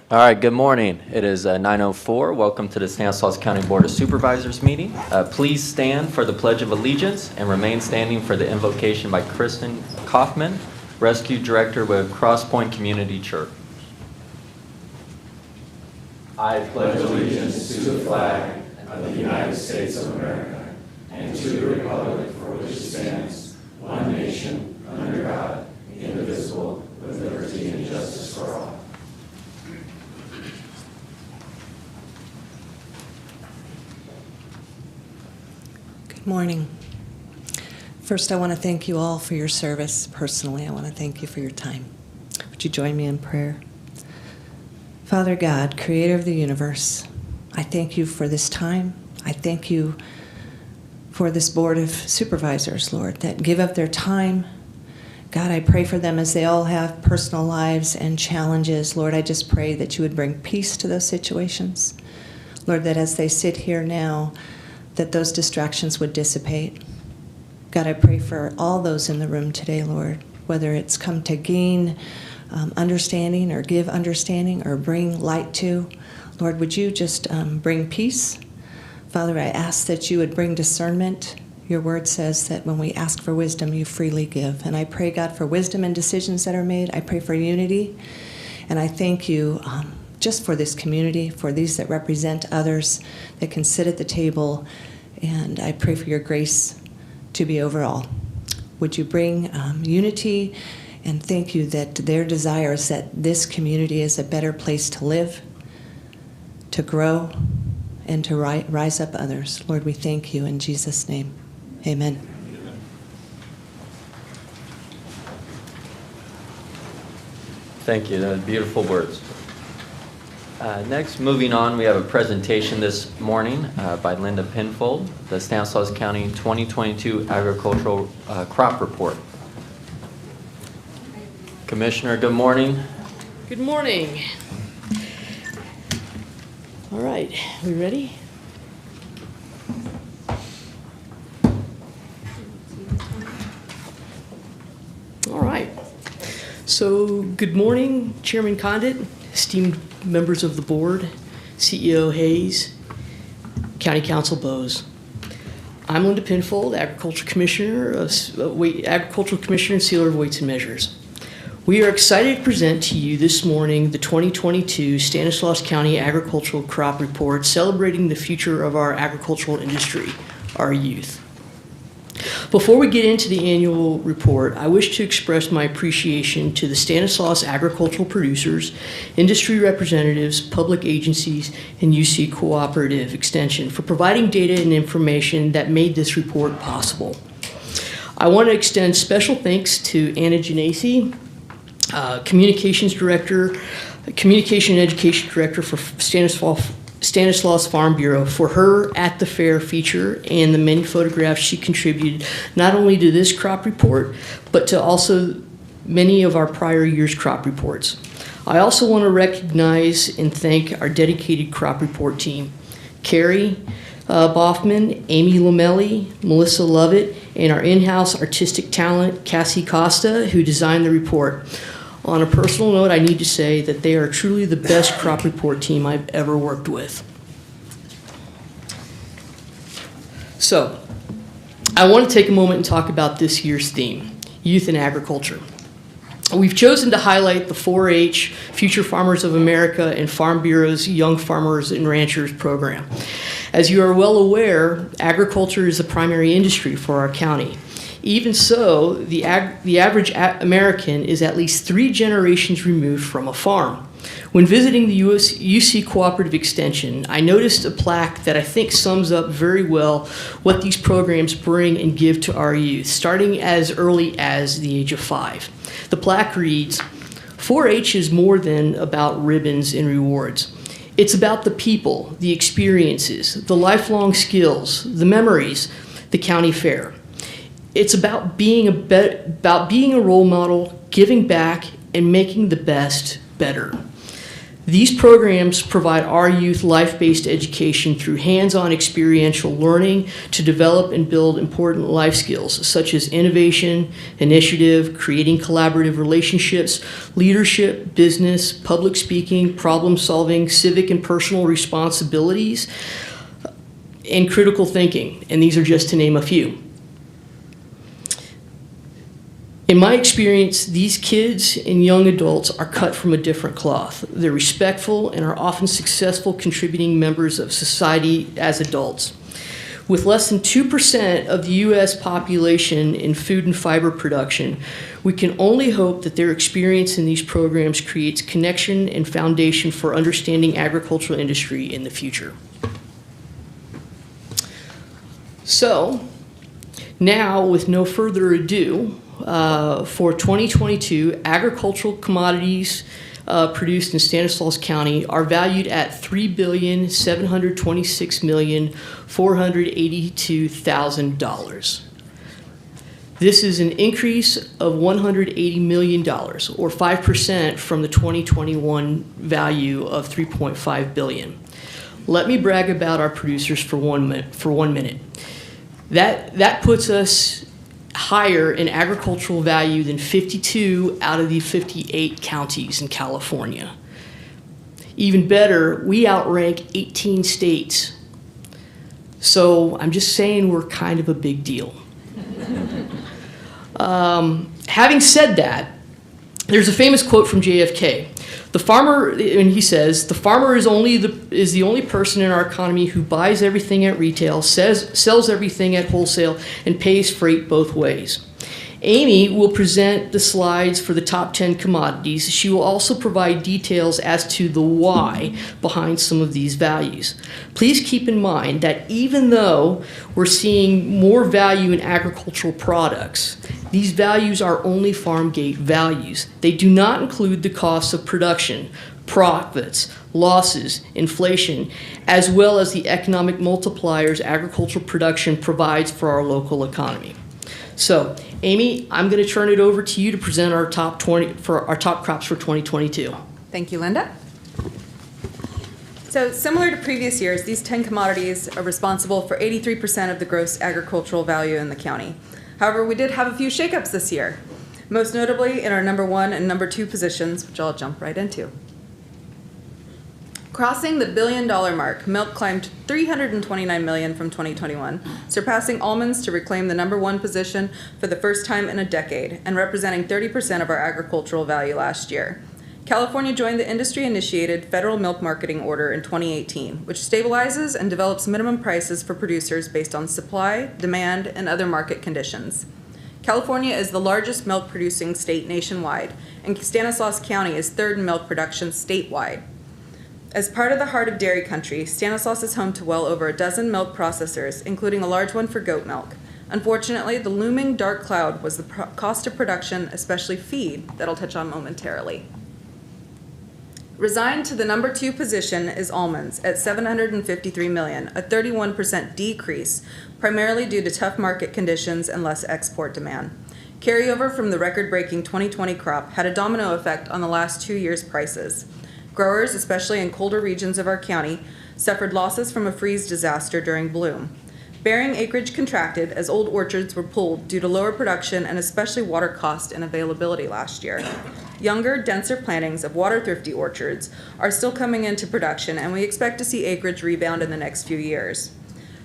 All right, good morning. It is 9:04. Welcome to the Stanislaus County Board of Supervisors meeting. Please stand for the Pledge of Allegiance and remain standing for the invocation by Kristen Kaufman, Rescue Director with Cross Point Community Church. I pledge allegiance to the flag of the United States of America and to the republic for which it stands, one nation, under God, indivisible, with liberty and justice for all. Good morning. First, I want to thank you all for your service. Personally, I want to thank you for your time. Would you join me in prayer? Father God, creator of the universe, I thank you for this time. I thank you for this board of supervisors, Lord, that give up their time. God, I pray for them as they all have personal lives and challenges. Lord, I just pray that you would bring peace to those situations. Lord, that as they sit here now, that those distractions would dissipate. God, I pray for all those in the room today, Lord, whether it's come to gain understanding or give understanding or bring light to. Lord, would you just bring peace? Father, I ask that you would bring discernment. Your word says that when we ask for wisdom, you freely give. And I pray, God, for wisdom in decisions that are made. I pray for unity. And I thank you just for this community, for these that represent others that can sit at the table. And I pray for your grace to be over all. Would you bring unity? And thank you that their desire is that this community is a better place to live, to grow, and to rise up others. Lord, we thank you in Jesus' name. Amen. Thank you. Those beautiful words. Next, moving on, we have a presentation this morning by Linda Pinfold, the Stanislaus County 2022 Agricultural Crop Report. Commissioner, good morning. Good morning. All right, we ready? All right. So, good morning, Chairman Condit, esteemed members of the board, CEO Hayes, County Council Bowes. I'm Linda Pinfold, Agricultural Commissioner and Sealer of Weights and Measures. We are excited to present to you this morning the 2022 Stanislaus County Agricultural Crop Report, celebrating the future of our agricultural industry, our youth. Before we get into the annual report, I wish to express my appreciation to the Stanislaus agricultural producers, industry representatives, public agencies, and UC Cooperative Extension for providing data and information that made this report possible. I want to extend special thanks to Anna Genesi, Communication and Education Director for Stanislaus Farm Bureau, for her At the Fair feature and the many photographs she contributed not only to this crop report, but to also many of our prior year's crop reports. I also want to recognize and thank our dedicated crop report team, Carrie Boffman, Amy Lamelli, Melissa Lovett, and our in-house artistic talent, Cassie Costa, who designed the report. On a personal note, I need to say that they are truly the best crop report team I've ever worked with. So, I want to take a moment and talk about this year's theme, Youth in Agriculture. We've chosen to highlight the 4-H, Future Farmers of America, and Farm Bureau's Young Farmers and Ranchers program. As you are well aware, agriculture is the primary industry for our county. Even so, the average American is at least 3 generations removed from a farm. When visiting the UC Cooperative Extension, I noticed a plaque that I think sums up very well what these programs bring and give to our youth, starting as early as the age of 5. The plaque reads, 4-H is more than about ribbons and rewards. It's about the people, the experiences, the lifelong skills, the memories, the county fair. It's about being a role model, giving back, and making the best better. These programs provide our youth life-based education through hands-on experiential learning to develop and build important life skills such as innovation, initiative, creating collaborative relationships, leadership, business, public speaking, problem solving, civic and personal responsibilities, and critical thinking. And these are just to name a few. In my experience, these kids and young adults are cut from a different cloth. They're respectful and are often successful contributing members of society as adults. With less than 2% of the U.S. population in food and fiber production, we can only hope that their experience in these programs creates connection and foundation for understanding agricultural industry in the future. So, now, with no further ado, for 2022, agricultural commodities produced in Stanislaus County are valued at $3,726,482,000. This is an increase of $180 million, or 5% from the 2021 value of $3.5 billion. Let me brag about our producers for 1 minute. That puts us higher in agricultural value than 52 out of the 58 counties in California. Even better, we outrank 18 states. So I'm just saying we're kind of a big deal. Having said that, there's a famous quote from JFK. The farmer, and he says, the farmer is the only person in our economy who buys everything at retail, sells everything at wholesale, and pays freight both ways. Amy will present the slides for the top 10 commodities. She will also provide details as to the why behind some of these values. Please keep in mind that even though we're seeing more value in agricultural products, these values are only farm gate values. They do not include the costs of production, profits, losses, inflation, as well as the economic multipliers agricultural production provides for our local economy. So, Amy, I'm going to turn it over to you to present our top crops for 2022. Thank you, Linda. So similar to previous years, these 10 commodities are responsible for 83% of the gross agricultural value in the county. However, we did have a few shakeups this year, most notably in our number 1 and number 2 positions, which I'll jump right into. Crossing the $1 billion mark, milk climbed $329 million from 2021, surpassing almonds to reclaim the number 1 position for the first time in a decade and representing 30% of our agricultural value last year. California joined the industry-initiated federal milk marketing order in 2018, which stabilizes and develops minimum prices for producers based on supply, demand, and other market conditions. California is the largest milk-producing state nationwide, and Stanislaus County is 3rd in milk production statewide. As part of the heart of dairy country, Stanislaus is home to well over a dozen milk processors, including a large one for goat milk. Unfortunately, the looming dark cloud was the cost of production, especially feed, that I'll touch on momentarily. Resigned to the number 2 position is almonds at $753 million, a 31% decrease, primarily due to tough market conditions and less export demand. Carryover from the record-breaking 2020 crop had a domino effect on the last 2 years' prices. Growers, especially in colder regions of our county, suffered losses from a freeze disaster during bloom. Bearing acreage contracted as old orchards were pulled due to lower production and especially water cost and availability last year. Younger, denser plantings of water-thrifty orchards are still coming into production, and we expect to see acreage rebound in the next few years.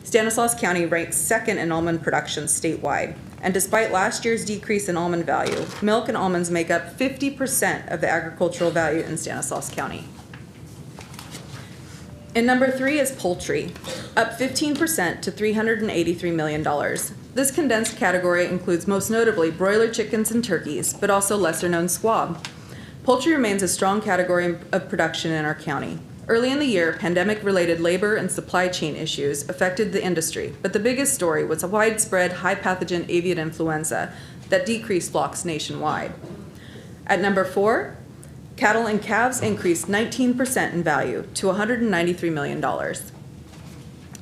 Stanislaus County ranks 2nd in almond production statewide, and despite last year's decrease in almond value, milk and almonds make up 50% of the agricultural value in Stanislaus County. In number 3 is poultry, up 15% to $383 million. This condensed category includes most notably broiler chickens and turkeys, but also lesser-known squab. Poultry remains a strong category of production in our county. Early in the year, pandemic-related labor and supply chain issues affected the industry, but the biggest story was a widespread high-pathogen avian influenza that decreased flocks nationwide. At number 4, cattle and calves increased 19% in value to $193 million.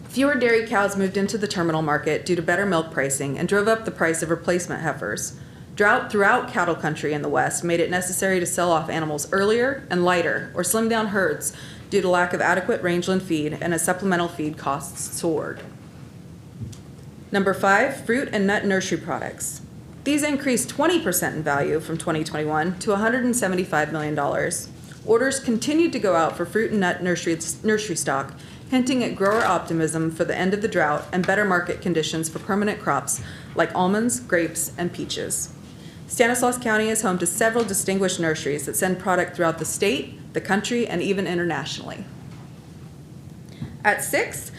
Fewer dairy cows moved into the terminal market due to better milk pricing and drove up the price of replacement heifers. Drought throughout cattle country in the West made it necessary to sell off animals earlier and lighter or slim down herds due to lack of adequate rangeland feed, and as supplemental feed costs soared. Number 5, fruit and nut nursery products. These increased 20% in value from 2021 to $175 million. Orders continued to go out for fruit and nut nursery stock, hinting at grower optimism for the end of the drought and better market conditions for permanent crops like almonds, grapes, and peaches. Stanislaus County is home to several distinguished nurseries that send product throughout the state, the country, and even internationally. At 6,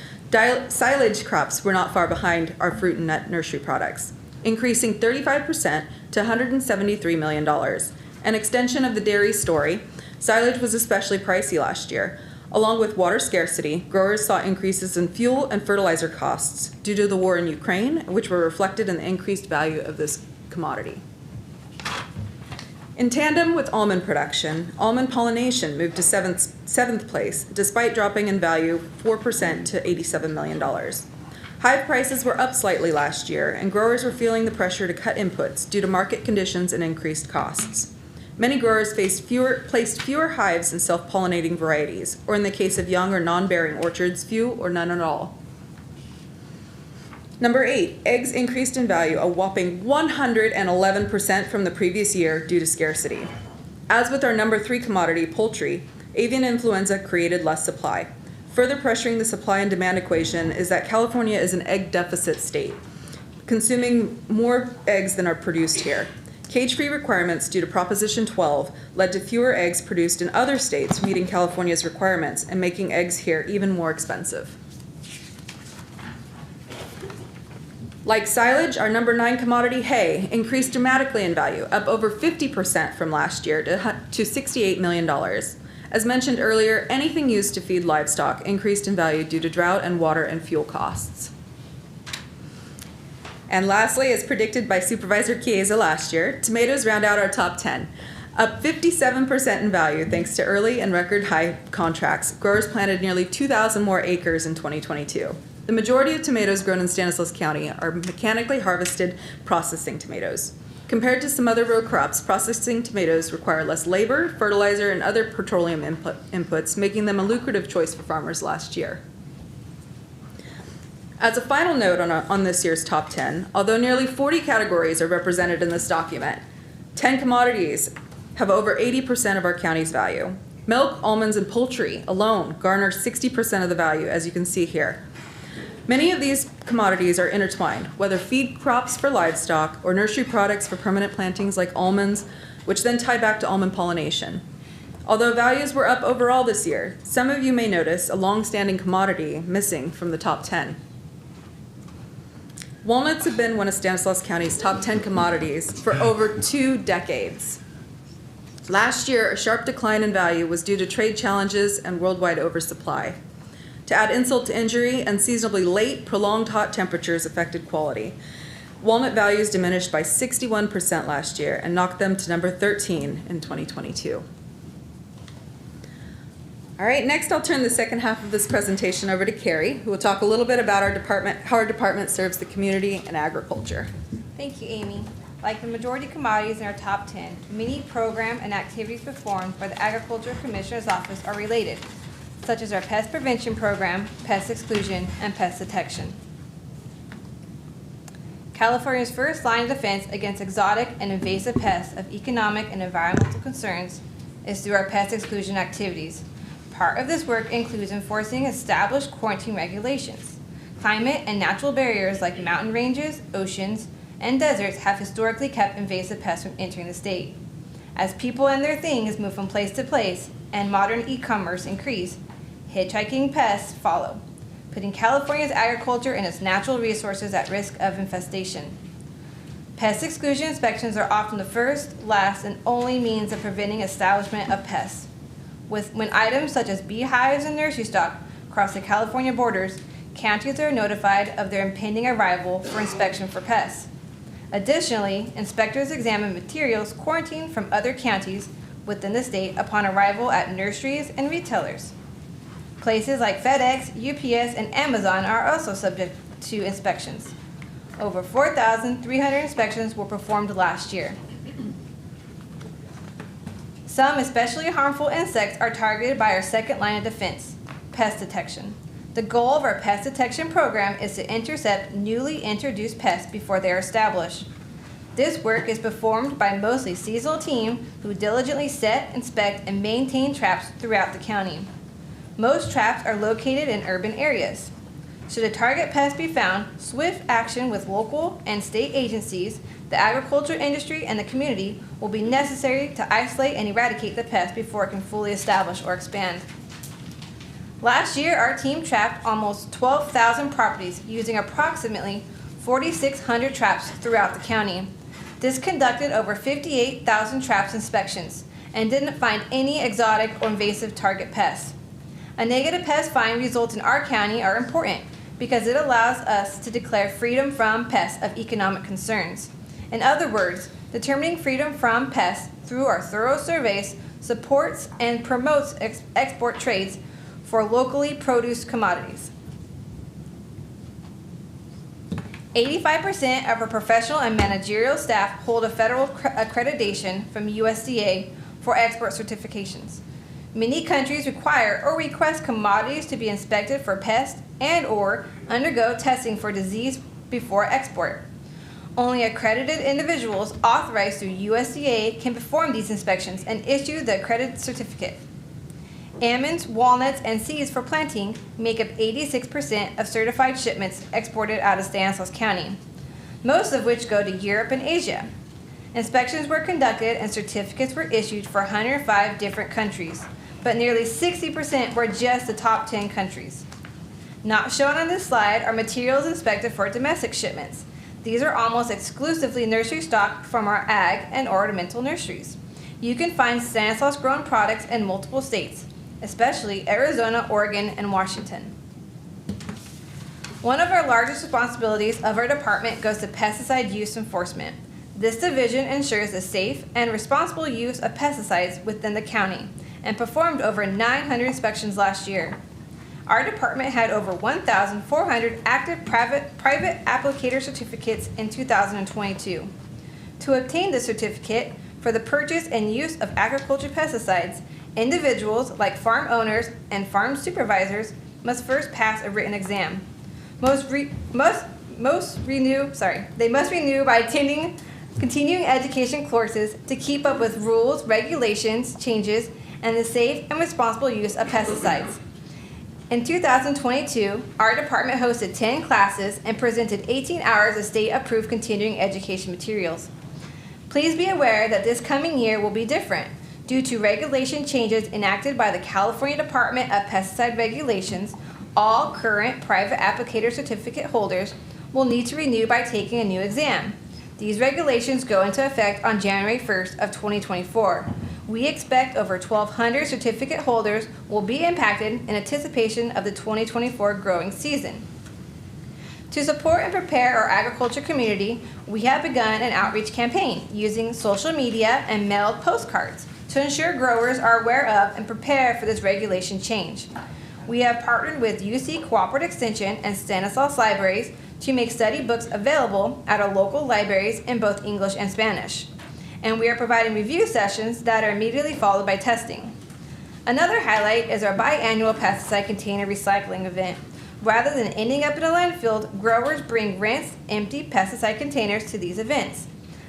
silage crops were not far behind our fruit and nut nursery products, increasing 35% to $173 million. An extension of the dairy story, silage was especially pricey last year. Along with water scarcity, growers saw increases in fuel and fertilizer costs due to the war in Ukraine, which were reflected in the increased value of this commodity. In tandem with almond production, almond pollination moved to seventh place, despite dropping in value 4% to $87 million. Hive prices were up slightly last year, and growers were feeling the pressure to cut inputs due to market conditions and increased costs. Many growers placed fewer hives in self-pollinating varieties, or in the case of young or non-bearing orchards, few or none at all. Number 8, eggs increased in value a whopping 111% from the previous year due to scarcity. As with our number 3 commodity, poultry, avian influenza created less supply. Further pressuring the supply and demand equation is that California is an egg deficit state, consuming more eggs than are produced here. Cage-free requirements due to Proposition 12 led to fewer eggs produced in other states meeting California's requirements and making eggs here even more expensive. Like silage, our number 9 commodity, hay, increased dramatically in value, up over 50% from last year to $68 million. As mentioned earlier, anything used to feed livestock increased in value due to drought and water and fuel costs. And lastly, as predicted by Supervisor Chiesa last year, tomatoes round out our top 10. Up 57% in value thanks to early and record high contracts. Growers planted nearly 2,000 more acres in 2022. The majority of tomatoes grown in Stanislaus County are mechanically harvested processing tomatoes. Compared to some other row crops, processing tomatoes require less labor, fertilizer, and other petroleum inputs, making them a lucrative choice for farmers last year. As a final note on this year's top 10, although nearly 40 categories are represented in this document, 10 commodities have over 80% of our county's value. Milk, almonds, and poultry alone garner 60% of the value, as you can see here. Many of these commodities are intertwined, whether feed crops for livestock or nursery products for permanent plantings like almonds, which then tie back to almond pollination. Although values were up overall this year, some of you may notice a long-standing commodity missing from the top 10. Walnuts have been one of Stanislaus County's top 10 commodities for over 2 decades. Last year, a sharp decline in value was due to trade challenges and worldwide oversupply. To add insult to injury, unseasonably late, prolonged hot temperatures affected quality. Walnut values diminished by 61% last year and knocked them to number 13 in 2022. All right, next I'll turn the second half of this presentation over to Carrie, who will talk a little bit about how our department serves the community and agriculture. Thank you, Amy. Like the majority of commodities in our top 10, many program and activities performed by the Agriculture Commissioner's Office are related, such as our pest prevention program, pest exclusion, and pest detection. California's first line of defense against exotic and invasive pests of economic and environmental concerns is through our pest exclusion activities. Part of this work includes enforcing established quarantine regulations. Climate and natural barriers like mountain ranges, oceans, and deserts have historically kept invasive pests from entering the state. As people and their things move from place to place and modern e-commerce increase, hitchhiking pests follow, putting California's agriculture and its natural resources at risk of infestation. Pest exclusion inspections are often the first, last, and only means of preventing establishment of pests. When items such as beehives and nursery stock cross the California borders, counties are notified of their impending arrival for inspection for pests. Additionally, inspectors examine materials quarantined from other counties within the state upon arrival at nurseries and retailers. Places like FedEx, UPS, and Amazon are also subject to inspections. Over 4,300 inspections were performed last year. Some especially harmful insects are targeted by our second line of defense, pest detection. The goal of our pest detection program is to intercept newly introduced pests before they are established. This work is performed by a mostly seasonal team who diligently set, inspect, and maintain traps throughout the county. Most traps are located in urban areas. Should a target pest be found, swift action with local and state agencies, the agriculture industry, and the community will be necessary to isolate and eradicate the pest before it can fully establish or expand. Last year, our team trapped almost 12,000 properties using approximately 4,600 traps throughout the county. This conducted over 58,000 traps inspections and didn't find any exotic or invasive target pests. A negative pest find results in our county are important because it allows us to declare freedom from pests of economic concerns. In other words, determining freedom from pests through our thorough surveys supports and promotes export trades for locally produced commodities. 85% of our professional and managerial staff hold a federal accreditation from USDA for export certifications. Many countries require or request commodities to be inspected for pests and/or undergo testing for disease before export. Only accredited individuals authorized through USDA can perform these inspections and issue the accredited certificate. Almonds, walnuts, and seeds for planting make up 86% of certified shipments exported out of Stanislaus County, most of which go to Europe and Asia. Inspections were conducted and certificates were issued for 105 different countries, but nearly 60% were just the top 10 countries. Not shown on this slide are materials inspected for domestic shipments. These are almost exclusively nursery stock from our ag and ornamental nurseries. You can find Stanislaus grown products in multiple states, especially Arizona, Oregon, and Washington. One of our largest responsibilities of our department goes to pesticide use enforcement. This division ensures the safe and responsible use of pesticides within the county and performed over 900 inspections last year. Our department had over 1,400 active private applicator certificates in 2022. To obtain the certificate for the purchase and use of agriculture pesticides, individuals like farm owners and farm supervisors must first pass a written exam. They must renew by attending continuing education courses to keep up with rules, regulations, changes, and the safe and responsible use of pesticides. In 2022, our department hosted 10 classes and presented 18 hours of state-approved continuing education materials. Please be aware that this coming year will be different due to regulation changes enacted by the California Department of Pesticide Regulations. All current private applicator certificate holders will need to renew by taking a new exam. These regulations go into effect on January 1st of 2024. We expect over 1,200 certificate holders will be impacted in anticipation of the 2024 growing season. To support and prepare our agriculture community, we have begun an outreach campaign using social media and mailed postcards to ensure growers are aware of and prepare for this regulation change. We have partnered with UC Cooperative Extension and Stanislaus Libraries to make study books available at our local libraries in both English and Spanish. And we are providing review sessions that are immediately followed by testing. Another highlight is our biannual pesticide container recycling event. Rather than ending up in a landfill, growers bring rinsed, empty pesticide containers to these events.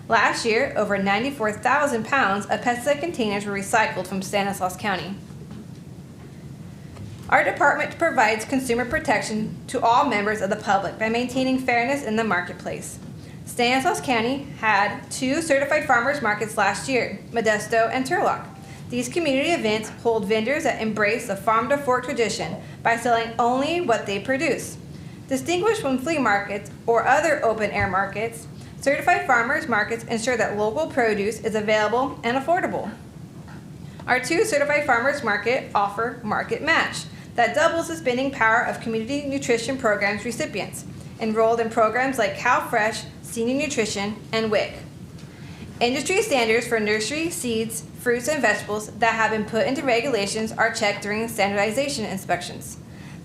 Last year, over 94,000 pounds of pesticide containers were recycled from Stanislaus County. Our department provides consumer protection to all members of the public by maintaining fairness in the marketplace. Stanislaus County had 2 certified farmers markets last year, Modesto and Turlock. These community events hold vendors that embrace the farm-to-fork tradition by selling only what they produce. Distinguished from flea markets or other open-air markets, certified farmers markets ensure that local produce is available and affordable. Our 2 certified farmers market offer Market Match that doubles the spending power of community nutrition programs recipients enrolled in programs like CalFresh, Senior Nutrition, and WIC. Industry standards for nursery, seeds, fruits, and vegetables that have been put into regulations are checked during standardization inspections.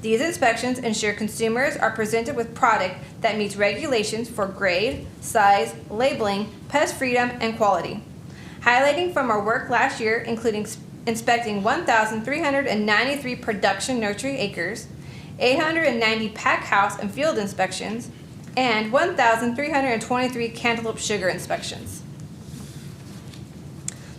These inspections ensure consumers are presented with product that meets regulations for grade, size, labeling, pest freedom, and quality. Highlighting from our work last year, including inspecting 1,393 production nursery acres, 890 pack house and field inspections, and 1,323 cantaloupe sugar inspections.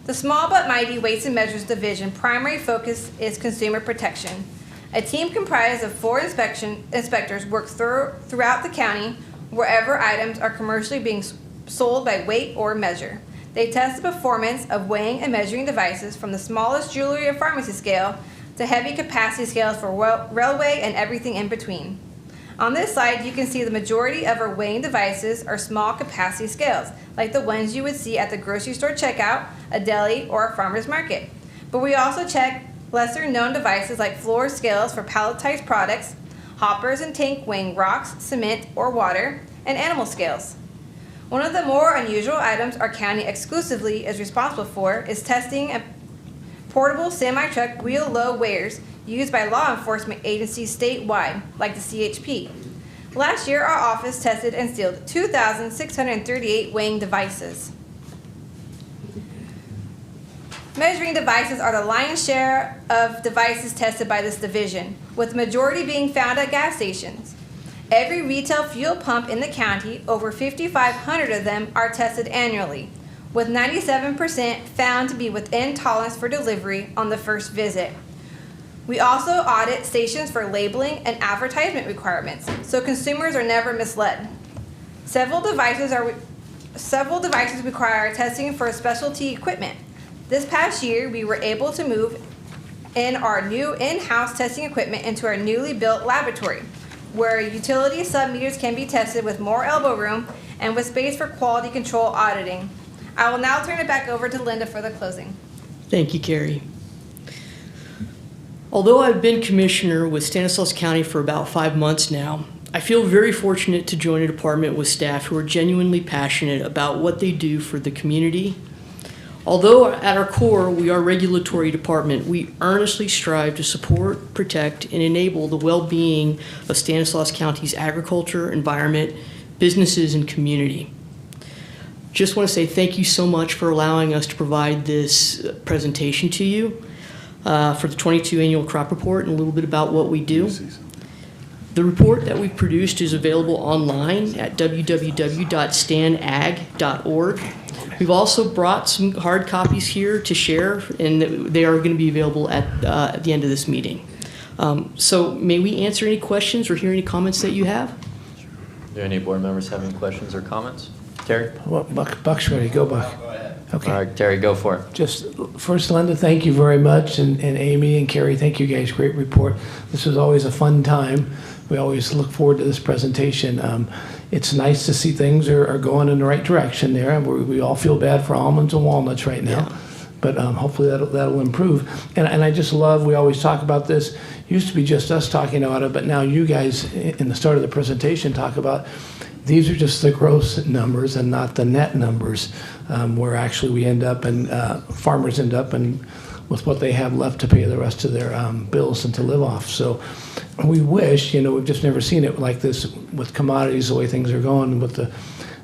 The Small But Mighty Weights and Measures Division primary focus is consumer protection. A team comprised of 4 inspectors work throughout the county wherever items are commercially being sold by weight or measure. They test the performance of weighing and measuring devices from the smallest jewelry or pharmacy scale to heavy capacity scales for railway and everything in between. On this slide, you can see the majority of our weighing devices are small capacity scales, like the ones you would see at the grocery store checkout, a deli, or a farmer's market. But we also check lesser known devices like floor scales for palletized products, hoppers and tank weighing rocks, cement, or water, and animal scales. One of the more unusual items our county exclusively is responsible for is testing a portable semi-truck wheel-low weighers used by law enforcement agencies statewide, like the CHP. Last year, our office tested and sealed 2,638 weighing devices. Measuring devices are the lion's share of devices tested by this division, with the majority being found at gas stations. Every retail fuel pump in the county, over 5,500 of them, are tested annually, with 97% found to be within tolerance for delivery on the first visit. We also audit stations for labeling and advertisement requirements, so consumers are never misled. Several devices require testing for specialty equipment. This past year, we were able to move in our new in-house testing equipment into our newly built laboratory, where utility sub-meters can be tested with more elbow room and with space for quality control auditing. I will now turn it back over to Linda for the closing. Thank you, Carrie. Although I've been commissioner with Stanislaus County for about 5 months now, I feel very fortunate to join a department with staff who are genuinely passionate about what they do for the community. Although at our core we are a regulatory department, we earnestly strive to support, protect, and enable the well-being of Stanislaus County's agriculture, environment, businesses, and community. Just want to say thank you so much for allowing us to provide this presentation to you for the 22 annual crop report and a little bit about what we do. The report that we've produced is available online at www.stanag.org. We've also brought some hard copies here to share, and they are going to be available at the end of this meeting. So may we answer any questions or hear any comments that you have? Do any board members have any questions or comments? Terry? Well, Buck's ready. Go, Buck. Okay. All right, Terry, go for it. Just first, Linda, thank you very much, and Amy and Carrie, thank you guys. Great report. This was always a fun time. We always look forward to this presentation. It's nice to see things are going in the right direction there. We all feel bad for almonds and walnuts right now, but hopefully that'll improve. And I just love, we always talk about this. It used to be just us talking about it, but now you guys in the start of the presentation talk about these are just the gross numbers and not the net numbers, where actually we end up and farmers end up and with what they have left to pay the rest of their bills and to live off. So we wish, we've just never seen it like this with commodities, the way things are going.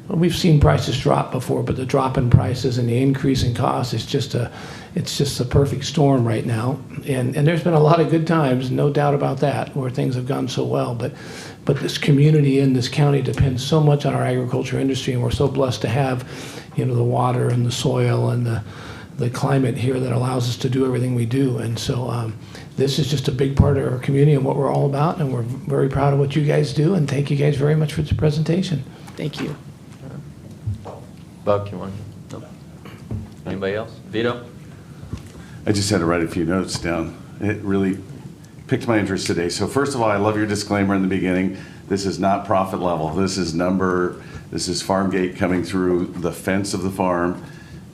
We've seen prices drop before, but the drop in prices and the increase in costs is just a perfect storm right now. And there's been a lot of good times, no doubt about that, where things have gone so well. But this community in this county depends so much on our agriculture industry, and we're so blessed to have, the water and the soil and the climate here that allows us to do everything we do. And so this is just a big part of our community and what we're all about, and we're very proud of what you guys do, and thank you guys very much for the presentation. Thank you. Buck, you want to? No. Anybody else? Vito? I just had to write a few notes down. It really piqued my interest today. So first of all, I love your disclaimer in the beginning. This is not profit level. This is farm gate coming through the fence of the farm.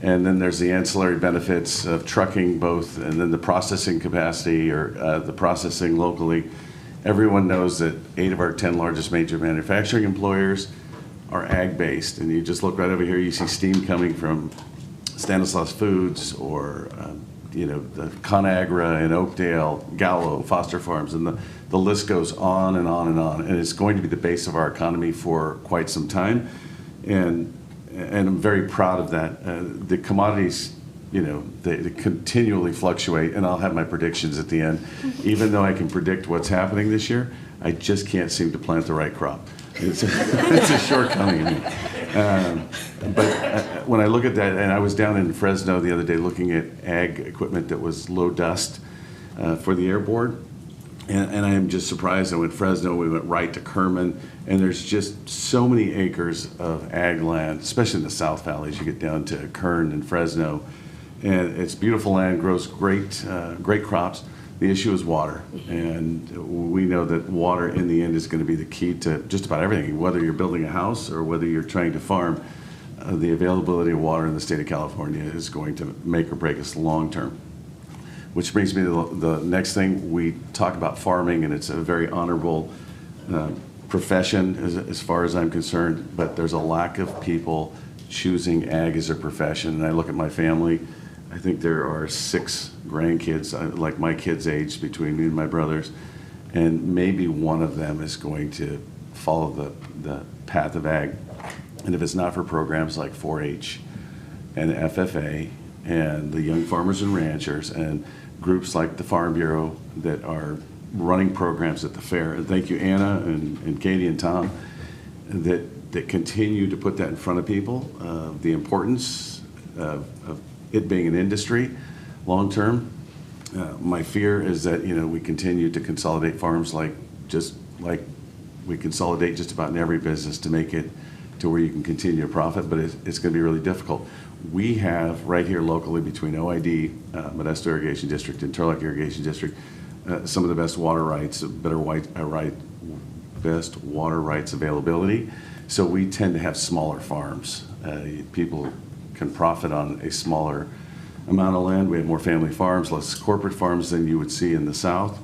And then there's the ancillary benefits of trucking both, and then the processing capacity or the processing locally. Everyone knows that 8 of our 10 largest major manufacturing employers are ag-based. And you just look right over here, you see steam coming from Stanislaus Foods or the ConAgra in Oakdale, Gallo, Foster Farms, and the list goes on and on and on. And it's going to be the base of our economy for quite some time. And I'm very proud of that. The commodities, they continually fluctuate, and I'll have my predictions at the end. Even though I can predict what's happening this year, I just can't seem to plant the right crop. It's a shortcoming of me. But when I look at that, and I was down in Fresno the other day looking at ag equipment that was low dust for the air board, and I am just surprised. I went Fresno, we went right to Kerman, and there's just so many acres of ag land, especially in the South Valley as you get down to Kern and Fresno. And it's beautiful land, grows great crops. The issue is water, and we know that water in the end is going to be the key to just about everything, whether you're building a house or whether you're trying to farm. The availability of water in the state of California is going to make or break us long term. Which brings me to the next thing. We talk about farming, and it's a very honorable profession as far as I'm concerned, but there's a lack of people choosing ag as a profession. And I look at my family. I think there are 6 grandkids, like my kids' age, between me and my brothers, and maybe one of them is going to follow the path of ag. And if it's not for programs like 4-H and FFA and the Young Farmers and Ranchers and groups like the Farm Bureau that are running programs at the fair, and thank you, Anna and Katie and Tom, that continue to put that in front of people, the importance of it being an industry long term. My fear is that we continue to consolidate farms like we consolidate just about in every business to make it to where you can continue to profit, but it's going to be really difficult. We have right here locally between OID, Modesto Irrigation District, and Turlock Irrigation District, some of the best water rights, best water rights availability. So we tend to have smaller farms. People can profit on a smaller amount of land. We have more family farms, less corporate farms than you would see in the South.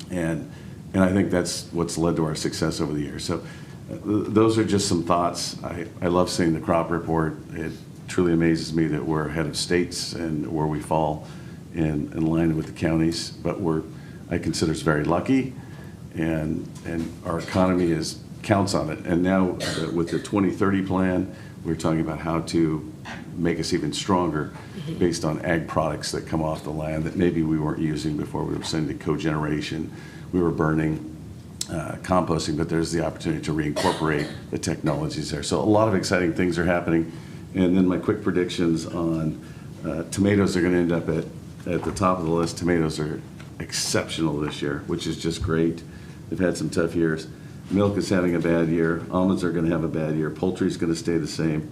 And I think that's what's led to our success over the years. So those are just some thoughts. I love seeing the crop report. It truly amazes me that we're ahead of states and where we fall in line with the counties, but I consider us very lucky, and our economy counts on it. And now with the 2030 plan, we're talking about how to make us even stronger based on ag products that come off the land that maybe we weren't using before. We were sending cogeneration, we were burning, composting, but there's the opportunity to reincorporate the technologies there. So a lot of exciting things are happening. And then my quick predictions on tomatoes are going to end up at the top of the list. Tomatoes are exceptional this year, which is just great. They've had some tough years. Milk is having a bad year. Almonds are going to have a bad year. Poultry is going to stay the same.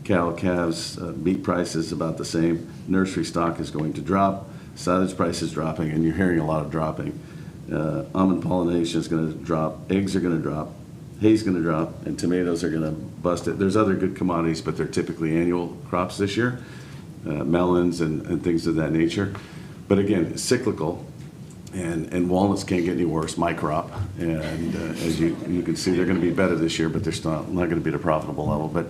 Cattle, calves, meat prices about the same. Nursery stock is going to drop. Silage price is dropping, and you're hearing a lot of dropping. Almond pollination is going to drop. Eggs are going to drop. Hay is going to drop, and tomatoes are going to bust it. There's other good commodities, but they're typically annual crops this year. Melons and things of that nature. But again, it's cyclical. And walnuts can't get any worse, my crop. And as you can see, they're going to be better this year, but they're still not going to be at a profitable level. But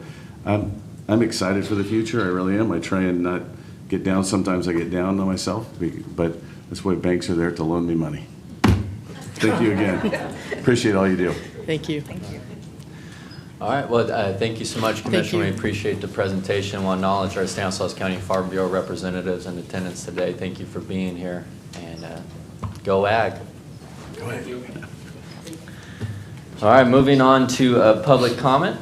I'm excited for the future. I really am. I try and not get down. Sometimes I get down on myself, but that's why banks are there to loan me money. Thank you again. Appreciate all you do. Thank you. All right, well, thank you so much, Commissioner. We you. appreciate the presentation. We'll acknowledge our Stanislaus County Farm Bureau representatives in attendance today. Thank you for being here, and go ag. Go ahead. All right, moving on to public comment.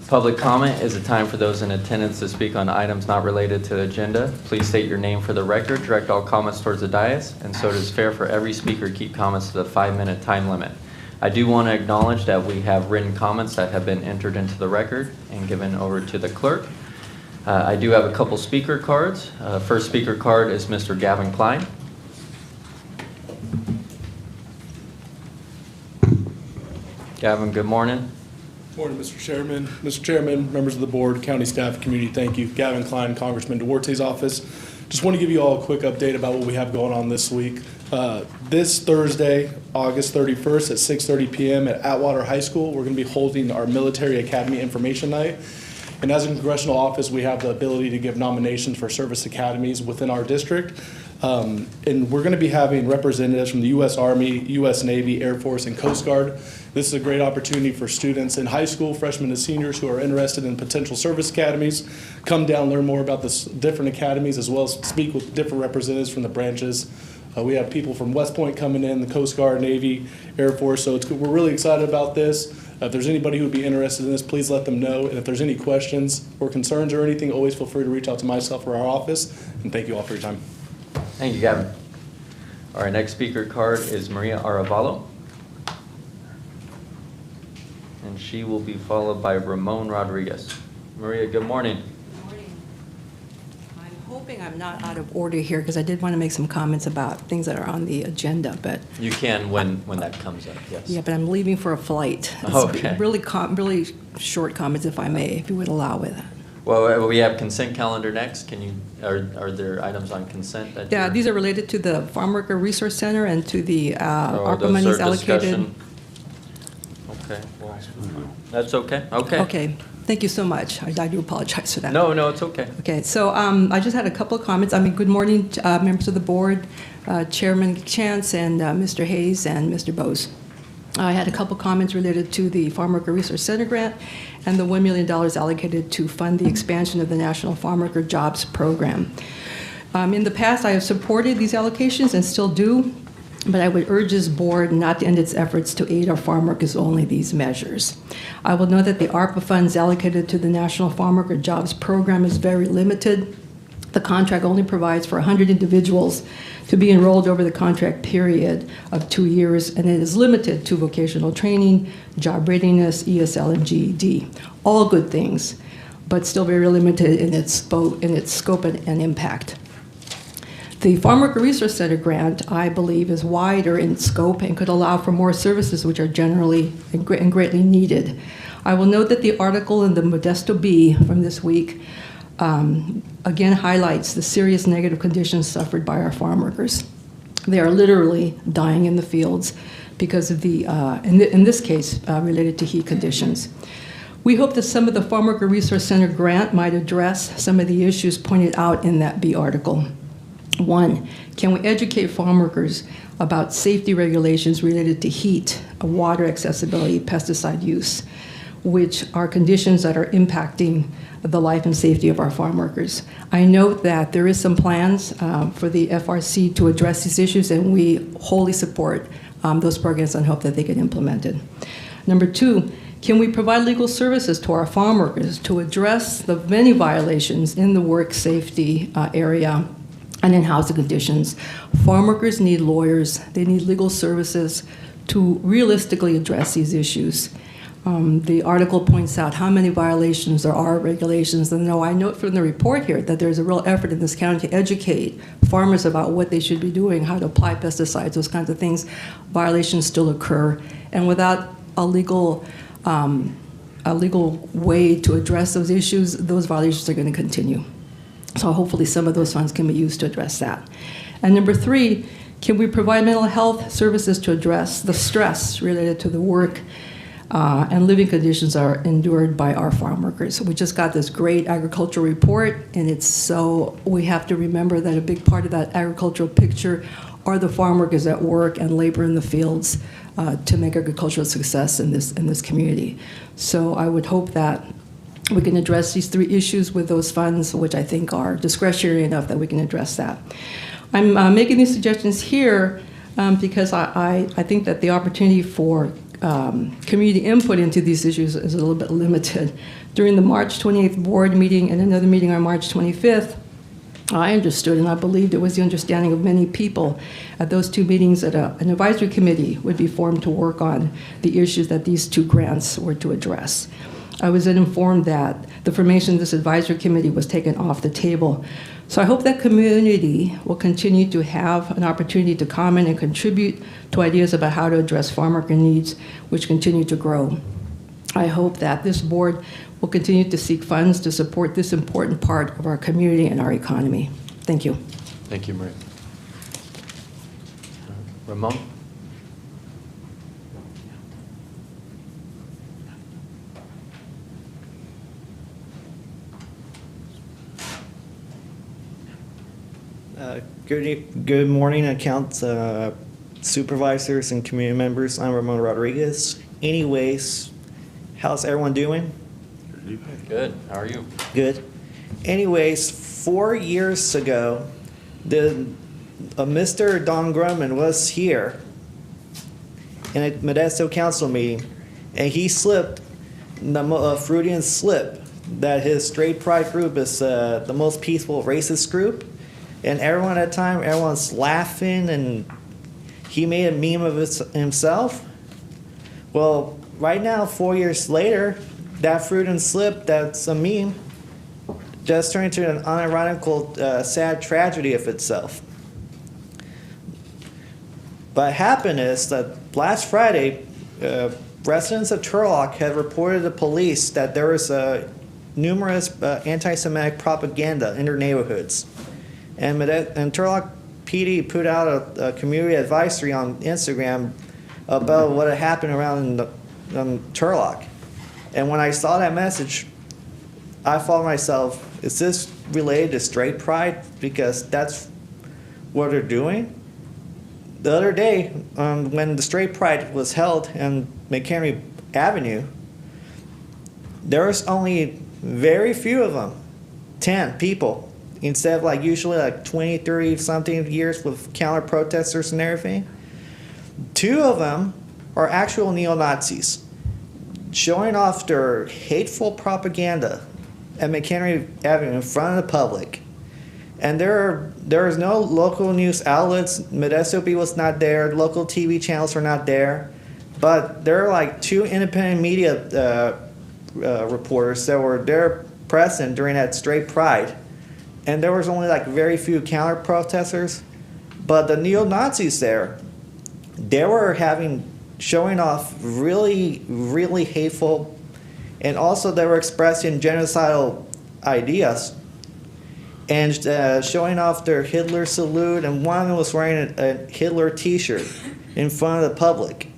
Public comment is a time for those in attendance to speak on items not related to the agenda. Please state your name for the record, direct all comments towards the dais, and so it is fair for every speaker to keep comments to the 5-minute time limit. I do want to acknowledge that we have written comments that have been entered into the record and given over to the clerk. I do have a couple speaker cards. First speaker card is Mr. Gavin Klein. Gavin, good morning. Morning, Mr. Chairman. Mr. Chairman, members of the board, county staff, community, thank you. Gavin Klein, Congressman Duarte's office. Just want to give you all a quick update about what we have going on this week. This Thursday, August 31st at 6:30 p.m. at Atwater High School, we're going to be holding our Military Academy Information Night. And as a congressional office, we have the ability to give nominations for service academies within our district. And we're going to be having representatives from the U.S. Army, U.S. Navy, Air Force, and Coast Guard. This is a great opportunity for students in high school, freshmen and seniors who are interested in potential service academies. Come down, learn more about the different academies, as well as speak with different representatives from the branches. We have people from West Point coming in, the Coast Guard, Navy, Air Force, so we're really excited about this. If there's anybody who would be interested in this, please let them know. And if there's any questions or concerns or anything, always feel free to reach out to myself or our office. And thank you all for your time. Thank you, Gavin. Our next speaker card is Maria Arevalo. And she will be followed by Ramon Rodriguez. Maria, good morning. Good morning. I'm hoping I'm not out of order here because I did want to make some comments about things that are on the agenda, but You can when that comes up, yes. yeah, but I'm leaving for a flight. Oh, okay. Really short comments, if I may, if you would allow it. Well, we have consent calendar next. Can you, are there items on consent that Yeah, you're- these are related to the Farm Worker Resource Center and to the or ARPA those monies are allocated. discussion? Okay, well, that's okay, okay. Okay, thank you so much. I do apologize for that. No, it's okay. Okay, so I just had a couple of comments. Good morning, members of the board, Chairman Chance and Mr. Hayes and Mr. Bose. I had a couple comments related to the Farm Worker Resource Center grant and the $1 million allocated to fund the expansion of the National Farm Worker Jobs Program. In the past, I have supported these allocations and still do, but I would urge this board not to end its efforts to aid our farm workers only these measures. I will note that the ARPA funds allocated to the National Farm Worker Jobs Program is very limited. The contract only provides for 100 individuals to be enrolled over the contract period of 2 years, and it is limited to vocational training, job readiness, ESL, and GED. All good things, but still very limited in its scope and impact. The Farm Worker Resource Center grant, I believe, is wider in scope and could allow for more services which are generally and greatly needed. I will note that the article in the Modesto Bee from this week again highlights the serious negative conditions suffered by our farm workers. They are literally dying in the fields because of in this case, related to heat conditions. We hope that some of the Farm Worker Resource Center grant might address some of the issues pointed out in that Bee article. One, can we educate farm workers about safety regulations related to heat, water accessibility, pesticide use, which are conditions that are impacting the life and safety of our farm workers? I note that there is some plans for the FRC to address these issues, and we wholly support those programs and hope that they get implemented. Number two, can we provide legal services to our farm workers to address the many violations in the work safety area and in housing conditions? Farm workers need lawyers. They need legal services to realistically address these issues. The article points out how many violations there are of regulations, and I note from the report here that there's a real effort in this county to educate farmers about what they should be doing, how to apply pesticides, those kinds of things. Violations still occur, and without a legal way to address those issues, those violations are going to continue. So hopefully some of those funds can be used to address that. And number three, can we provide mental health services to address the stress related to the work and living conditions are endured by our farm workers? We just got this great agricultural report, and we have to remember that a big part of that agricultural picture are the farm workers that work and labor in the fields to make agricultural success in this community. So I would hope that we can address these three issues with those funds, which I think are discretionary enough that we can address that. I'm making these suggestions here because I think that the opportunity for community input into these issues is a little bit limited. During the March 28th board meeting and another meeting on March 25th, I understood and I believed it was the understanding of many people at those two meetings that an advisory committee would be formed to work on the issues that these two grants were to address. I was then informed that the formation of this advisory committee was taken off the table. So I hope that community will continue to have an opportunity to comment and contribute to ideas about how to address farm worker needs, which continue to grow. I hope that this board will continue to seek funds to support this important part of our community and our economy. Thank you. Thank you, Maria. Ramon? Good morning, supervisors and community members. I'm Ramon Rodriguez. Anyways, how's everyone doing? Good. How are you? Good. Anyways, 4 years ago, Mr. Don Grumman was here in a Modesto council meeting, and he slipped the Freudian slip that his straight pride group is the most peaceful racist group. And everyone at the time, everyone's laughing, and he made a meme of himself. Well, right now, 4 years later, that Freudian slip that's a meme just turned into an unironical, sad tragedy of itself. What happened is that last Friday, residents of Turlock had reported to police that there was numerous anti-Semitic propaganda in their neighborhoods. And Turlock PD put out a community advisory on Instagram about what had happened around in Turlock. And when I saw that message, I thought to myself, is this related to straight pride? Because that's what they're doing. The other day, when the straight pride was held on McHenry Avenue, there was only very few of them, 10 people. Instead of like usually like 20, 30 something years with counter protesters and everything. 2 of them are actual neo-Nazis showing off their hateful propaganda at McHenry Avenue in front of the public. And there is no local news outlets. Modesto Bee was not there. Local TV channels were not there. But there are like 2 independent media reporters that were there present during that straight pride. And there was only like very few counter protesters, but the neo-Nazis there, they were showing off really, really hateful, and also they were expressing genocidal ideas and showing off their Hitler salute, and one of them was wearing a Hitler t-shirt in front of the public.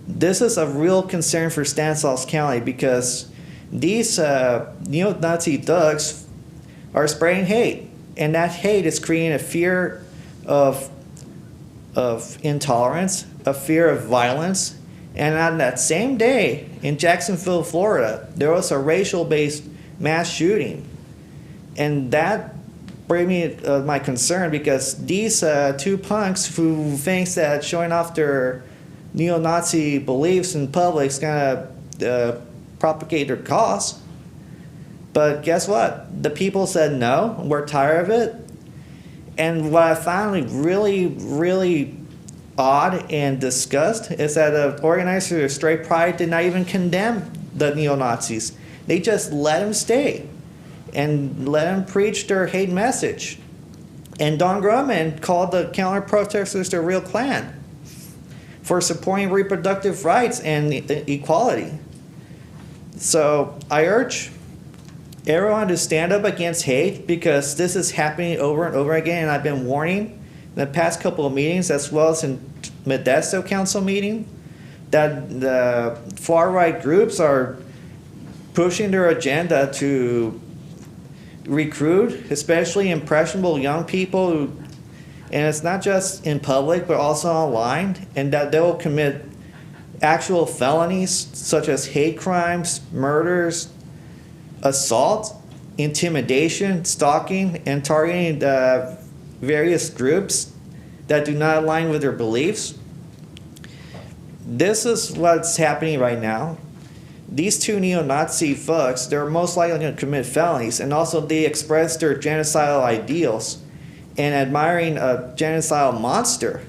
This is a real concern for Stanislaus County because these neo-Nazi thugs are spreading hate, and that hate is creating a fear of intolerance, a fear of violence. And on that same day in Jacksonville, Florida, there was a racial-based mass shooting, and that brought me my concern because these 2 punks who thinks that showing off their neo-Nazi beliefs in public is going to propagate their cause. But guess what? The people said no, we're tired of it. And what I found really, really odd and disgust is that the organizers of Straight Pride did not even condemn the neo-Nazis. They just let them stay and let them preach their hate message. And Don Grumman called the counter-protesters the real Klan for supporting reproductive rights and equality. So I urge everyone to stand up against hate because this is happening over and over again. And I've been warning in the past couple of meetings, as well as in Modesto Council meeting, that the far-right groups are pushing their agenda to recruit, especially impressionable young people, and it's not just in public, but also online, and that they will commit actual felonies such as hate crimes, murders, assault, intimidation, stalking, and targeting the various groups that do not align with their beliefs. This is what's happening right now. These 2 neo-Nazi thugs, they're most likely going to commit felonies, and also they express their genocidal ideals and admiring a genocidal monster.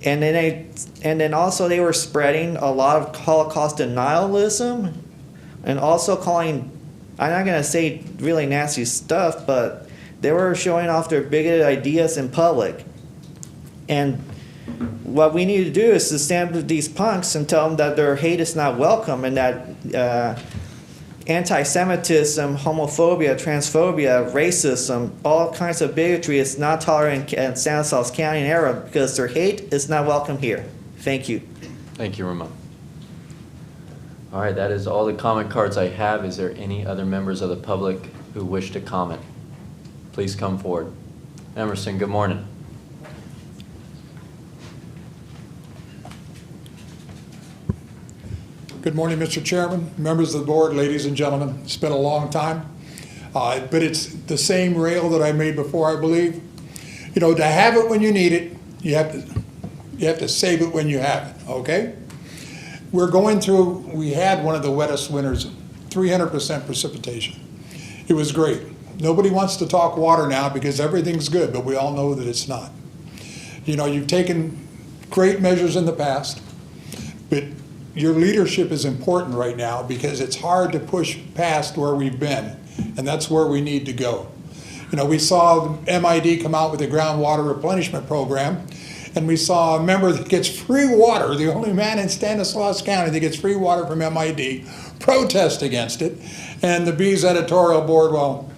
And then also they were spreading a lot of Holocaust denialism, and also calling, I'm not going to say really nasty stuff, but they were showing off their bigoted ideas in public. And what we need to do is to stand with these punks and tell them that their hate is not welcome, and that anti-Semitism, homophobia, transphobia, racism, all kinds of bigotry is not tolerated in Stanislaus County and area because their hate is not welcome here. Thank you. Thank you, Ramon. All right, that is all the comment cards I have. Is there any other members of the public who wish to comment? please come forward. Emerson, good morning. Good morning, Mr. Chairman, members of the board, ladies and gentlemen. It's been a long time, but it's the same rail that I made before, I believe. You know, to have it when you need it, you have to save it when you have it, okay? We had one of the wettest winters, 300% precipitation. It was great. Nobody wants to talk water now because everything's good, but we all know that it's not. You know, you've taken great measures in the past, but your leadership is important right now because it's hard to push past where we've been, and that's where we need to go. You know, we saw MID come out with a groundwater replenishment program, and we saw a member that gets free water, the only man in Stanislaus County that gets free water from MID, protest against it. And the Bees editorial board, well,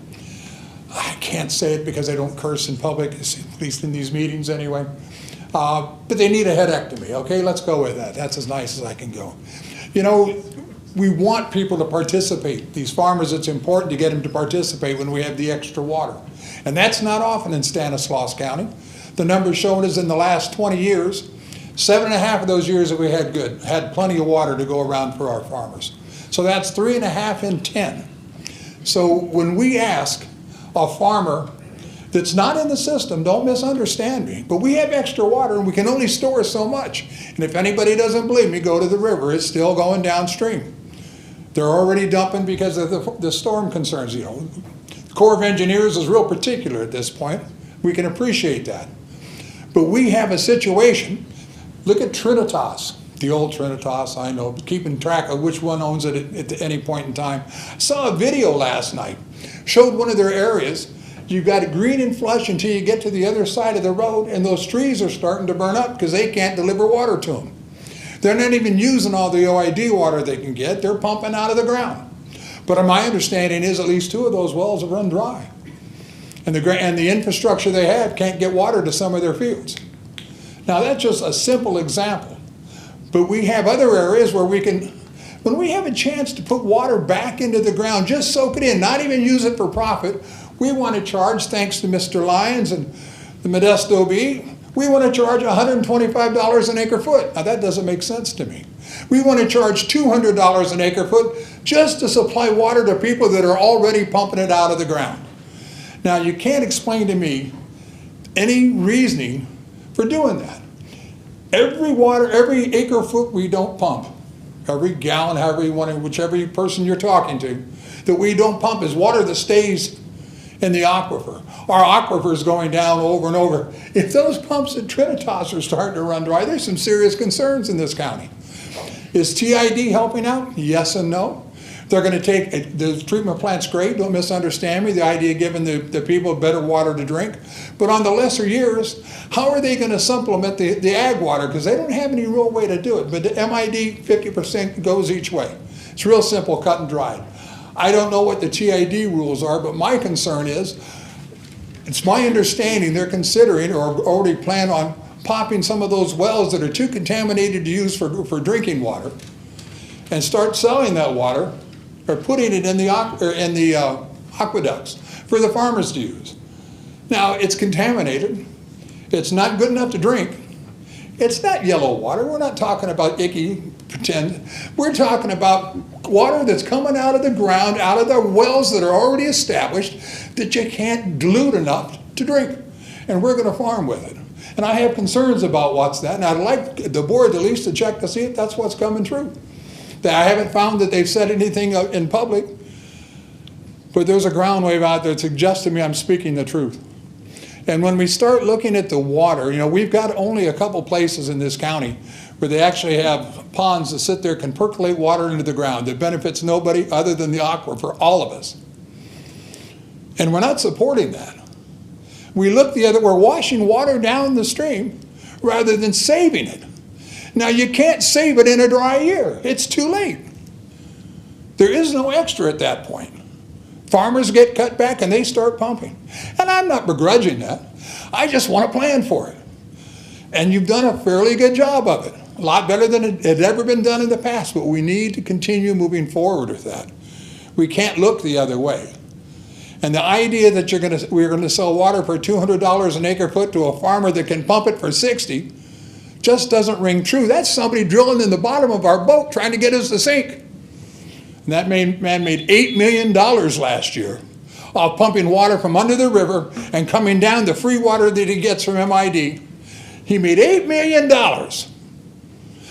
I can't say it because I don't curse in public, at least in these meetings anyway. But they need a headectomy, okay? Let's go with that. That's as nice as I can go. You know, we want people to participate. These farmers, it's important to get them to participate when we have the extra water. And that's not often in Stanislaus County. The numbers shown is in the last 20 years, 7.5 of those years that we had plenty of water to go around for our farmers. So that's 3.5 in 10. So when we ask a farmer that's not in the system, don't misunderstand me, but we have extra water and we can only store so much. And if anybody doesn't believe me, go to the river. It's still going downstream. They're already dumping because of the storm concerns. You know, the Corps of Engineers is real particular at this point. We can appreciate that. But we have a situation. Look at Trinitas, the old Trinitas, I know, keeping track of which one owns it at any point in time. I saw a video last night, showed one of their areas. You've got it green and flush until you get to the other side of the road, and those trees are starting to burn up because they can't deliver water to them. They're not even using all the OID water they can get. They're pumping out of the ground. But my understanding is at least 2 of those wells have run dry. And the infrastructure they have can't get water to some of their fields. Now that's just a simple example. But we have other areas where when we have a chance to put water back into the ground, just soak it in, not even use it for profit, we want to charge, thanks to Mr. Lyons and the Modesto Bee, we want to charge $125 an acre foot. Now that doesn't make sense to me. We want to charge $200 an acre foot just to supply water to people that are already pumping it out of the ground. Now you can't explain to me any reasoning for doing that. Every acre foot we don't pump, every gallon, however you want to, whichever person you're talking to, that we don't pump is water that stays in the aquifer. Our aquifer is going down over and over. If those pumps at Trinitas are starting to run dry, there's some serious concerns in this county. Is TID helping out? Yes and no. They're going to take, the treatment plant's great, don't misunderstand me, the idea of giving the people better water to drink. But on the lesser years, how are they going to supplement the ag water? Because they don't have any real way to do it. But the MID 50% goes each way. It's real simple, cut and dried. I don't know what the TID rules are, but my concern is, it's my understanding they're considering or already plan on popping some of those wells that are too contaminated to use for drinking water and start selling that water or putting it in the aqueducts for the farmers to use. Now, it's contaminated. It's not good enough to drink. It's not yellow water. We're not talking about icky pretend. We're talking about water that's coming out of the ground, out of the wells that are already established that you can't dilute enough to drink. And we're going to farm with it. And I have concerns about what's that. And I'd like the board at least to check to see if that's what's coming true. I haven't found that they've said anything in public, but there's a ground wave out there that suggests to me I'm speaking the truth. And when we start looking at the water, you know, we've got only a couple places in this county where they actually have ponds that sit there, can percolate water into the ground that benefits nobody other than the aquifer, all of us. And we're not supporting that. We look we're washing water down the stream rather than saving it. Now you can't save it in a dry year. It's too late. There is no extra at that point. Farmers get cut back and they start pumping. And I'm not begrudging that. I just want a plan for it. And you've done a fairly good job of it. A lot better than it had ever been done in the past, but we need to continue moving forward with that. We can't look the other way. And the idea that we're gonna sell water for $200 an acre foot to a farmer that can pump it for 60 just doesn't ring true. That's somebody drilling in the bottom of our boat trying to get us to sink. And that man made $8 million last year off pumping water from under the river and coming down the free water that he gets from MID. He made $8 million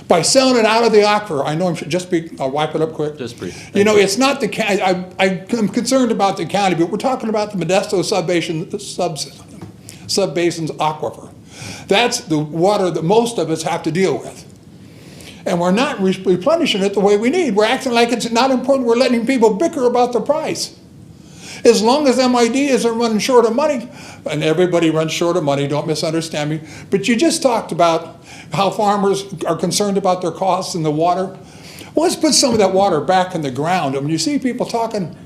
by selling it out of the aquifer. I know I'll wipe it up quick. Just brief. You know, it's not the county. I'm concerned about the county, but we're talking about the Modesto subbasin's aquifer. That's the water that most of us have to deal with. And we're not replenishing it the way we need. We're acting like it's not important. We're letting people bicker about the price. As long as MID isn't running short of money, and everybody runs short of money, don't misunderstand me, but you just talked about how farmers are concerned about their costs in the water. Well, let's put some of that water back in the ground. And when you see people talking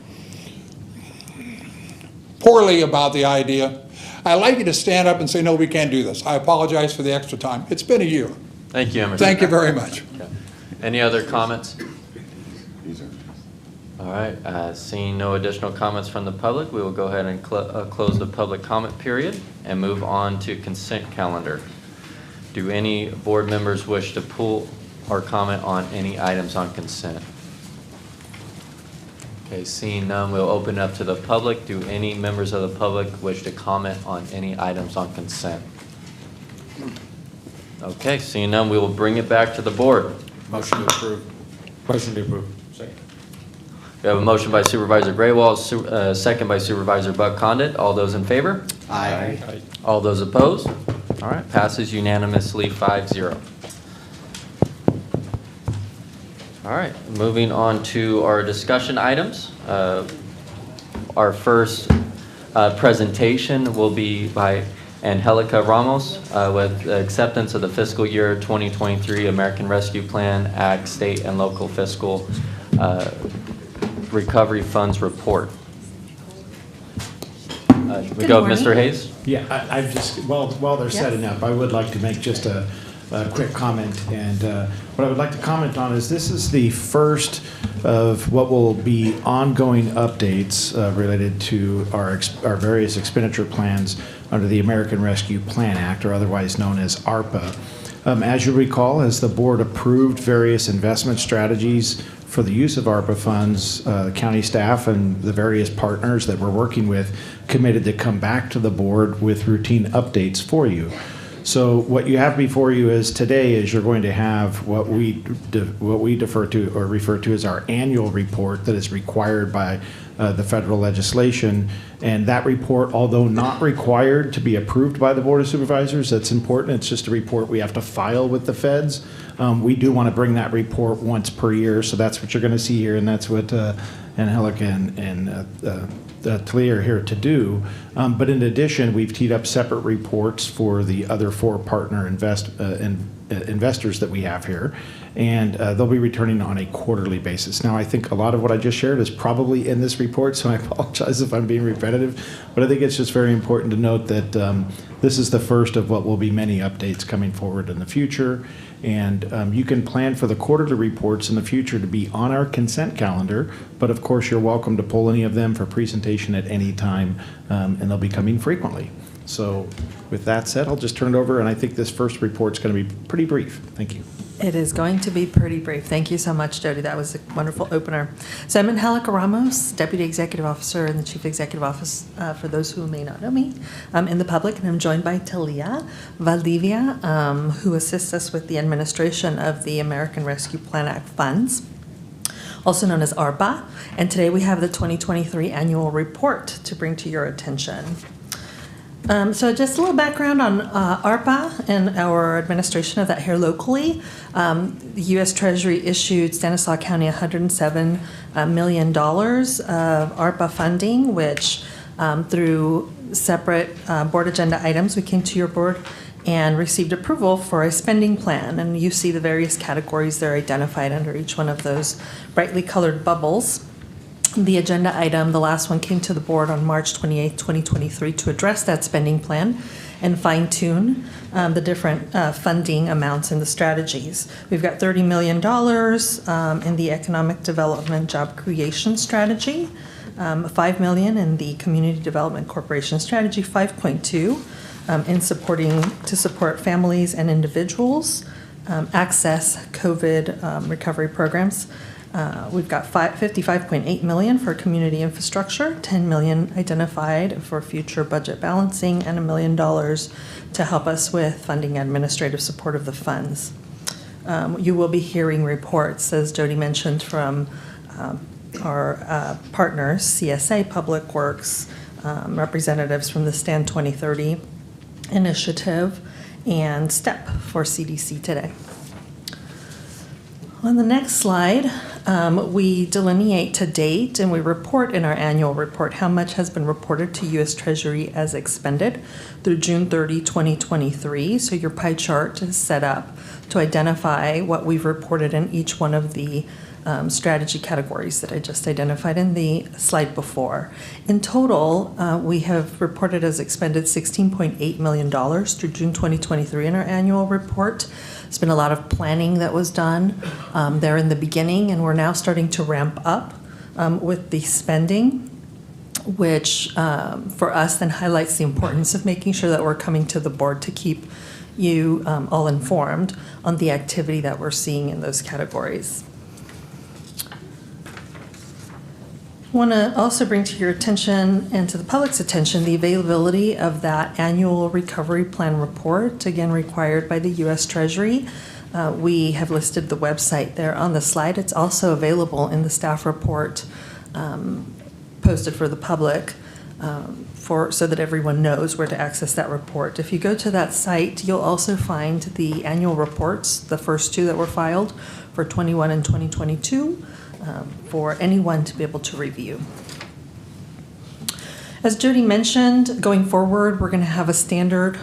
poorly about the idea, I like you to stand up and say, no, we can't do this. I apologize for the extra time. It's been a year. Thank you, Emerson. Thank you very much. Okay. Any other comments? All right, seeing no additional comments from the public, we will go ahead and close the public comment period and move on to consent calendar. Do any board members wish to pull or comment on any items on consent? Okay, seeing none, we'll open up to the public. Do any members of the public wish to comment on any items on consent? Okay, seeing none, we will bring it back to the board. Motion to approve. Motion to approve. Second. We have a motion by Supervisor Graywall, second by Supervisor Buck Condit. All those in favor? Aye. All those opposed? All right, passes unanimously 5-0. All right, moving on to our discussion items. Our first presentation will be by Angelica Ramos with acceptance of the fiscal year 2023 American Rescue Plan Act State and Local Fiscal Recovery Funds Report. We go with Mr. Hayes. Yeah, I've just, while they're setting up, I would like to make just a quick comment. And what I would like to comment on is this is the first of what will be ongoing updates related to our various expenditure plans under the American Rescue Plan Act, or otherwise known as ARPA. As you recall, as the board approved various investment strategies for the use of ARPA funds, the county staff and the various partners that we're working with committed to come back to the board with routine updates for you. So what you have before you is today is you're going to have what we defer to or refer to as our annual report that is required by the federal legislation. And that report, although not required to be approved by the Board of Supervisors, that's important. It's just a report we have to file with the feds. We do want to bring that report once per year, so that's what you're going to see here, and that's what Angelica and Talia are here to do. But in addition, we've teed up separate reports for the other four partner investors that we have here, and they'll be returning on a quarterly basis. Now, I think a lot of what I just shared is probably in this report, so I apologize if I'm being repetitive, but I think it's just very important to note that this is the first of what will be many updates coming forward in the future. And you can plan for the quarterly reports in the future to be on our consent calendar, but of course you're welcome to pull any of them for presentation at any time, and they'll be coming frequently. So with that said, I'll just turn it over, and I think this first report's going to be pretty brief. Thank you. It is going to be pretty brief. Thank you so much, Jody. That was a wonderful opener. So I'm Angelica Ramos, Deputy Executive Officer in the Chief Executive Office, for those who may not know me, in the public, and I'm joined by Talia Valdivia, who assists us with the administration of the American Rescue Plan Act funds, also known as ARPA. And today we have the 2023 annual report to bring to your attention. So just a little background on ARPA and our administration of that here locally. The U.S. Treasury issued Stanislaus County $107 million of ARPA funding, which through separate board agenda items, we came to your board and received approval for a spending plan. And you see the various categories that are identified under each one of those brightly colored bubbles. The agenda item, the last one, came to the board on March 28, 2023 to address that spending plan and fine-tune the different funding amounts and the strategies. We've got $30 million in the Economic Development Job Creation Strategy, $5 million in the Community Development Corporation Strategy 5.2 to support families and individuals access COVID recovery programs. We've got $55.8 million for community infrastructure, $10 million identified for future budget balancing, and $1 million to help us with funding administrative support of the funds. You will be hearing reports, as Jody mentioned, from our partners, CSA Public Works, representatives from the STAN 2030 initiative, and STEP for CDC today. On the next slide, we delineate to date and we report in our annual report how much has been reported to U.S. Treasury as expended through June 30, 2023. So your pie chart is set up to identify what we've reported in each one of the strategy categories that I just identified in the slide before. In total, we have reported as expended $16.8 million through June 2023 in our annual report. There's been a lot of planning that was done there in the beginning, and we're now starting to ramp up with the spending, which for us then highlights the importance of making sure that we're coming to the board to keep you all informed on the activity that we're seeing in those categories. I want to also bring to your attention and to the public's attention the availability of that annual recovery plan report, again required by the U.S. Treasury. We have listed the website there on the slide. It's also available in the staff report posted for the public so that everyone knows where to access that report. If you go to that site, you'll also find the annual reports, the first two that were filed for 21 and 2022. For anyone to be able to review. As Jody mentioned, going forward, we're going to have a standard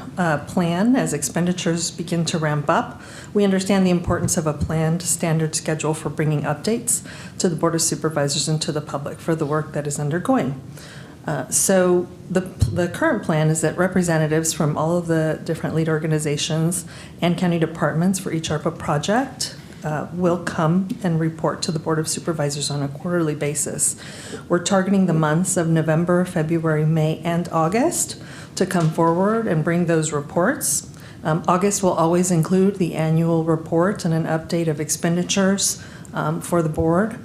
plan as expenditures begin to ramp up. We understand the importance of a planned standard schedule for bringing updates to the Board of Supervisors and to the public for the work that is undergoing. So the current plan is that representatives from all of the different lead organizations and county departments for each ARPA project will come and report to the Board of Supervisors on a quarterly basis. We're targeting the months of November, February, May, and August to come forward and bring those reports. August will always include the annual report and an update of expenditures for the board,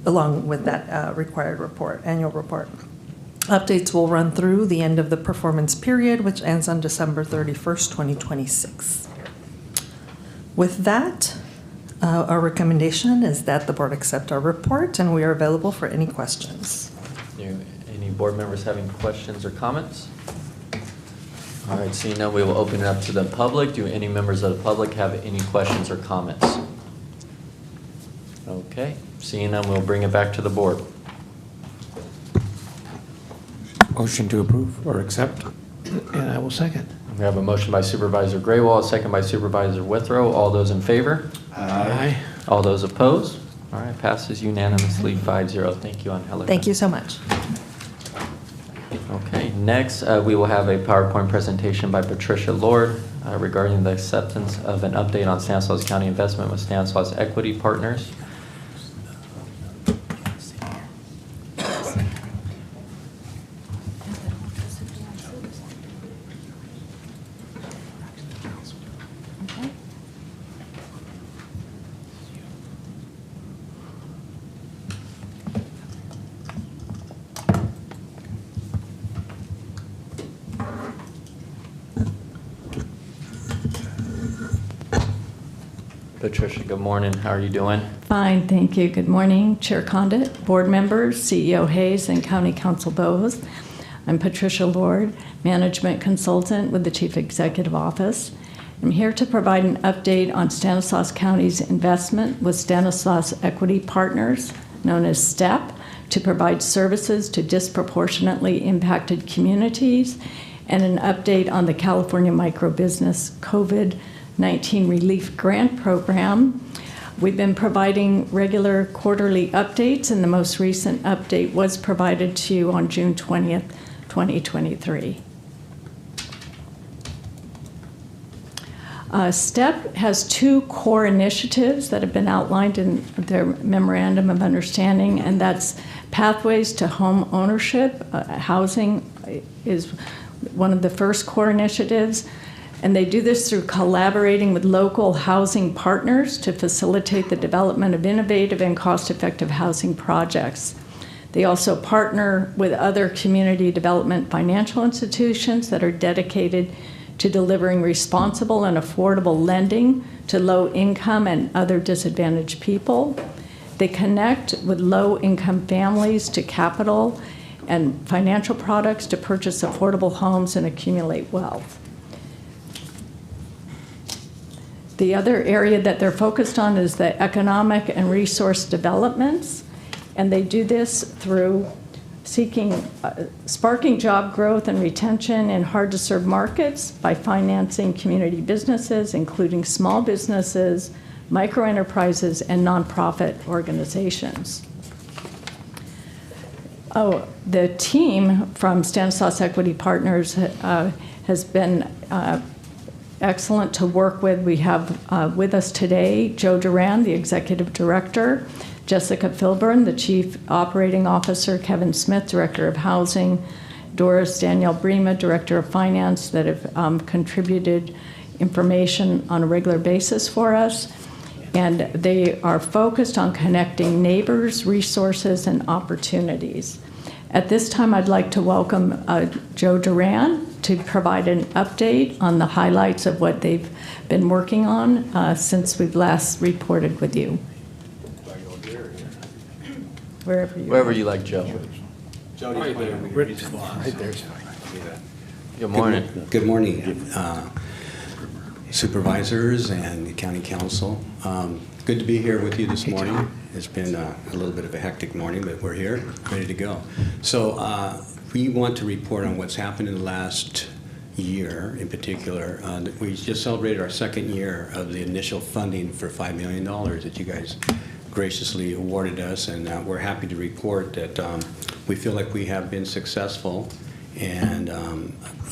along with that required report, annual report. Updates will run through the end of the performance period, which ends on December 31st, 2026. With that, our recommendation is that the board accept our report, and we are available for any questions. Any board members having questions or comments? All right, seeing none, we will open it up to the public. Do any members of the public have any questions or comments? Okay, seeing none, we'll bring it back to the board. Motion to approve or accept? And I will second. We have a motion by Supervisor Graywall, a second by Supervisor Withrow. All those in favor? Aye. All those opposed? All right, passes unanimously 5-0. Thank you, Angelica. Thank you so much. Okay, next we will have a PowerPoint presentation by Patricia Lord regarding the acceptance of an update on Stanislaus County investment with Stanislaus Equity Partners. Patricia, good morning. How are you doing? Fine, thank you. Good morning, Chair Condit, board members, CEO Hayes, and County Council Bowes. I'm Patricia Lord, Management Consultant with the Chief Executive Office. I'm here to provide an update on Stanislaus County's investment with Stanislaus Equity Partners, known as STEP, to provide services to disproportionately impacted communities, and an update on the California Microbusiness COVID-19 Relief Grant Program. We've been providing regular quarterly updates, and the most recent update was provided to you on June 20th, 2023. STEP has two core initiatives that have been outlined in their Memorandum of Understanding, and that's Pathways to Home Ownership. Housing is one of the first core initiatives, and they do this through collaborating with local housing partners to facilitate the development of innovative and cost-effective housing projects. They also partner with other community development financial institutions that are dedicated to delivering responsible and affordable lending to low-income and other disadvantaged people. They connect with low-income families to capital and financial products to purchase affordable homes and accumulate wealth. The other area that they're focused on is the economic and resource developments, and they do this through sparking job growth and retention in hard-to-serve markets by financing community businesses, including small businesses, microenterprises, and nonprofit organizations. The team from Stanislaus Equity Partners has been excellent to work with. We have with us today Joe Duran, the Executive Director, Jessica Filburn, the Chief Operating Officer, Kevin Smith, Director of Housing, Doris Danielle Brema, Director of Finance, that have contributed information on a regular basis for us. And they are focused on connecting neighbors, resources, and opportunities. At this time, I'd like to welcome Joe Duran to provide an update on the highlights of what they've been working on since we've last reported with you. Wherever you like, Joe. Right there. Good morning. Good morning, supervisors and county council. Good to be here with you this morning. It's been a little bit of a hectic morning, but we're here, ready to go. So we want to report on what's happened in the last year in particular. We just celebrated our second year of the initial funding for $5 million that you guys graciously awarded us, and we're happy to report that we feel like we have been successful, and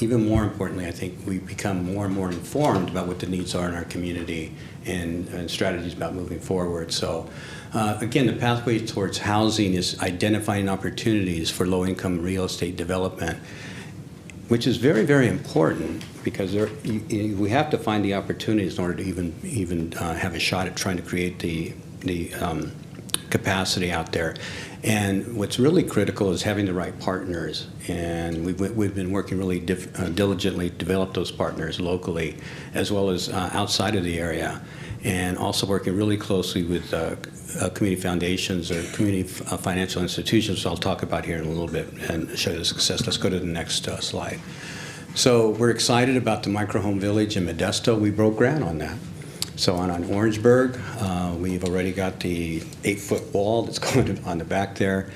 even more importantly, I think we've become more and more informed about what the needs are in our community and strategies about moving forward. So again, the pathway towards housing is identifying opportunities for low-income real estate development, which is very, very important because we have to find the opportunities in order to even have a shot at trying to create the capacity out there. And what's really critical is having the right partners. And we've been working really diligently to develop those partners locally as well as outside of the area. And also working really closely with community foundations or community financial institutions, which I'll talk about here in a little bit and show you the success. Let's go to the next slide. So we're excited about the microhome village in Modesto. We broke ground on that. So on Orangeburg, we've already got the 8-foot wall that's going on the back there.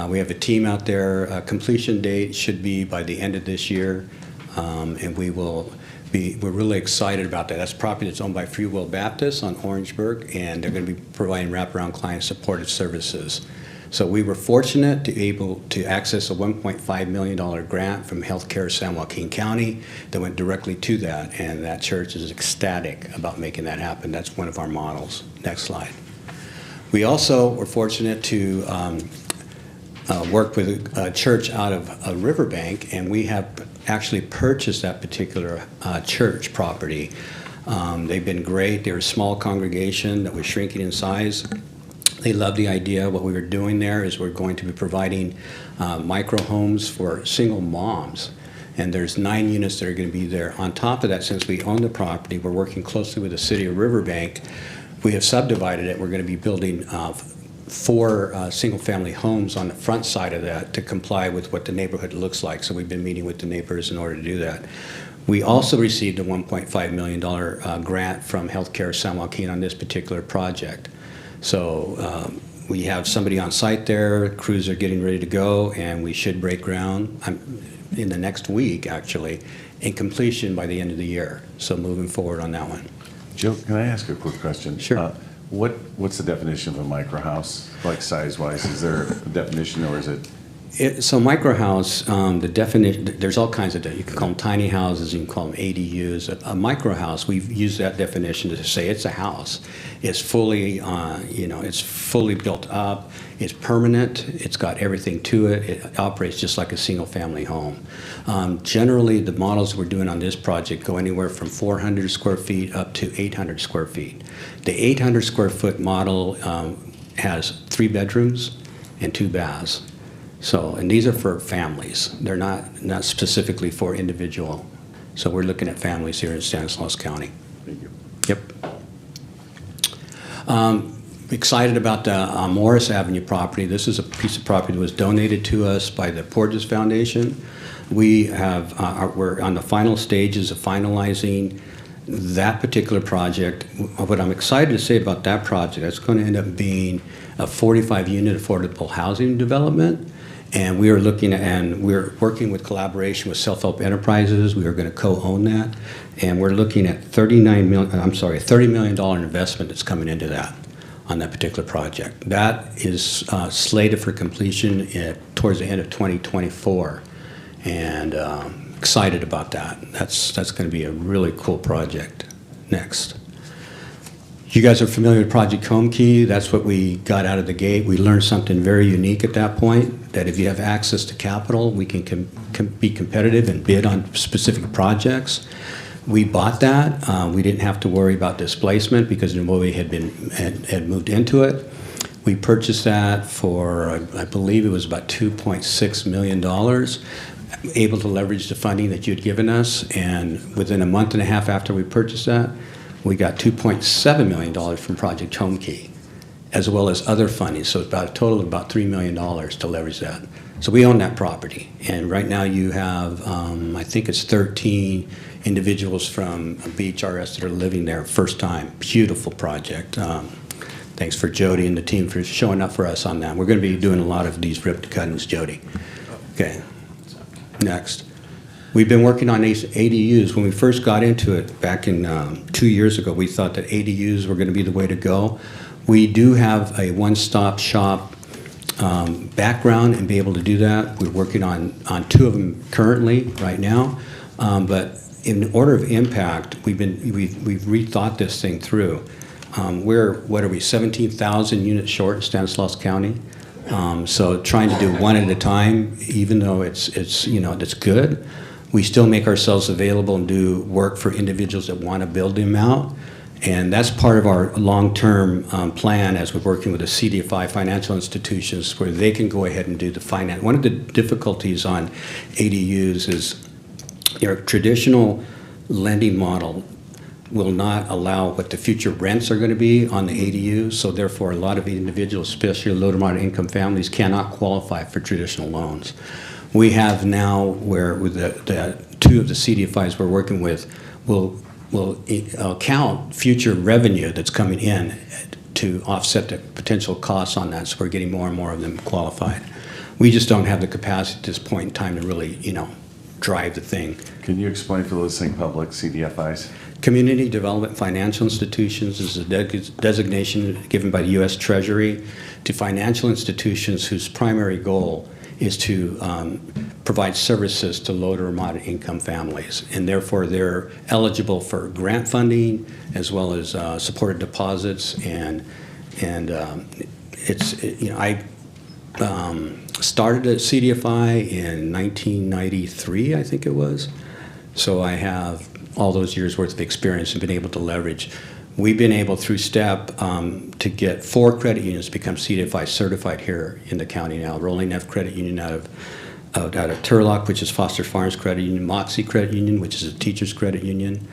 We have a team out there. Completion date should be by the end of this year, and we're really excited about that. That's property that's owned by Free Will Baptist on Orangeburg, and they're going to be providing wraparound client supported services. So we were fortunate to be able to access a $1.5 million grant from Healthcare San Joaquin County that went directly to that, and that church is ecstatic about making that happen. That's one of our models. Next slide. We also were fortunate to work with a church out of Riverbank, and we have actually purchased that particular church property. They've been great. They're a small congregation that was shrinking in size. They love the idea. What we were doing there is we're going to be providing micro homes for single moms. And there's 9 units that are going to be there. On top of that, since we own the property, we're working closely with the city of Riverbank. We have subdivided it. We're going to be building 4 single-family homes on the front side of that to comply with what the neighborhood looks like. So we've been meeting with the neighbors in order to do that. We also received a $1.5 million grant from Healthcare San Joaquin on this particular project. So we have somebody on site there, crews are getting ready to go, and we should break ground in the next week, actually, and completion by the end of the year. So moving forward on that one. Joe, can I ask a quick question? Sure. What's the definition of a micro house, like size-wise? Is there a definition, or is it? So microhouse, the definition, there's all kinds of, you can call them tiny houses, you can call them ADUs. A microhouse, we've used that definition to say it's a house. It's fully, it's fully built up, it's permanent, it's got everything to it, it operates just like a single-family home. Generally, the models we're doing on this project go anywhere from 400 square feet up to 800 square feet. The 800 square foot model has 3 bedrooms and 2 baths. So, and these are for families. They're not specifically for individual. So we're looking at families here in Stanislaus County. Thank you. Yep. Excited about the Morris Avenue property. This is a piece of property that was donated to us by the Porges Foundation. We have, we're on the final stages of finalizing that particular project. What I'm excited to say about that project, it's going to end up being a 45-unit affordable housing development. And we are looking at, and we're working with collaboration with self-help enterprises. We are going to co-own that. And we're looking at $30 million investment that's coming into that on that particular project. That is slated for completion towards the end of 2024. And excited about that. That's going to be a really cool project. Next. You guys are familiar with Project Home Key. That's what we got out of the gate. We learned something very unique at that point, that if you have access to capital, we can be competitive and bid on specific projects. We bought that. We didn't have to worry about displacement because Nimoy had moved into it. We purchased that for, I believe it was about $2.6 million, able to leverage the funding that you'd given us, and within a month and a half after we purchased that, we got $2.7 million from Project Home Key, as well as other funding. So it's about a total of about $3 million to leverage that. So we own that property. And right now you have, I think it's 13 individuals from BHRS that are living there first time. Beautiful project. Thanks for Jody and the team for showing up for us on that. We're going to be doing a lot of these ripped cuttings, Jody. Okay, next. We've been working on these ADUs. When we first got into it back in 2 years ago, we thought that ADUs were going to be the way to go. We do have a one-stop shop background and be able to do that. We're working on 2 of them currently right now. But in order of impact, we've rethought this thing through. We're, what are we, 17,000 units short in Stanislaus County. So trying to do one at a time, even though it's good, we still make ourselves available and do work for individuals that want to build them out. And that's part of our long-term plan as we're working with the CDFI financial institutions where they can go ahead and do the finance. One of the difficulties on ADUs is your traditional lending model will not allow what the future rents are going to be on the ADU, so therefore a lot of individuals, especially low to moderate income families, cannot qualify for traditional loans. We have now where with the 2 of the CDFIs we're working with will count future revenue that's coming in to offset the potential costs on that, so we're getting more and more of them qualified. We just don't have the capacity at this point in time to really, drive the thing. Can you explain for the listening public, CDFIs? Community Development Financial Institutions is a designation given by the U.S. Treasury to financial institutions whose primary goal is to provide services to low to moderate income families, and therefore they're eligible for grant funding as well as supported deposits. I started at CDFI in 1993, I think it was. So I have all those years worth of experience and been able to leverage. We've been able through STEP to get 4 credit unions to become CDFI certified here in the county now. Rolling F Credit Union out of Turlock, which is Foster Farms Credit Union, Moxie Credit Union, which is a teacher's credit union.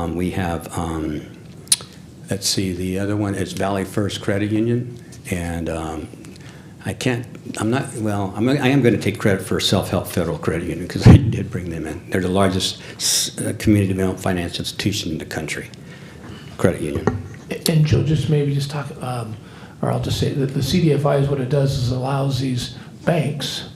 We have, let's see, the other one is Valley First Credit Union. And I am going to take credit for Self-Help Federal Credit Union because I did bring them in. They're the largest community development financial institution in the country, credit union. And Joe, just talk, or I'll just say that the CDFI is what it does is allows these banks,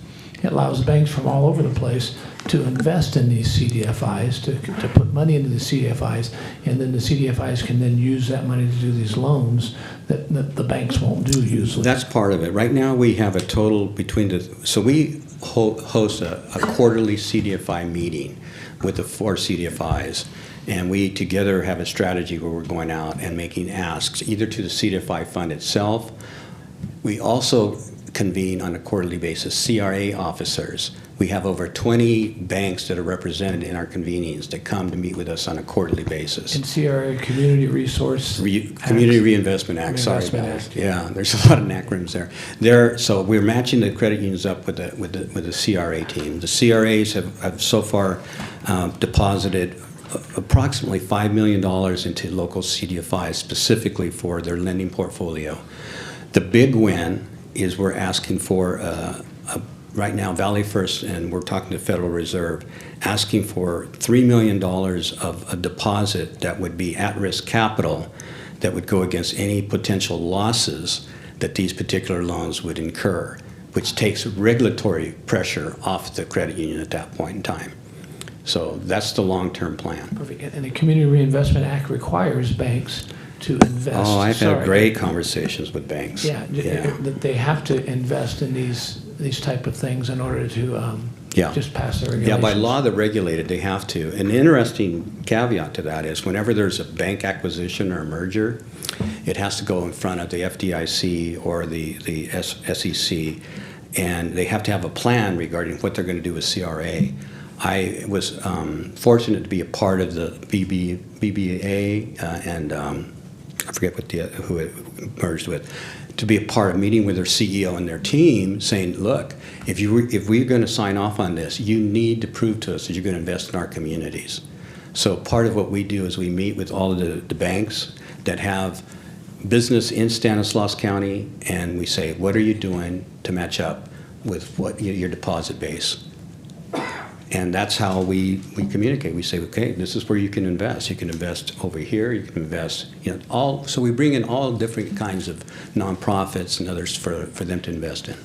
it allows banks from all over the place to invest in these CDFIs, to put money into the CDFIs, and then the CDFIs can then use that money to do these loans that the banks won't do usually. That's part of it. Right now, we have a total between so we host a quarterly CDFI meeting with the 4 CDFIs, and we together have a strategy where we're going out and making asks either to the CDFI fund itself. We also convene on a quarterly basis CRA officers. We have over 20 banks that are represented in our convenings that come to meet with us on a quarterly basis. And CRA, Community Resource Community Reinvestment Act. Sorry about that. Yeah, there's a lot of acronyms there. So we're matching the credit unions up with the CRA team. The CRAs have so far deposited approximately $5 million into local CDFIs specifically for their lending portfolio. The big win is we're asking for right now, Valley First, and we're talking to Federal Reserve, asking for $3 million of a deposit that would be at-risk capital that would go against any potential losses that these particular loans would incur, which takes regulatory pressure off the credit union at that point in time. So that's the long-term plan. Perfect. And the Community Reinvestment Act requires banks to invest. Oh, I've had great conversations with banks. Yeah, that they have to invest in these type of things in order to just pass the regulations. Yeah, by law they're regulated, they have to. An interesting caveat to that is whenever there's a bank acquisition or a merger, it has to go in front of the FDIC or the SEC, and they have to have a plan regarding what they're going to do with CRA. I was fortunate to be a part of the BBA and I forget who it merged with, to be a part of meeting with their CEO and their team saying, look, if we're going to sign off on this, you need to prove to us that you're going to invest in our communities. So part of what we do is we meet with all of the banks that have business in Stanislaus County, and we say, what are you doing to match up with what your deposit base? And that's how we communicate. We say, okay, this is where you can invest. You can invest over here. You can invest, so we bring in all different kinds of nonprofits and others for them to invest in.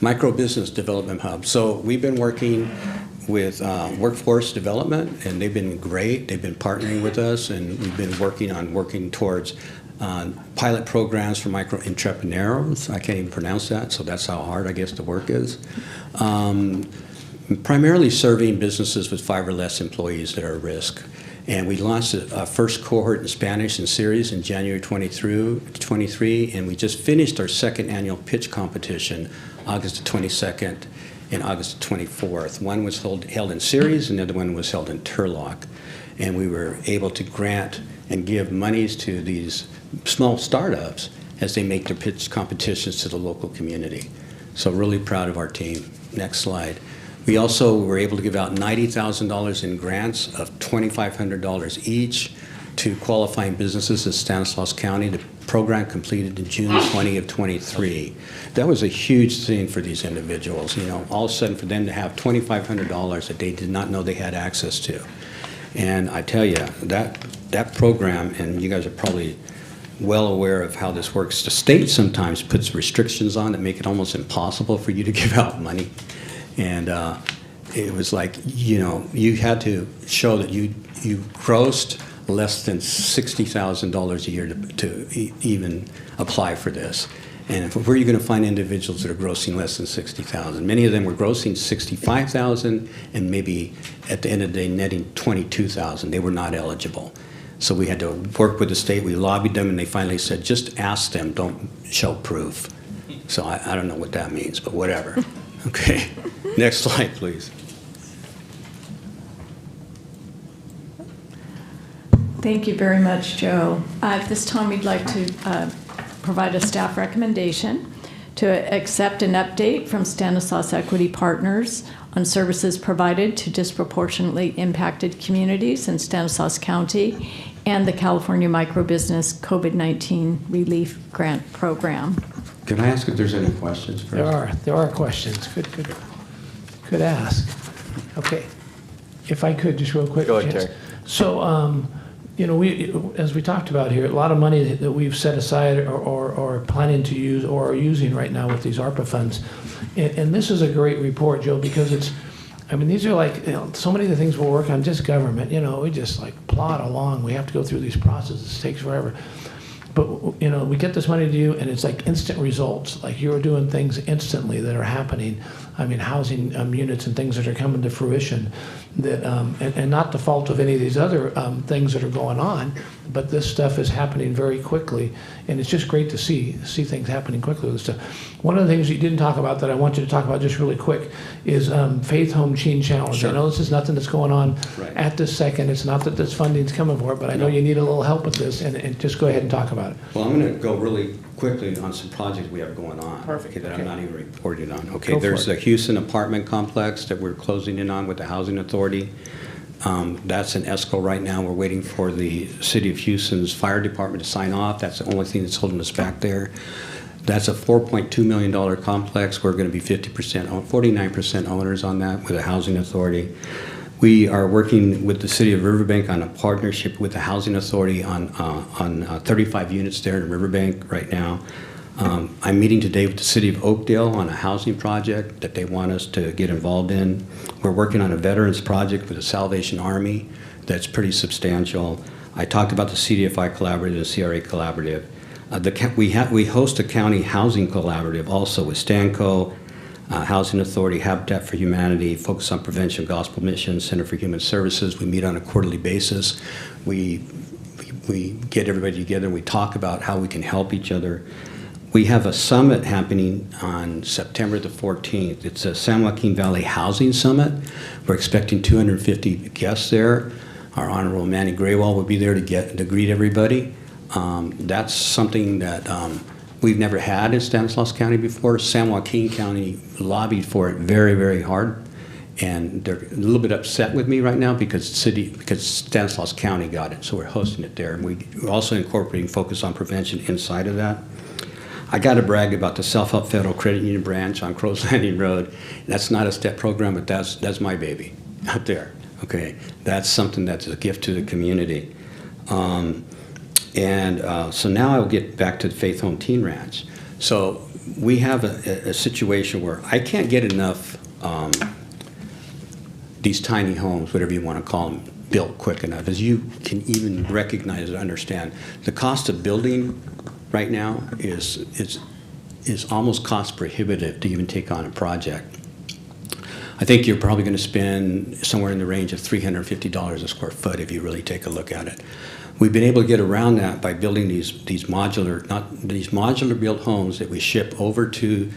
Micro Business Development Hub. So we've been working with workforce development, and they've been great. They've been partnering with us, and we've been working towards pilot programs for micro-entrepreneurs. I can't even pronounce that, so that's how hard I guess the work is. Primarily serving businesses with 5 or less employees that are at risk. And we launched a first cohort in Spanish and series in January 23, and we just finished our 2nd annual pitch competition, August the 22nd and August the 24th. One was held in series, and the other one was held in Turlock. And we were able to grant and give monies to these small startups as they make their pitch competitions to the local community. So really proud of our team. Next slide. We also were able to give out $90,000 in grants of $2,500 each to qualifying businesses in Stanislaus County. The program completed in June 20 of 23. That was a huge thing for these individuals. All of a sudden for them to have $2,500 that they did not know they had access to. And I tell you, that program, and you guys are probably well aware of how this works, the state sometimes puts restrictions on that make it almost impossible for you to give out money. And it was like, you had to show that you grossed less than $60,000 a year to even apply for this. And where are you going to find individuals that are grossing less than $60,000? Many of them were grossing $65,000 and maybe at the end of the day netting $22,000. They were not eligible. So we had to work with the state. We lobbied them, and they finally said, just ask them, don't show proof. So I don't know what that means, but whatever. Okay, next slide, please. Thank you very much, Joe. At this time, we'd like to provide a staff recommendation to accept an update from Stanislaus Equity Partners on services provided to disproportionately impacted communities in Stanislaus County and the California Microbusiness COVID-19 Relief Grant Program. Can I ask if there's any questions first? There are questions. Could ask. Okay. If I could, just real quick. Go ahead, Terry. So, You know, as we talked about here, a lot of money that we've set aside or planning to use or are using right now with these ARPA funds. And this is a great report, Joe, because these are like, so many of the things we'll work on, just government, we just like plod along. We have to go through these processes. It takes forever. But, we get this money to you and it's like instant results. Like you're doing things instantly that are happening. Housing units and things that are coming to fruition that, and not the fault of any of these other things that are going on, but this stuff is happening very quickly. And it's just great to see things happening quickly with this stuff. One of the things you didn't talk about that I want you to talk about just really quick is Faith Home Teen Challenge. Sure. I know this is nothing that's going on Right. at this second. It's not that this funding's coming for it, but I know you need a little help with this, and just go ahead and talk about it. Well, I'm going to go really quickly on some projects we have going on. Perfect. That Okay. I'm not even reporting on. Go Okay, for there's it. the Houston apartment complex that we're closing in on with the Housing Authority. That's in escrow right now. We're waiting for the City of Houston's fire department to sign off. That's the only thing that's holding us back there. That's a $4.2 million complex. We're going to be 49% owners on that with the Housing Authority. We are working with the City of Riverbank on a partnership with the Housing Authority on 35 units there in Riverbank right now. I'm meeting today with the City of Oakdale on a housing project that they want us to get involved in. We're working on a veterans project with the Salvation Army that's pretty substantial. I talked about the CDFI Collaborative and CRA Collaborative. We host a county housing collaborative also with Stanco, Housing Authority, Habitat for Humanity, Focus on Prevention, Gospel Mission, Center for Human Services. We meet on a quarterly basis. We get everybody together and we talk about how we can help each other. We have a summit happening on September the 14th. It's a San Joaquin Valley Housing Summit. We're expecting 250 guests there. Our Honorable Manny Graywall will be there to greet everybody. That's something that we've never had in Stanislaus County before. San Joaquin County lobbied for it very, very hard. And they're a little bit upset with me right now because Stanislaus County got it, so we're hosting it there. And we're also incorporating Focus on Prevention inside of that. I got to brag about the Self-Help Federal Credit Union branch on Crow's Landing Road. That's not a STEP program, but that's my baby out there. Okay, that's something that's a gift to the community. So now I'll get back to the Faith Home Teen Ranch. So we have a situation where I can't get enough these tiny homes, whatever you want to call them, built quick enough. As you can even recognize and understand, the cost of building right now is almost cost prohibitive to even take on a project. I think you're probably going to spend somewhere in the range of $350 a square foot if you really take a look at it. We've been able to get around that by building these modular built homes that we ship over to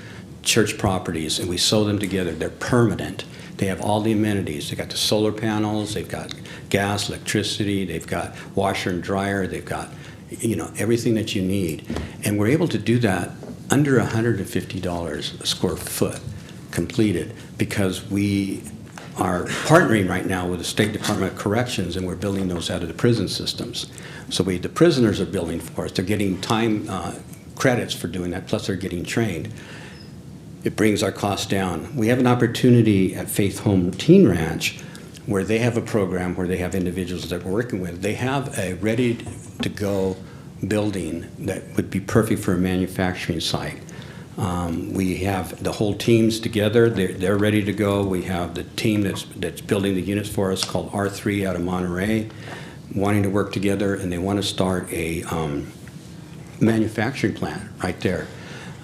church properties and we sew them together. They're permanent. They have all the amenities. They've got the solar panels, they've got gas, electricity, they've got washer and dryer, they've got everything that you need. And we're able to do that under $150 a square foot completed because we are partnering right now with the State Department of Corrections and we're building those out of the prison systems. So the prisoners are building for us. They're getting time credits for doing that, plus they're getting trained. It brings our costs down. We have an opportunity at Faith Home Teen Ranch where they have a program where they have individuals that we're working with. They have a ready-to-go building that would be perfect for a manufacturing site. We have the whole teams together. They're ready to go. We have the team that's building the units for us called R3 out of Monterey, wanting to work together, and they want to start a manufacturing plant right there.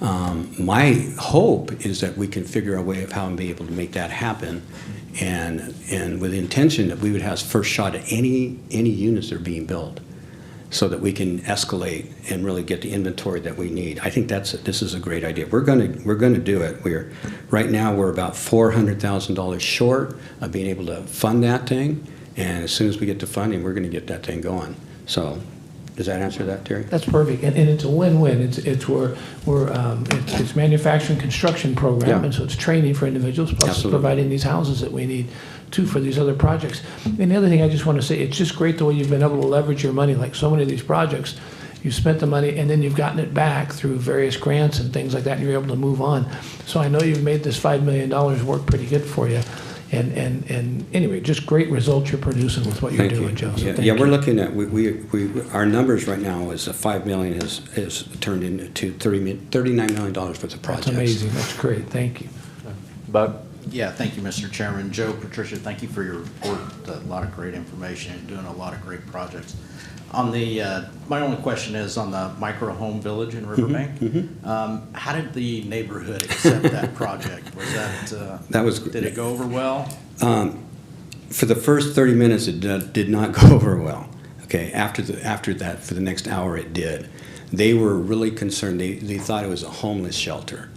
My hope is that we can figure a way of how to be able to make that happen, and with the intention that we would have first shot at any units that are being built, so that we can escalate and really get the inventory that we need. I think this is a great idea. We're going to do it. Right now we're about $400,000 short of being able to fund that thing, and as soon as we get the funding, we're going to get that thing going. So. Does that answer that, Terry? That's perfect, and it's a win-win. It's manufacturing construction program, Yeah. and so it's training for individuals, plus Absolutely. providing these houses that we need too for these other projects. And the other thing I just want to say, it's just great the way you've been able to leverage your money. Like so many of these projects, you spent the money and then you've gotten it back through various grants and things like that, and you're able to move on. So I know you've made this $5 million work pretty good for you. And anyway, just great results you're producing with what you're Thank you. doing, Joe. So Yeah, thank yeah, we're you. looking at, our numbers right now is $5 million has turned into $39 million worth of projects. That's amazing. That's great. Thank you. Buck? Yeah, thank you, Mr. Chairman. Joe, Patricia, thank you for your report. A lot of great information and doing a lot of great projects. On the, my only question is on the micro home village in Riverbank. How did the neighborhood accept that project? Was that, did it go over well? For the first 30 minutes, it did not go over well. Okay, after that, for the next hour, it did. They were really concerned. They thought it was a homeless shelter.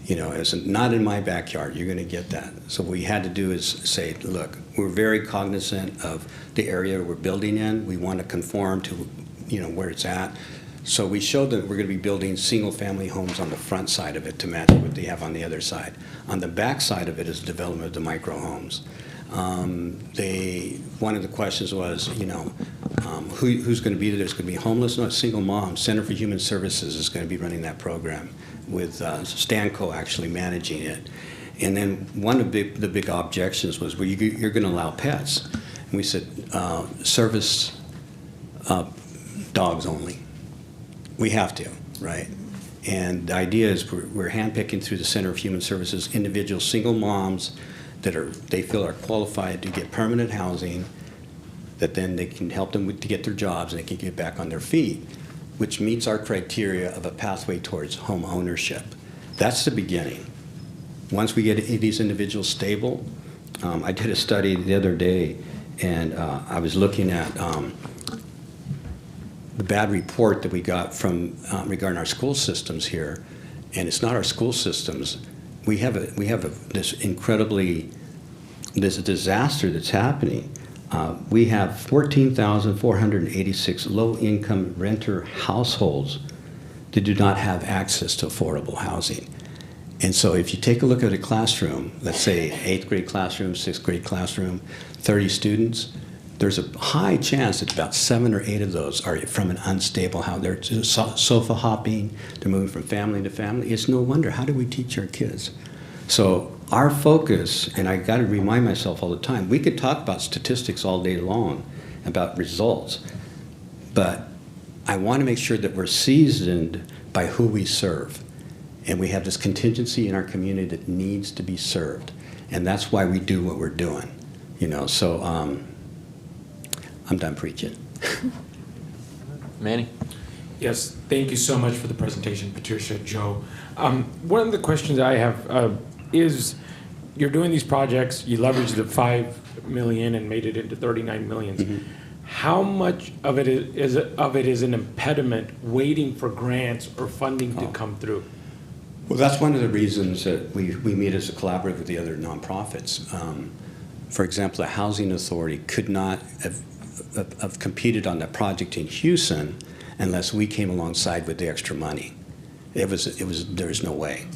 You know, it's not in my backyard. You're going to get that. So what we had to do is say, look, we're very cognizant of the area we're building in. We want to conform to, you know, where it's at. So we showed them we're going to be building single-family homes on the front side of it to match what they have on the other side. On the back side of it is development of the micro homes. One of the questions was, you know, who's going to be there? There's going to be homeless, no, single moms. Center for Human Services is going to be running that program with Stanco actually managing it. And then one of the big objections was, well, you're going to allow pets. And we said, service dogs only. We have to, right? And the idea is we're handpicking through the Center of Human Services individual single moms that they feel are qualified to get permanent housing, that then they can help them to get their jobs and they can get back on their feet, which meets our criteria of a pathway towards home ownership. That's the beginning. Once we get these individuals stable, I did a study the other day, and I was looking at the bad report that we got from regarding our school systems here, and it's not our school systems. We have this disaster that's happening. We have 14,486 low-income renter households that do not have access to affordable housing. And so if you take a look at a classroom, let's say 8th grade classroom, 6th grade classroom, 30 students, there's a high chance that about 7 or 8 of those are from an unstable house. They're just sofa hopping, they're moving from family to family. It's no wonder. How do we teach our kids? So our focus, and I got to remind myself all the time, we could talk about statistics all day long, about results, but I want to make sure that we're seasoned by who we serve. And we have this contingency in our community that needs to be served. And that's why we do what we're doing. You know, so I'm done preaching. Manny? Yes, thank you so much for the presentation, Patricia, Joe. One of the questions I have is, you're doing these projects, you leveraged the $5 million and made it into $39 million. Mm-hmm. How much of it is an impediment waiting for grants or funding to come through? Well, that's one of the reasons that we meet as a collaborative with the other nonprofits. For example, the Housing Authority could not have competed on that project in Houston unless we came alongside with the extra money. There's no way.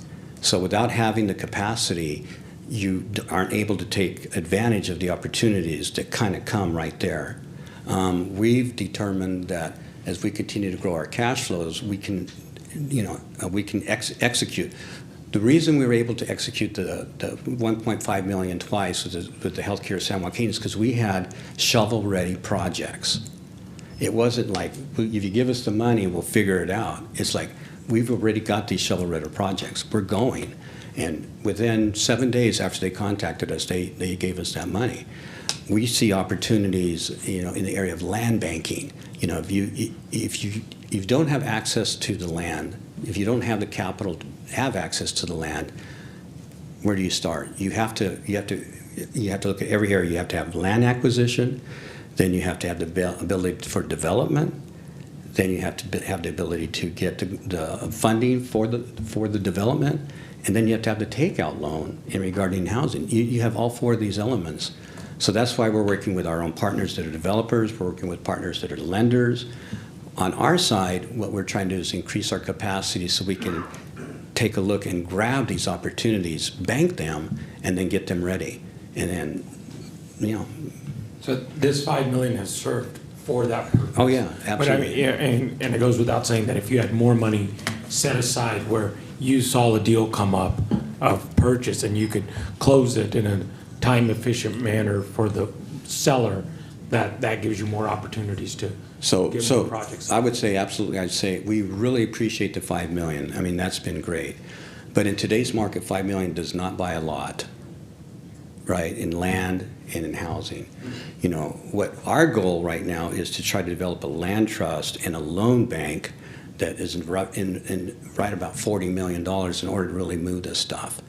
So without having the capacity, you aren't able to take advantage of the opportunities that kind of come right there. We've determined that as we continue to grow our cash flows, we can, execute. The reason we were able to execute the $1.5 million twice with the healthcare San Joaquin is because we had shovel-ready projects. It wasn't like, if you give us the money, we'll figure it out. It's like, we've already got these shovel-ready projects. We're going. And within 7 days after they contacted us, they gave us that money. We see opportunities, in the area of land banking. If you don't have access to the land, if you don't have the capital to have access to the land, where do you start? You have to look at every area. You have to have land acquisition, then you have to have the ability for development, then you have to have the ability to get the funding for the development, and then you have to have the takeout loan in regarding housing. You have all 4 of these elements. So that's why we're working with our own partners that are developers. We're working with partners that are lenders. On our side, what we're trying to do is increase our capacity so we can take a look and grab these opportunities, bank them, and then get them ready. And then, So this $5 million has served for that purpose. Oh yeah, absolutely. But and it goes without saying that if you had more money set aside where you saw a deal come up of purchase and you could close it in a time-efficient manner for the seller, that gives you more opportunities to give more projects. I would say absolutely. I'd say we really appreciate the $5 million. I mean, that's been great. But in today's market, $5 million does not buy a lot, right, in land and in housing. You know, what our goal right now is to try to develop a land trust and a loan bank that is in right about $40 million in order to really move this stuff.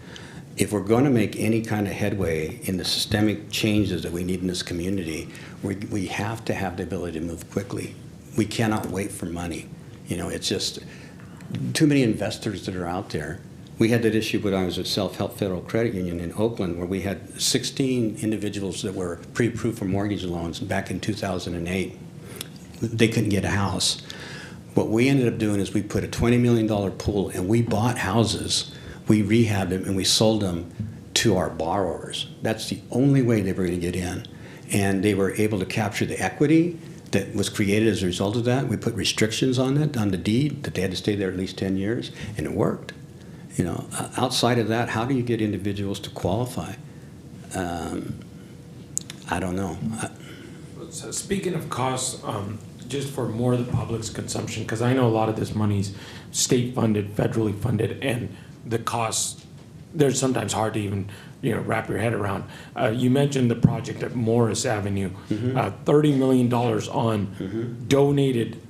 If we're going to make any kind of headway in the systemic changes that we need in this community, we have to have the ability to move quickly. We cannot wait for money. You know, it's just too many investors that are out there. We had that issue when I was at Self-Help Federal Credit Union in Oakland, where we had 16 individuals that were pre-approved for mortgage loans back in 2008. They couldn't get a house. What we ended up doing is we put a $20 million pool and we bought houses. We rehabbed them and we sold them to our borrowers. That's the only way they were going to get in. And they were able to capture the equity that was created as a result of that. We put restrictions on it, on the deed, that they had to stay there at least 10 years, and it worked. You know, outside of that, how do you get individuals to qualify? I don't know. So speaking of costs, just for more of the public's consumption, because I know a lot of this money's state-funded, federally funded, and the costs, they're sometimes hard to even, wrap your head around. You mentioned the project at Morris Avenue, $30 million on donated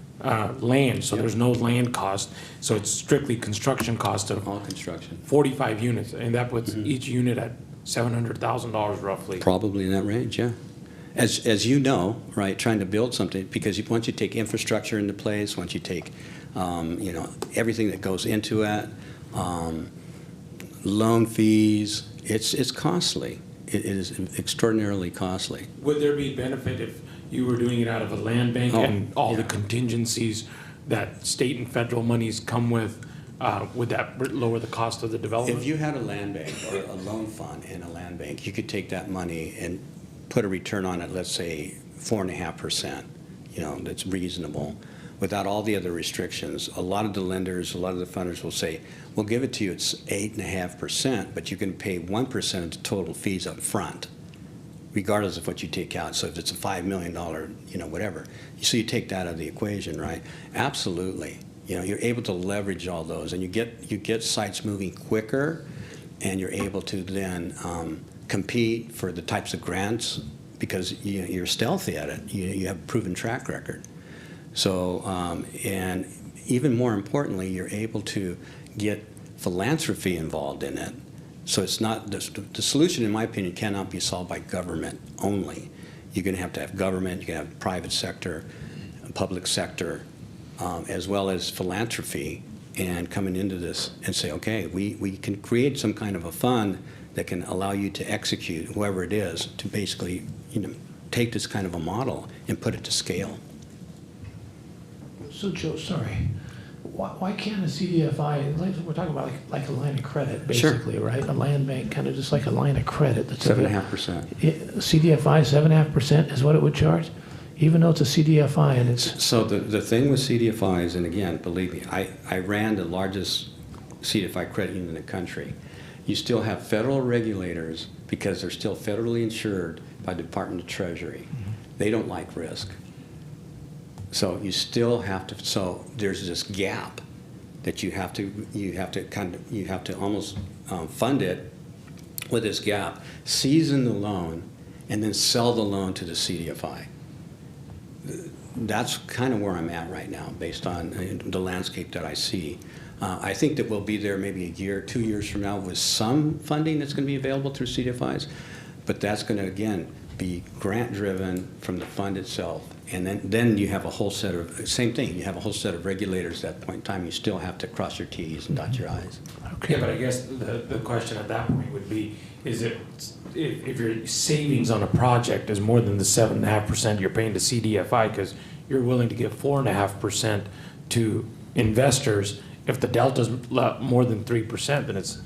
land, so there's no land cost, so it's strictly construction cost of all construction. 45 units, and that puts each unit at $700,000 roughly. Probably in that range, yeah. As you know, right, trying to build something, because once you take infrastructure into place, once you take, everything that goes into it, loan fees, it's costly. It is extraordinarily costly. Would there be benefit if you were doing it out of a land bank and all the contingencies that state and federal monies come with? Would that lower the cost of the development? If you had a land bank or a loan fund and a land bank, you could take that money and put a return on it, let's say 4.5%, that's reasonable, without all the other restrictions. A lot of the lenders, a lot of the funders will say, we'll give it to you, it's 8.5%, but you can pay 1% of the total fees up front, regardless of what you take out. So if it's a $5 million, whatever. So you take that out of the equation, right? Absolutely. You're able to leverage all those, and you get sites moving quicker, and you're able to then compete for the types of grants because you're stealthy at it. You have a proven track record. So, and even more importantly, you're able to get philanthropy involved in it. So it's not, the solution, in my opinion, cannot be solved by government only. You're going to have government, you're going to have private sector, public sector, as well as philanthropy, and coming into this and say, okay, we can create some kind of a fund that can allow you to execute, whoever it is, to basically, take this kind of a model and put it to scale. So Joe, sorry, why can't a CDFI, we're talking about like a line of credit, basically, Sure. right? A land bank, kind of just like a line of credit. 7.5%. CDFI, 7.5% is what it would charge? Even though it's a CDFI and it's... So the thing with CDFIs, and again, believe me, I ran the largest CDFI credit union in the country. You still have federal regulators because they're still federally insured by the Department of Treasury. They don't like risk. So you still have to, so there's this gap that you have to almost fund it with this gap, season the loan, and then sell the loan to the CDFI. That's kind of where I'm at right now, based on the landscape that I see. I think that we'll be there maybe a year, 2 years from now with some funding that's going to be available through CDFIs, but that's going to, again, be grant-driven from the fund itself. And then you have a whole set of, same thing, you have a whole set of regulators at that point in time. You still have to cross your T's and dot your I's. Okay. Yeah, but I guess the question at that point would be, is it, if your savings on a project is more than the 7.5% you're paying to CDFI, because you're willing to give 4.5% to investors, if the delta's more than 3%, then it's...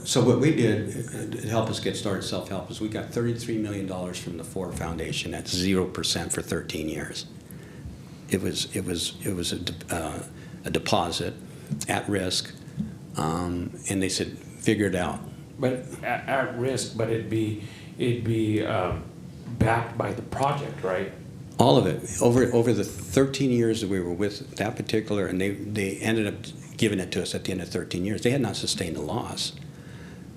So what we did to help us get started self-help is we got $33 million from the Ford Foundation at 0% for 13 years. It was a deposit at risk, and they said, figure it out. but at risk, but it'd be backed by the project, right? All of it. Over the 13 years that we were with that particular, and they ended up giving it to us at the end of 13 years, they had not sustained a loss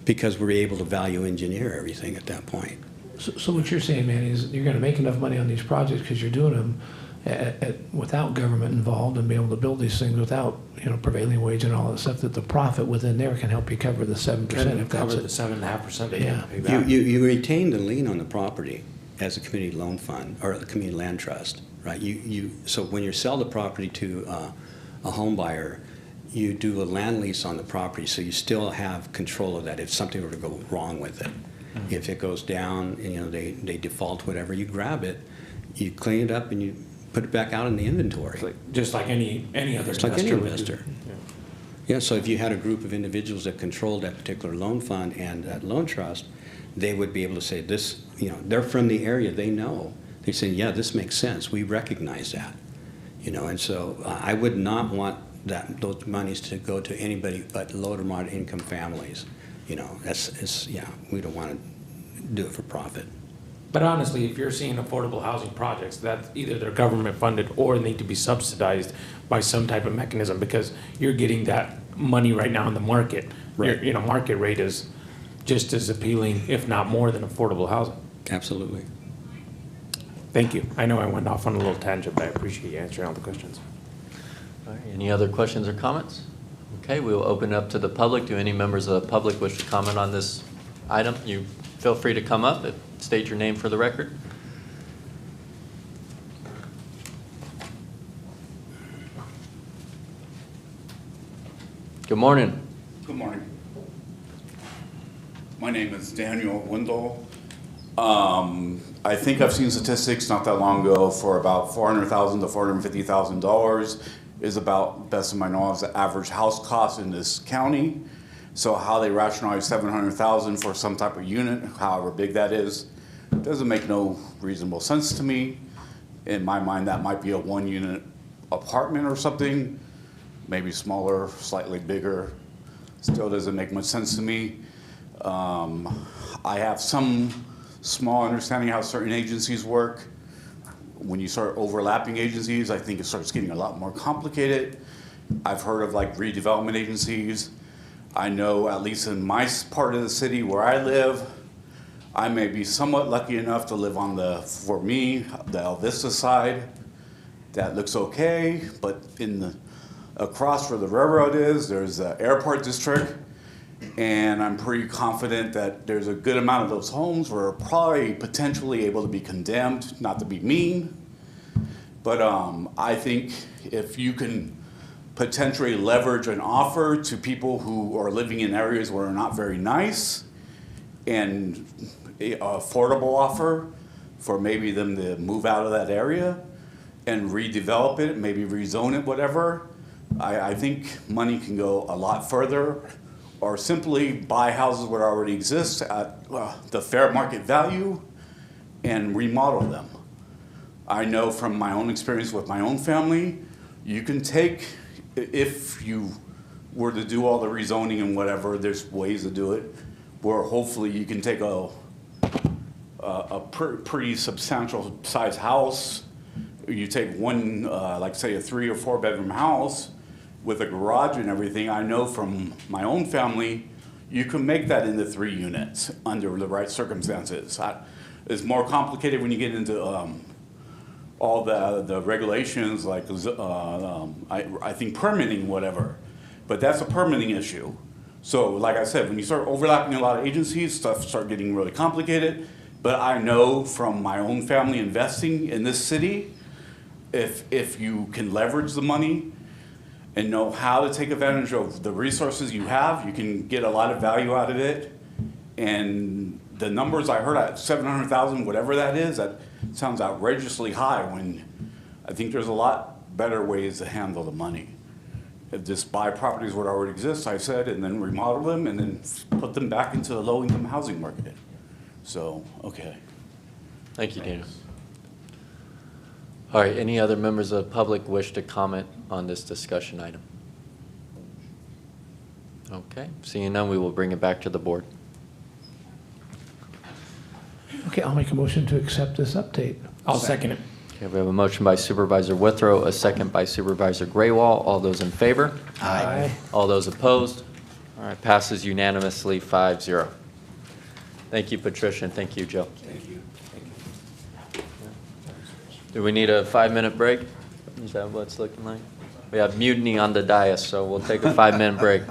because we were able to value engineer everything at that point. So what you're saying, Manny, is you're going to make enough money on these projects because you're doing them without government involved and be able to build these things without, prevailing wage and all that stuff, that the profit within there can help you cover the 7%. If Cover that's the it. 7.5% that Yeah. you pay back. You retain the lien on the property as a community loan fund or a community land trust, right? So when you sell the property to a home buyer, you do a land lease on the property, so you still have control of that if something were to go wrong with it. Mm-hmm. If it goes down and they default whatever, you grab it, you clean it up, and you put it back out in the inventory. Just like any other Just like any would do. investor. Yeah, so if you had a group of individuals that controlled that particular loan fund and that loan trust, they would be able to say this, they're from the area, they know. They're saying, yeah, this makes sense, we recognize that. And so I would not want those monies to go to anybody but low to moderate income families. We don't want to do it for profit. But honestly, if you're seeing affordable housing projects, that either they're government funded or need to be subsidized by some type of mechanism, because you're getting that money right now in the market. Right. Market rate is just as appealing, if not more, than affordable housing. Absolutely. Thank you. I know I went off on a little tangent, but I appreciate you answering all the questions. All right, any other questions or comments? Okay, we will open up to the public. Do any members of the public wish to comment on this item? You feel free to come up and state your name for the record. Good morning. Good morning. My name is Daniel Wendell. I think I've seen statistics not that long ago for about $400,000 to $450,000 is about, best of my knowledge, the average house cost in this county. So how they rationalize $700,000 for some type of unit, however big that is, doesn't make no reasonable sense to me. In my mind, that might be a one-unit apartment or something, maybe smaller, slightly bigger. Still doesn't make much sense to me. I have some small understanding how certain agencies work. When you start overlapping agencies, I think it starts getting a lot more complicated. I've heard of like redevelopment agencies. I know, at least in my part of the city where I live, I may be somewhat lucky enough to live on for me, the El Vista side. That looks okay, but across where the railroad is, there's the airport district, and I'm pretty confident that there's a good amount of those homes where are probably potentially able to be condemned, not to be mean, but I think if you can potentially leverage an offer to people who are living in areas where are not very nice, and an affordable offer for maybe them to move out of that area and redevelop it, maybe rezone it, whatever, I think money can go a lot further, or simply buy houses that already exist at the fair market value and remodel them. I know from my own experience with my own family, you can take, if you were to do all the rezoning and whatever, there's ways to do it, where hopefully you can take a pretty substantial size house. You take one, like say a 3 or 4 bedroom house with a garage and everything. I know from my own family, you can make that into 3 units under the right circumstances. It's more complicated when you get into all the regulations, like I think permitting, whatever. But that's a permitting issue. So like I said, when you start overlapping a lot of agencies, stuff start getting really complicated. But I know from my own family investing in this city, if you can leverage the money and know how to take advantage of the resources you have, you can get a lot of value out of it. And the numbers I heard at 700,000, whatever that is, that sounds outrageously high when I think there's a lot better ways to handle the money. Just buy properties that already exist, I said, and then remodel them and then put them back into the low-income housing market. So, okay. Thank you, Daniel. All right, any other members of the public wish to comment on this discussion item? Okay, seeing none, we will bring it back to the board. Okay, I'll make a motion to accept this update. I'll second it. Okay, we have a motion by Supervisor Withrow, a second by Supervisor Graywall. All those in favor? Aye. All those opposed? All right, passes unanimously 5-0. Thank you, Patricia, and thank you, Joe. Thank you. Do we need a 5-minute break? Is that what it's looking like? We have mutiny on the dais, so we'll take a 5-minute break.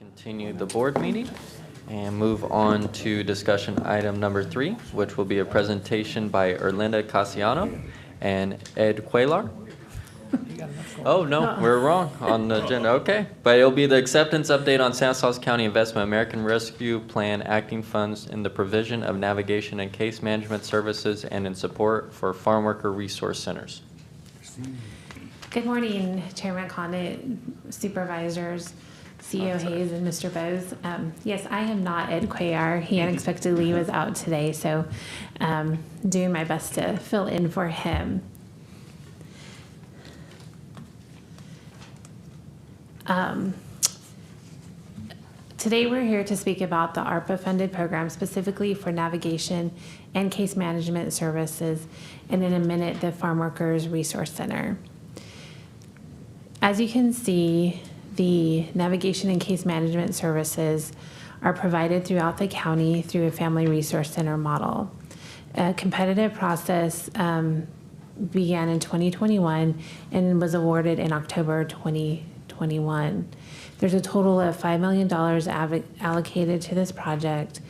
continue the board meeting and move on to discussion item number 3, which will be a presentation by Erlinda Casiano and Ed Cuellar. Oh, no, we're wrong on the agenda. Okay. But it'll be the acceptance update on Stanislaus County Investment American Rescue Plan acting funds in the provision of navigation and case management services and in support for farm worker resource centers. Good morning, Chairman Condit, Supervisors, CEO Hayes, and Mr. Bose. Yes, I am not Ed Cuellar. He unexpectedly was out today, so doing my best to fill in for him. Today we're here to speak about the ARPA-funded program specifically for navigation and case management services, and in a minute, the Farm Workers Resource Center. As you can see, the navigation and case management services are provided throughout the county through a family resource center model. A competitive process began in 2021 and was awarded in October 2021. There's a total of $5 million allocated to this project.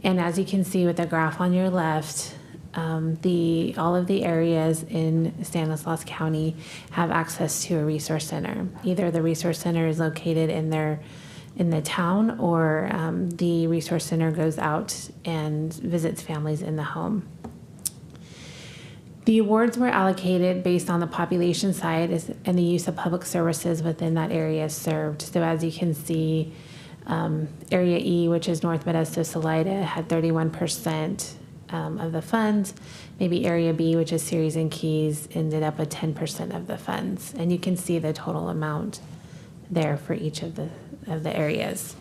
And as you can see with the graph on your left, all of the areas in Stanislaus County have access to a resource center. Either the resource center is located in the town, or the resource center goes out and visits families in the home. The awards were allocated based on the population size and the use of public services within that area served. So as you can see, Area E, which is North Modesto Salida, had 31% of the funds. Maybe Area B, which is Ceres and Keys, ended up with 10% of the funds. And you can see the total amount there for each of the areas.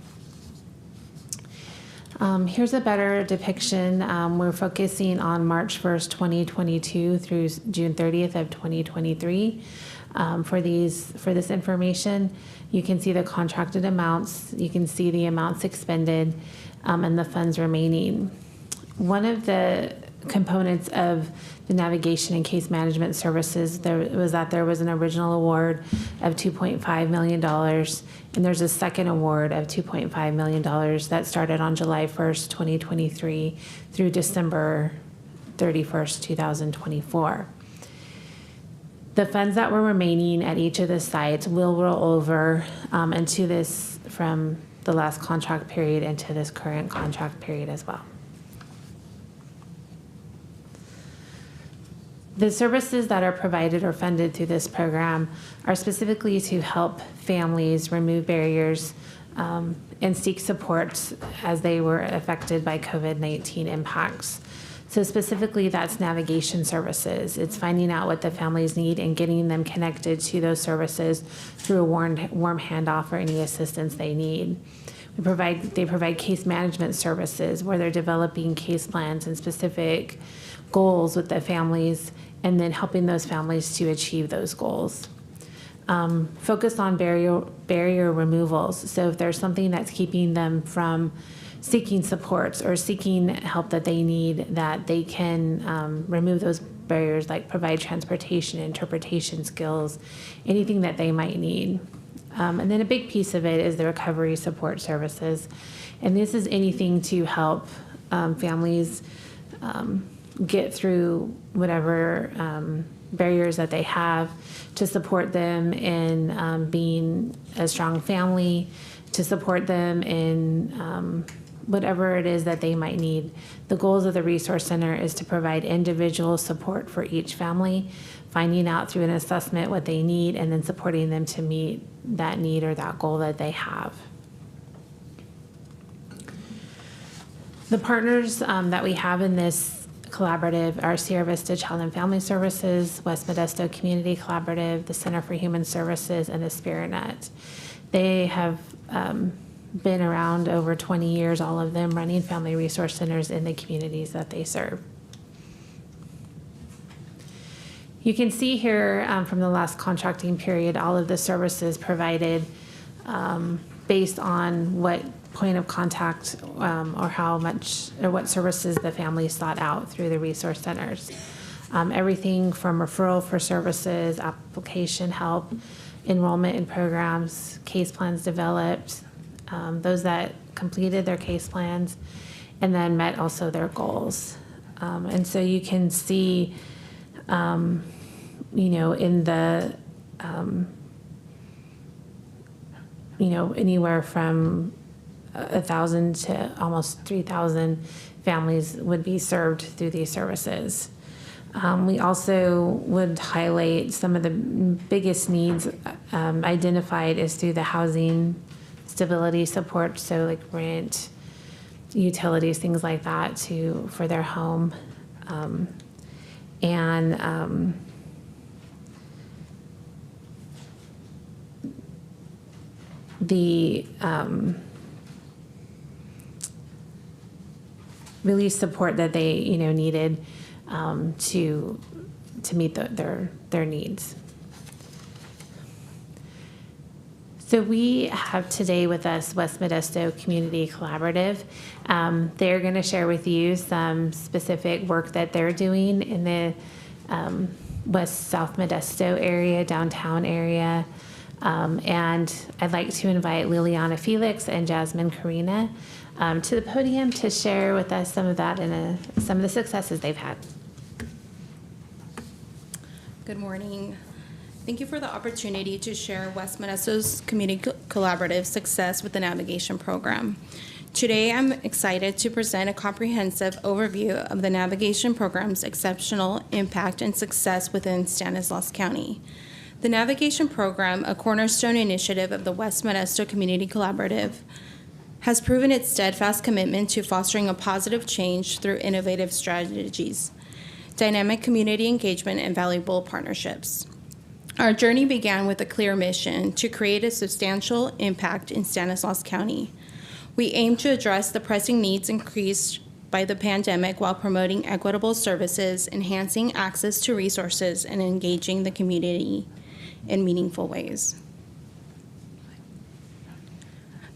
Here's a better depiction. We're focusing on March 1st, 2022 through June 30th of 2023. For this information, you can see the contracted amounts, you can see the amounts expended, and the funds remaining. One of the components of the navigation and case management services was that there was an original award of $2.5 million, and there's a second award of $2.5 million that started on July 1st, 2023 through December 31st, 2024. The funds that were remaining at each of the sites will roll over into this from the last contract period into this current contract period as well. The services that are provided or funded through this program are specifically to help families remove barriers and seek supports as they were affected by COVID-19 impacts. So specifically, that's navigation services. It's finding out what the families need and getting them connected to those services through a warm handoff or any assistance they need. They provide case management services where they're developing case plans and specific goals with the families, and then helping those families to achieve those goals. Focus on barrier removals. So if there's something that's keeping them from seeking supports or seeking help that they need, that they can remove those barriers, like provide transportation, interpretation skills, anything that they might need. And then a big piece of it is the recovery support services. And this is anything to help families get through whatever barriers that they have, to support them in being a strong family, to support them in whatever it is that they might need. The goals of the Resource Center is to provide individual support for each family, finding out through an assessment what they need, and then supporting them to meet that need or that goal that they have. The partners that we have in this collaborative are Sierra Vista Child and Family Services, West Modesto Community Collaborative, the Center for Human Services, and AspiraNet. They have been around over 20 years, all of them running family resource centers in the communities that they serve. You can see here from the last contracting period, all of the services provided based on what point of contact or how much or what services the families sought out through the resource centers. Everything from referral for services, application help, enrollment in programs, case plans developed, those that completed their case plans and then met also their goals. And so you can see, in the, anywhere from 1,000 to almost 3,000 families would be served through these services. We also would highlight some of the biggest needs identified is through the housing stability support, so like rent, utilities, things like that for their home. The relief support that they needed to meet their needs. So we have today with us West Modesto Community Collaborative. They're going to share with you some specific work that they're doing in the West South Modesto area, downtown area. And I'd like to invite Liliana Felix and Jasmine Karina to the podium to share with us some of that and some of the successes they've had. Good morning. Thank you for the opportunity to share West Modesto's Community Collaborative success with the navigation program. Today, I'm excited to present a comprehensive overview of the navigation program's exceptional impact and success within Stanislaus County. The navigation program, a cornerstone initiative of the West Modesto Community Collaborative, has proven its steadfast commitment to fostering a positive change through innovative strategies, dynamic community engagement, and valuable partnerships. Our journey began with a clear mission to create a substantial impact in Stanislaus County. We aim to address the pressing needs increased by the pandemic while promoting equitable services, enhancing access to resources, and engaging the community in meaningful ways.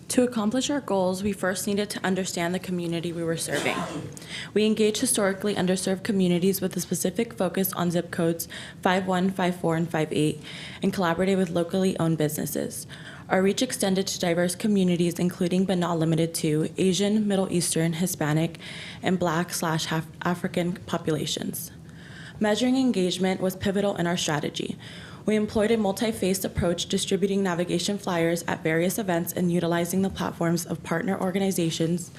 To accomplish our goals, we first needed to understand the community we were serving. We engaged historically underserved communities with a specific focus on zip codes 51, 54, and 58, and collaborated with locally owned businesses. Our reach extended to diverse communities, including but not limited to Asian, Middle Eastern, Hispanic, and Black/African populations. Measuring engagement was pivotal in our strategy. We employed a multi-phased approach, distributing navigation flyers at various events and utilizing the platforms of partner organizations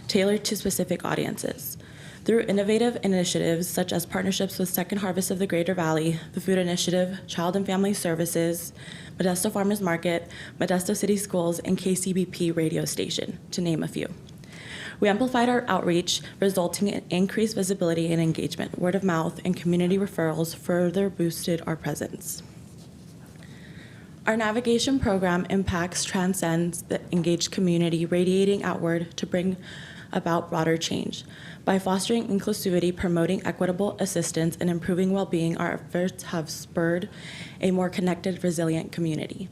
tailored to specific audiences. Through innovative initiatives such as partnerships with Second Harvest of the Greater Valley, the Food Initiative, Child and Family Services, Modesto Farmers Market, Modesto City Schools, and KCBP radio station, to name a few. We amplified our outreach, resulting in increased visibility and engagement. Word of mouth and community referrals further boosted our presence. Our navigation program impacts transcends the engaged community, radiating outward to bring about broader change. By fostering inclusivity, promoting equitable assistance, and improving well-being, our efforts have spurred a more connected, resilient community.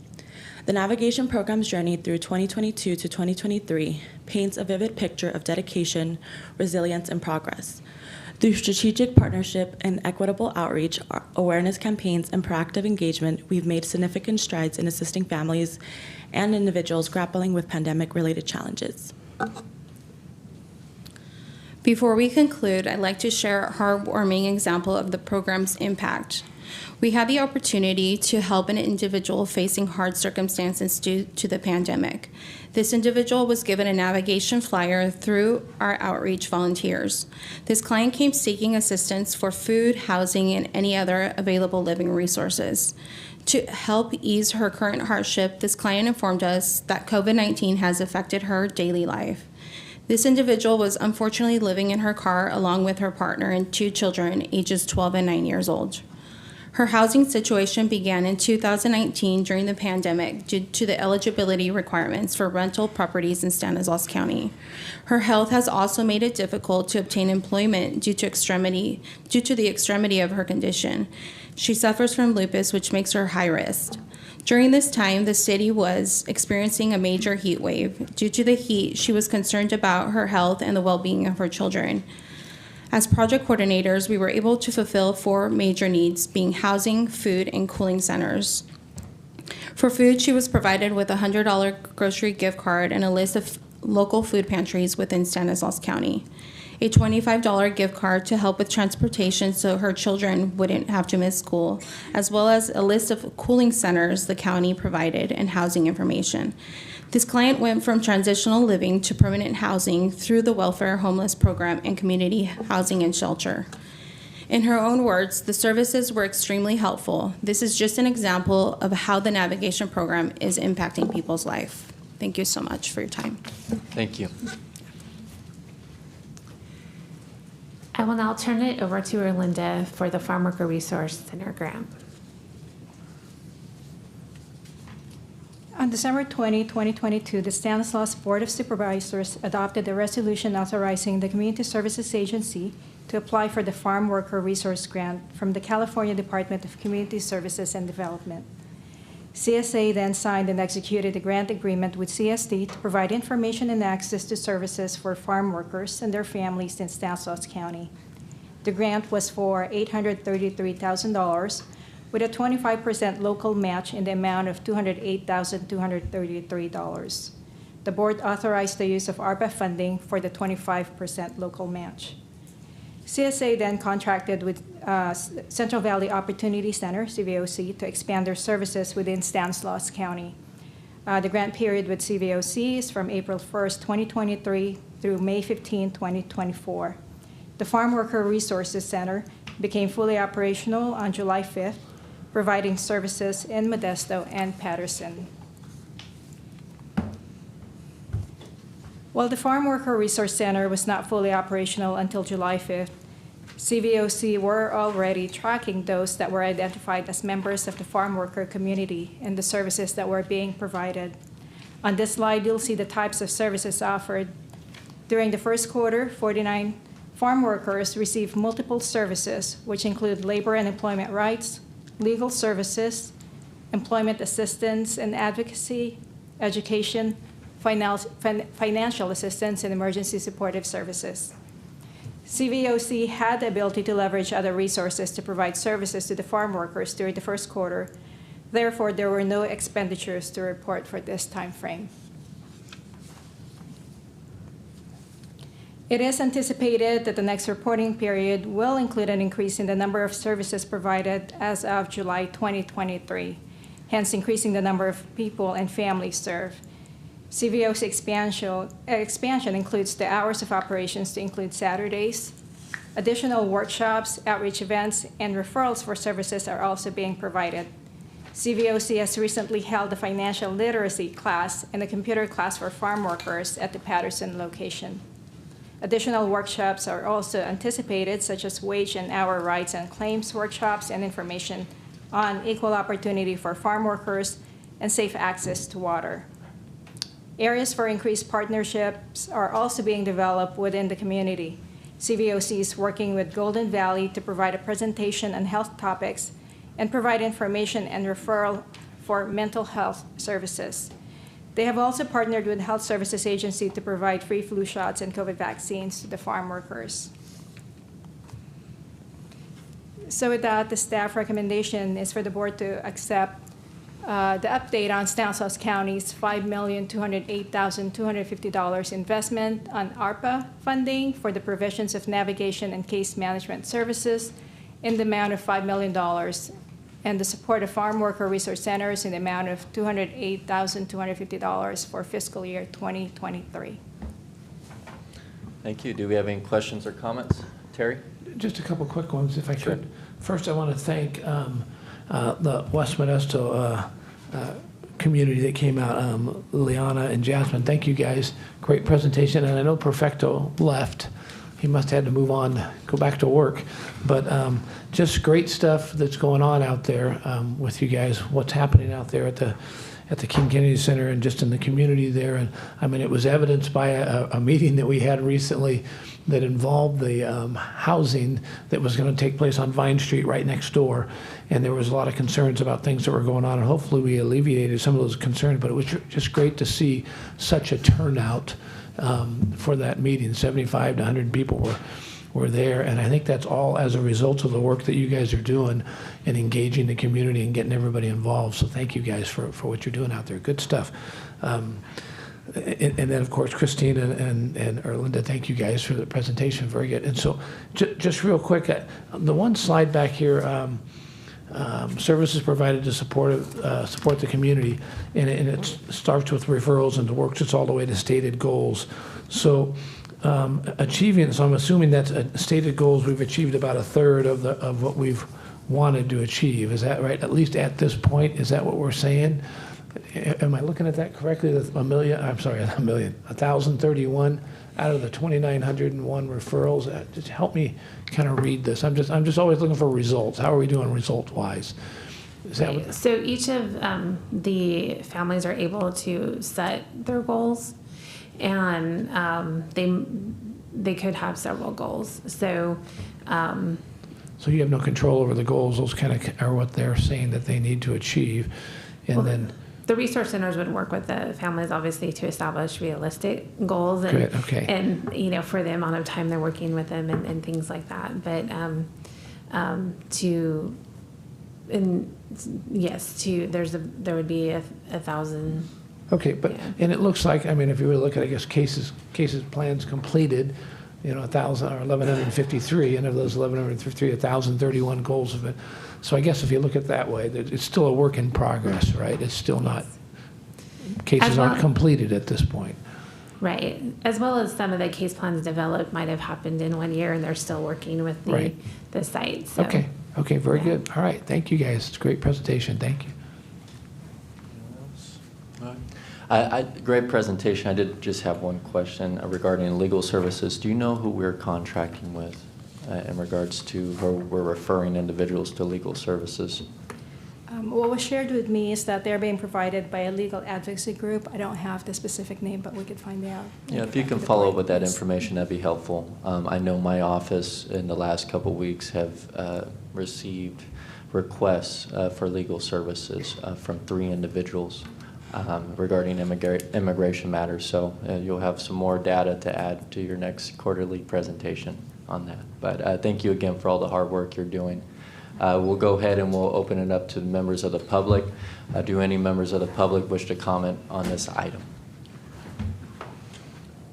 The navigation program's journey through 2022 to 2023 paints a vivid picture of dedication, resilience, and progress. Through strategic partnership and equitable outreach, awareness campaigns, and proactive engagement, we've made significant strides in assisting families and individuals grappling with pandemic-related challenges. Before we conclude, I'd like to share a heartwarming example of the program's impact. We had the opportunity to help an individual facing hard circumstances due to the pandemic. This individual was given a navigation flyer through our outreach volunteers. This client came seeking assistance for food, housing, and any other available living resources. To help ease her current hardship, this client informed us that COVID-19 has affected her daily life. This individual was unfortunately living in her car along with her partner and 2 children, ages 12 and 9 years old. Her housing situation began in 2019 during the pandemic due to the eligibility requirements for rental properties in Stanislaus County. Her health has also made it difficult to obtain employment due to the extremity of her condition. She suffers from lupus, which makes her high risk. During this time, the city was experiencing a major heat wave. Due to the heat, she was concerned about her health and the well-being of her children. As project coordinators, we were able to fulfill 4 major needs, being housing, food, and cooling centers. For food, she was provided with a $100 grocery gift card and a list of local food pantries within Stanislaus County, a $25 gift card to help with transportation so her children wouldn't have to miss school, as well as a list of cooling centers the county provided and housing information. This client went from transitional living to permanent housing through the Welfare Homeless Program and Community Housing and Shelter. In her own words, the services were extremely helpful. This is just an example of how the navigation program is impacting people's life. Thank you so much for your time. Thank you. I will now turn it over to Erlinda for the Farm Worker Resource Center grant. On December 20, 2022, the Stanislaus Board of Supervisors adopted a resolution authorizing the Community Services Agency to apply for the Farm Worker Resource Grant from the California Department of Community Services and Development. CSA then signed and executed a grant agreement with CSD to provide information and access to services for farm workers and their families in Stanislaus County. The grant was for $833,000 with a 25% local match in the amount of $208,233. The board authorized the use of ARPA funding for the 25% local match. CSA then contracted with Central Valley Opportunity Center, CVOC, to expand their services within Stanislaus County. The grant period with CVOC is from April 1st, 2023 through May 15, 2024. The Farm Worker Resources Center became fully operational on July 5th, providing services in Modesto and Patterson. While the Farm Worker Resource Center was not fully operational until July 5th, CVOC were already tracking those that were identified as members of the farm worker community and the services that were being provided. On this slide, you'll see the types of services offered. During the first quarter, 49 farm workers received multiple services, which include labor and employment rights, legal services, employment assistance and advocacy, education, financial assistance, and emergency supportive services. CVOC had the ability to leverage other resources to provide services to the farm workers during the first quarter. Therefore, there were no expenditures to report for this time frame. It is anticipated that the next reporting period will include an increase in the number of services provided as of July 2023, hence increasing the number of people and families served. CVO's expansion includes the hours of operations to include Saturdays. Additional workshops, outreach events, and referrals for services are also being provided. CVOC has recently held a financial literacy class and a computer class for farm workers at the Patterson location. Additional workshops are also anticipated, such as wage and hour rights and claims workshops and information on equal opportunity for farm workers and safe access to water. Areas for increased partnerships are also being developed within the community. CVOC is working with Golden Valley to provide a presentation on health topics and provide information and referral for mental health services. They have also partnered with Health Services Agency to provide free flu shots and COVID vaccines to the farm workers. So with that, the staff recommendation is for the board to accept the update on Stanislaus County's $5,208,250 investment on ARPA funding for the provisions of navigation and case management services in the amount of $5 million, and the support of farm worker resource centers in the amount of $208,250 for fiscal year 2023. Thank you. Do we have any questions or comments? Terry? Just a couple quick ones, if I could. First, I want to thank the West Modesto community that came out, Liana and Jasmine. Thank you guys. Great presentation. And I know Perfecto left. He must have had to move on, go back to work. But just great stuff that's going on out there with you guys. What's happening out there at the King Kennedy Center and just in the community there. And I mean, it was evidenced by a meeting that we had recently that involved the housing that was going to take place on Vine Street right next door. And there was a lot of concerns about things that were going on. And hopefully we alleviated some of those concerns. But it was just great to see such a turnout for that meeting. 75 to 100 people were there. And I think that's all as a result of the work that you guys are doing and engaging the community and getting everybody involved. So thank you guys for what you're doing out there. Good stuff. And then, of course, Christine and Erlinda, thank you guys for the presentation. Very good. And so just real quick, the one slide back here, services provided to support the community, and it starts with referrals and works its all the way to stated goals. So achieving, so I'm assuming that's stated goals, we've achieved about a third of what we've wanted to achieve. Is that right? At least at this point, is that what we're saying? Am I looking at that correctly? 1,031 out of the 2,901 referrals. Just help me kind of read this. I'm just always looking for results. How are we doing result-wise? Is that what, so each of the families are able to set their goals, and they could have several goals. So so you have no control over the goals. Those kind of are what they're saying that they need to achieve, and then. The resource centers would work with the families, obviously, to establish realistic goals and, Good, okay. and for the amount of time they're working with them and things like that. But there would be 1,000. Okay, but and it looks like, I mean, if you really look at, I guess, cases plans completed, 1,000 or 1,153, and of those 1,153, 1,031 goals have been. So I guess if you look at it that way, it's still a work in progress, right? It's still not, cases aren't completed at this point. Right. As well as some of the case plans developed might have happened in 1 year, and they're still working with the site. So. Okay, very good. All right, thank you guys. It's a great presentation. Thank you. Great presentation. I did just have one question regarding legal services. Do you know who we're contracting with in regards to who we're referring individuals to legal services? What was shared with me is that they're being provided by a legal advocacy group. I don't have the specific name, but we could find out. Yeah, if you can follow up with that information, that'd be helpful. I know my office in the last couple of weeks have received requests for legal services from 3 individuals regarding immigration matters. So you'll have some more data to add to your next quarterly presentation on that. But thank you again for all the hard work you're doing. We'll go ahead and we'll open it up to members of the public. Do any members of the public wish to comment on this item?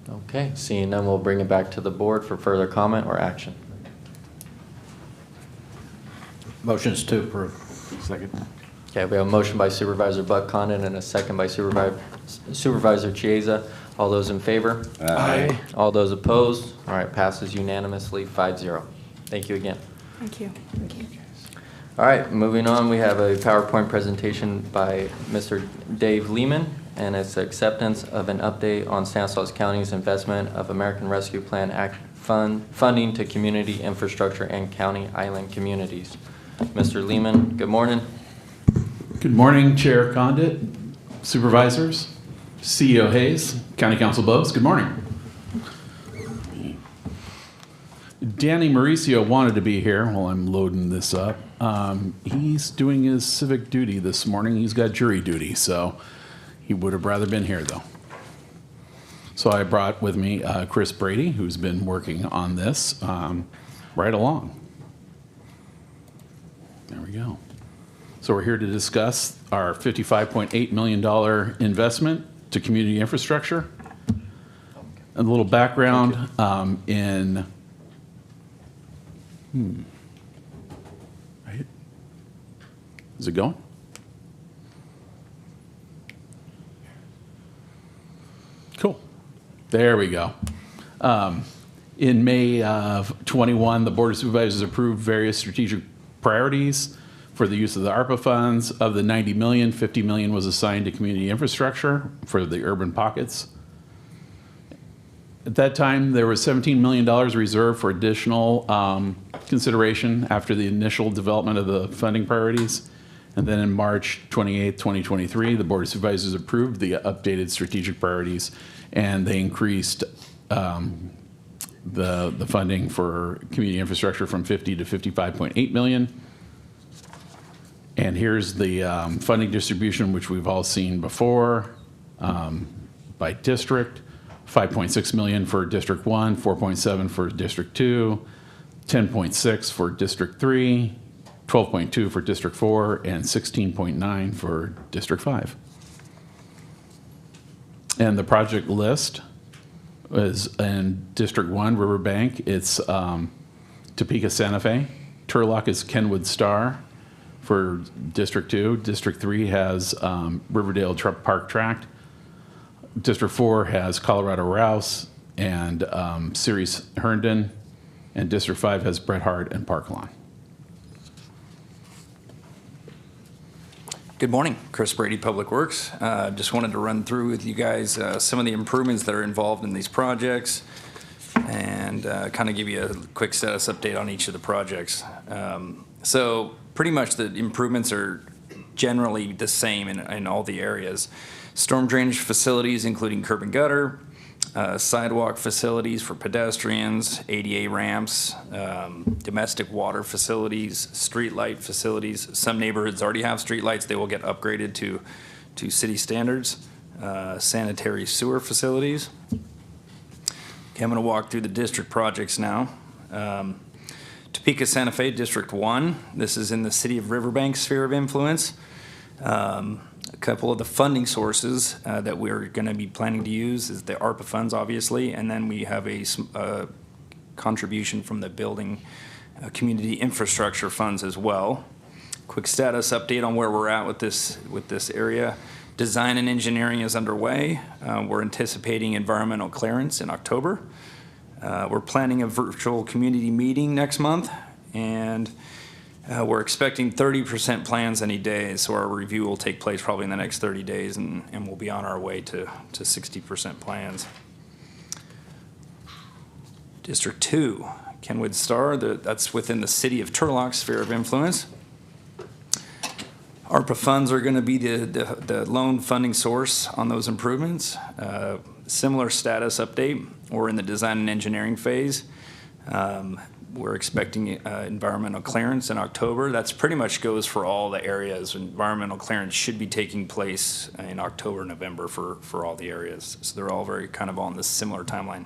Okay, seeing none, we'll bring it back to the board for further comment or action. Motions to approve. Second. Okay, we have a motion by Supervisor Buck-Condon and a second by Supervisor Chiesa. All those in favor? Aye. All those opposed? All right, passes unanimously, 5-0. Thank you again. Thank you. Thank you. All right, moving on, we have a PowerPoint presentation by Mr. Dave Lehman, and it's acceptance of an update on Stanislaus County's investment of American Rescue Plan Act funding to community infrastructure and county island communities. Mr. Lehman, good morning. Good morning, Chair Condit, Supervisors, CEO Hayes, County Council Bowes. Good morning. Danny Mauricio wanted to be here while I'm loading this up. He's doing his civic duty this morning. He's got jury duty, so he would have rather been here, though. So I brought with me Chris Brady, who's been working on this right along. There we go. So we're here to discuss our $55.8 million investment to community infrastructure. A little background right? Is it going? Cool. There we go. In May of 21, the Board of Supervisors approved various strategic priorities for the use of the ARPA funds. Of the $90 million, $50 million was assigned to community infrastructure for the urban pockets. At that time, there was $17 million reserved for additional consideration after the initial development of the funding priorities. And then in March 28, 2023, the Board of Supervisors approved the updated strategic priorities, and they increased the funding for community infrastructure from 50 to 55.8 million. And here's the funding distribution, which we've all seen before by district. 5.6 million for District 1, 4.7 for District 2, 10.6 for District 3, 12.2 for District 4, and 16.9 for District 5. And the project list is in District 1, Riverbank, it's Topeka, Santa Fe. Turlock is Kenwood Star for District 2. District 3 has Riverdale Park Tract. District 4 has Colorado Rouse and Ceres Herndon. And District 5 has Bret Harte and Park Lawn. Good morning, Chris Brady, Public Works. Just wanted to run through with you guys some of the improvements that are involved in these projects and kind of give you a quick status update on each of the projects. So pretty much the improvements are generally the same in all the areas. Storm drainage facilities, including curb and gutter, sidewalk facilities for pedestrians, ADA ramps, domestic water facilities, street light facilities. Some neighborhoods already have street lights. They will get upgraded to city standards. Sanitary sewer facilities. Okay, I'm going to walk through the district projects now. Topeka, Santa Fe, District 1. This is in the City of Riverbank sphere of influence. A couple of the funding sources that we're going to be planning to use is the ARPA funds, obviously, and then we have a contribution from the building community infrastructure funds as well. Quick status update on where we're at with this area. Design and engineering is underway. We're anticipating environmental clearance in October. We're planning a virtual community meeting next month, and we're expecting 30% plans any day, so our review will take place probably in the next 30 days, and we'll be on our way to 60% plans. District 2, Kenwood Star, that's within the City of Turlock sphere of influence. ARPA funds are going to be the loan funding source on those improvements. Similar status update, we're in the design and engineering phase. We're expecting environmental clearance in October. That's pretty much goes for all the areas. Environmental clearance should be taking place in October, November for all the areas. So they're all very kind of on this similar timeline.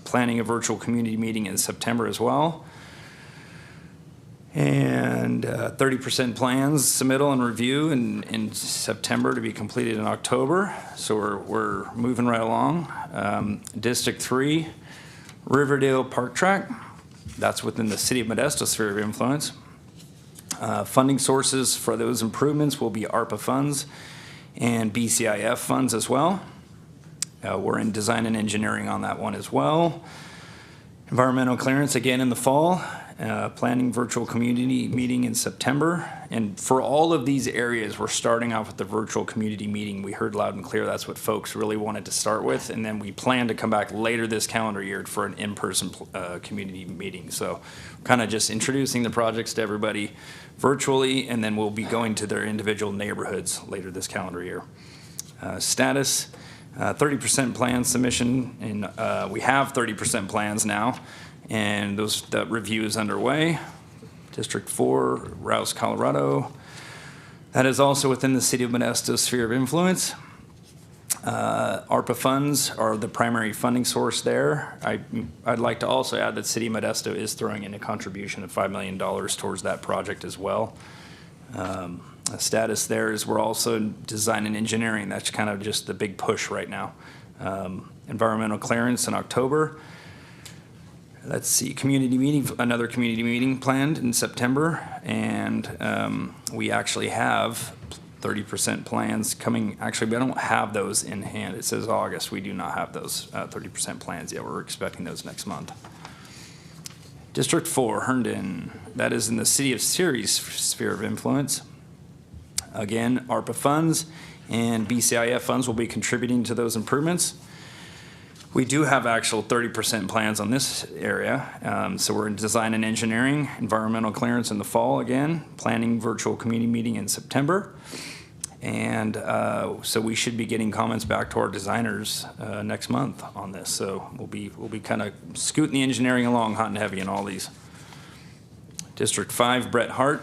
Planning a virtual community meeting in September as well. And 30% plans submittal and review in September to be completed in October. So we're moving right along. District 3, Riverdale Park Tract. That's within the City of Modesto sphere of influence. Funding sources for those improvements will be ARPA funds and BCIF funds as well. We're in design and engineering on that one as well. Environmental clearance again in the fall. Planning virtual community meeting in September. And for all of these areas, we're starting off with the virtual community meeting. We heard loud and clear that's what folks really wanted to start with. And then we plan to come back later this calendar year for an in-person community meeting. So kind of just introducing the projects to everybody virtually, and then we'll be going to their individual neighborhoods later this calendar year. Status, 30% plan submission, and we have 30% plans now. And that review is underway. District 4, Rouse, Colorado. That is also within the City of Modesto sphere of influence. ARPA funds are the primary funding source there. I'd like to also add that City of Modesto is throwing in a contribution of $5 million towards that project as well. Status there is we're also design and engineering. That's kind of just the big push right now. Environmental clearance in October. Let's see, another community meeting planned in September, and we actually have 30% plans coming. Actually, we don't have those in hand. It says August. We do not have those 30% plans yet. We're expecting those next month. District 4, Herndon. That is in the City of Ceres sphere of influence. Again, ARPA funds and BCIF funds will be contributing to those improvements. We do have actual 30% plans on this area. So we're in design and engineering, environmental clearance in the fall again, planning virtual community meeting in September. And so we should be getting comments back to our designers next month on this. So we'll be kind of scooting the engineering along hot and heavy in all these. District 5, Bret Harte.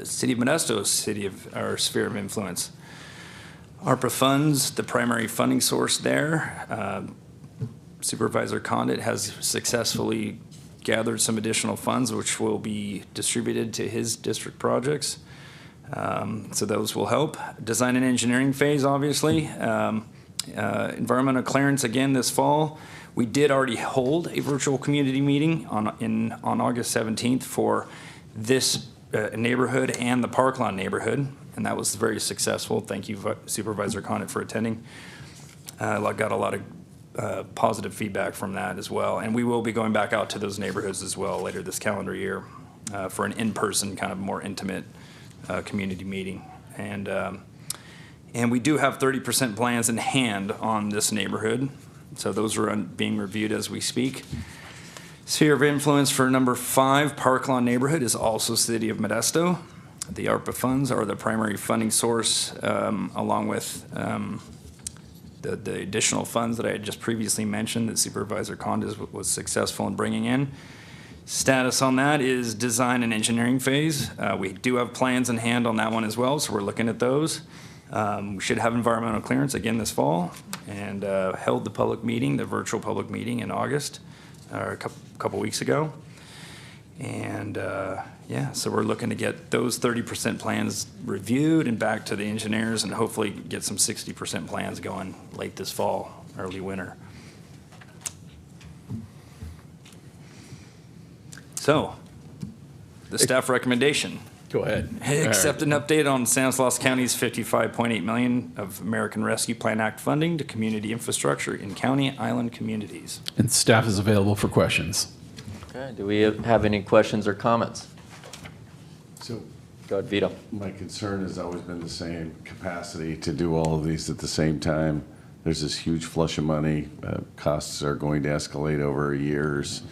City of Modesto, sphere of influence. ARPA funds, the primary funding source there. Supervisor Condit has successfully gathered some additional funds which will be distributed to his district projects. So those will help. Design and engineering phase, obviously. Environmental clearance again this fall. We did already hold a virtual community meeting on August 17th for this neighborhood and the Park Lawn neighborhood, and that was very successful. Thank you, Supervisor Condit, for attending. Got a lot of positive feedback from that as well, and we will be going back out to those neighborhoods as well later this calendar year for an in-person, kind of more intimate community meeting. And we do have 30% plans in hand on this neighborhood, so those are being reviewed as we speak. Sphere of influence for number 5, Park Lawn neighborhood, is also City of Modesto. The ARPA funds are the primary funding source, along with the additional funds that I had just previously mentioned that Supervisor Condit was successful in bringing in. Status on that is design and engineering phase. We do have plans in hand on that one as well, so we're looking at those. We should have environmental clearance again this fall, and held the public meeting, the virtual public meeting in August, or a couple weeks ago. And yeah, so we're looking to get those 30% plans reviewed and back to the engineers, and hopefully get some 60% plans going late this fall, early winter. So, the staff recommendation. Go ahead. Accept an update on Stanislaus County's $55.8 million of American Rescue Plan Act funding to community infrastructure in county island communities. And staff is available for questions. Okay, do we have any questions or comments? So, go ahead, Vito. My concern has always been the same: capacity to do all of these at the same time. There's this huge flush of money. Costs are going to escalate over years.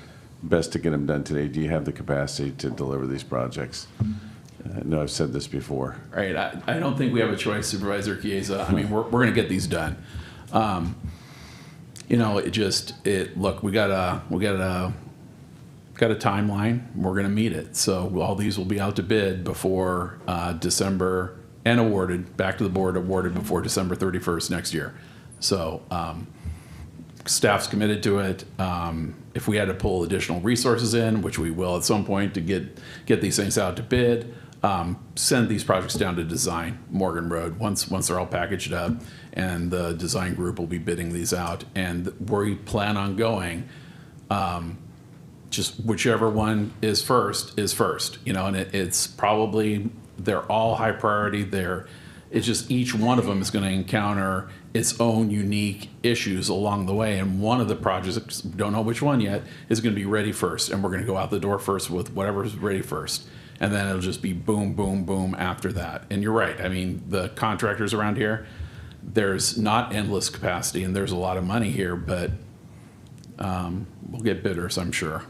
Best to get them done today. Do you have the capacity to deliver these projects? No, I've said this before. Right. I don't think we have a choice, Supervisor Chiesa. I mean, we're going to get these done. You know, look, we got a timeline. We're going to meet it. So all these will be out to bid before December, and awarded back to the board, awarded before December 31st next year. So staff's committed to it. If we had to pull additional resources in, which we will at some point to get these things out to bid, send these projects down to design, Morgan Road, once they're all packaged up, and the design group will be bidding these out. And where we plan on going, just whichever one is first, you know, and it's probably, they're all high priority. It's just each one of them is going to encounter its own unique issues along the way. And one of the projects, don't know which one yet, is going to be ready first. And we're going to go out the door first with whatever's ready first. And then it'll just be boom, boom, boom after that. And you're right. I mean, the contractors around here, there's not endless capacity, and there's a lot of money here, but we'll get bidders, I'm sure.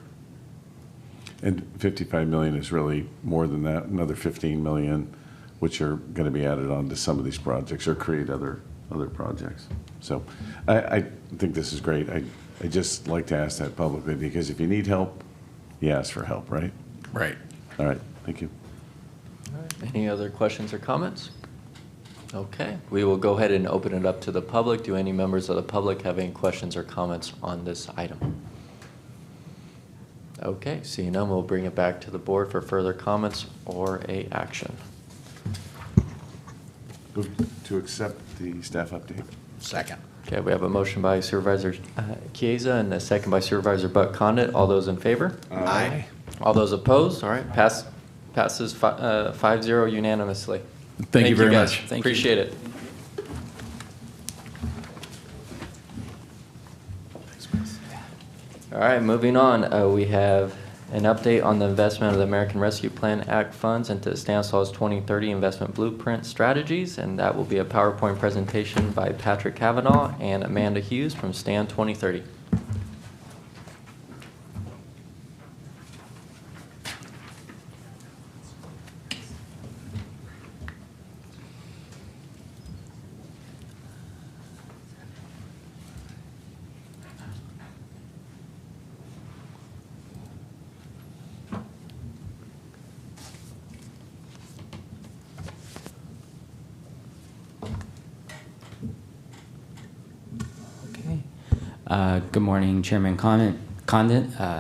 And $55 million is really more than that. Another $15 million, which are going to be added on to some of these projects or create other projects. So I think this is great. I just like to ask that publicly, because if you need help, you ask for help, right? Right. All right. Thank you. All right. Any other questions or comments? Okay, we will go ahead and open it up to the public. Do any members of the public have any questions or comments on this item? Okay, seeing none, we'll bring it back to the board for further comments or a action. Move to accept the staff update. Second. Okay, we have a motion by Supervisor Chiesa and a second by Supervisor Buck Condit. All those in favor? Aye. All those opposed? All right, passes 5-0 unanimously. Thank you very guys. much. Thank you. Appreciate it. All right, moving on. We have an update on the investment of the American Rescue Plan Act funds into Stanislaus 2030 Investment Blueprint Strategies, and that will be a PowerPoint presentation by Patrick Kavanaugh and Amanda Hughes from STAN 2030. Good morning, Chairman Condit,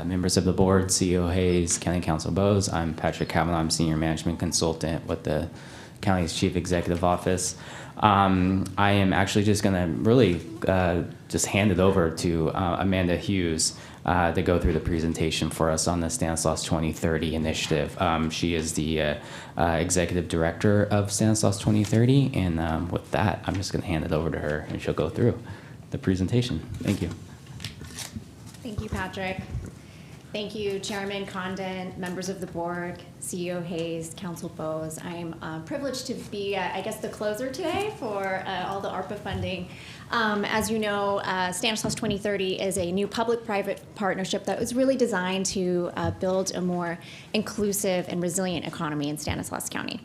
members of the board, CEO Hayes, County Council Bowes. I'm Patrick Cavanaugh. I'm Senior Management Consultant with the county's Chief Executive Office. I am actually just going to really just hand it over to Amanda Hughes to go through the presentation for us on the Stanislaus 2030 initiative. She is the Executive Director of Stanislaus 2030, and with that, I'm just going to hand it over to her, and she'll go through the presentation. Thank you. Thank you, Patrick. Thank you, Chairman Condon, members of the board, CEO Hayes, Council Bowes. I'm privileged to be, I guess, the closer today for all the ARPA funding. As you know, Stanislaus 2030 is a new public-private partnership that was really designed to build a more inclusive and resilient economy in Stanislaus County.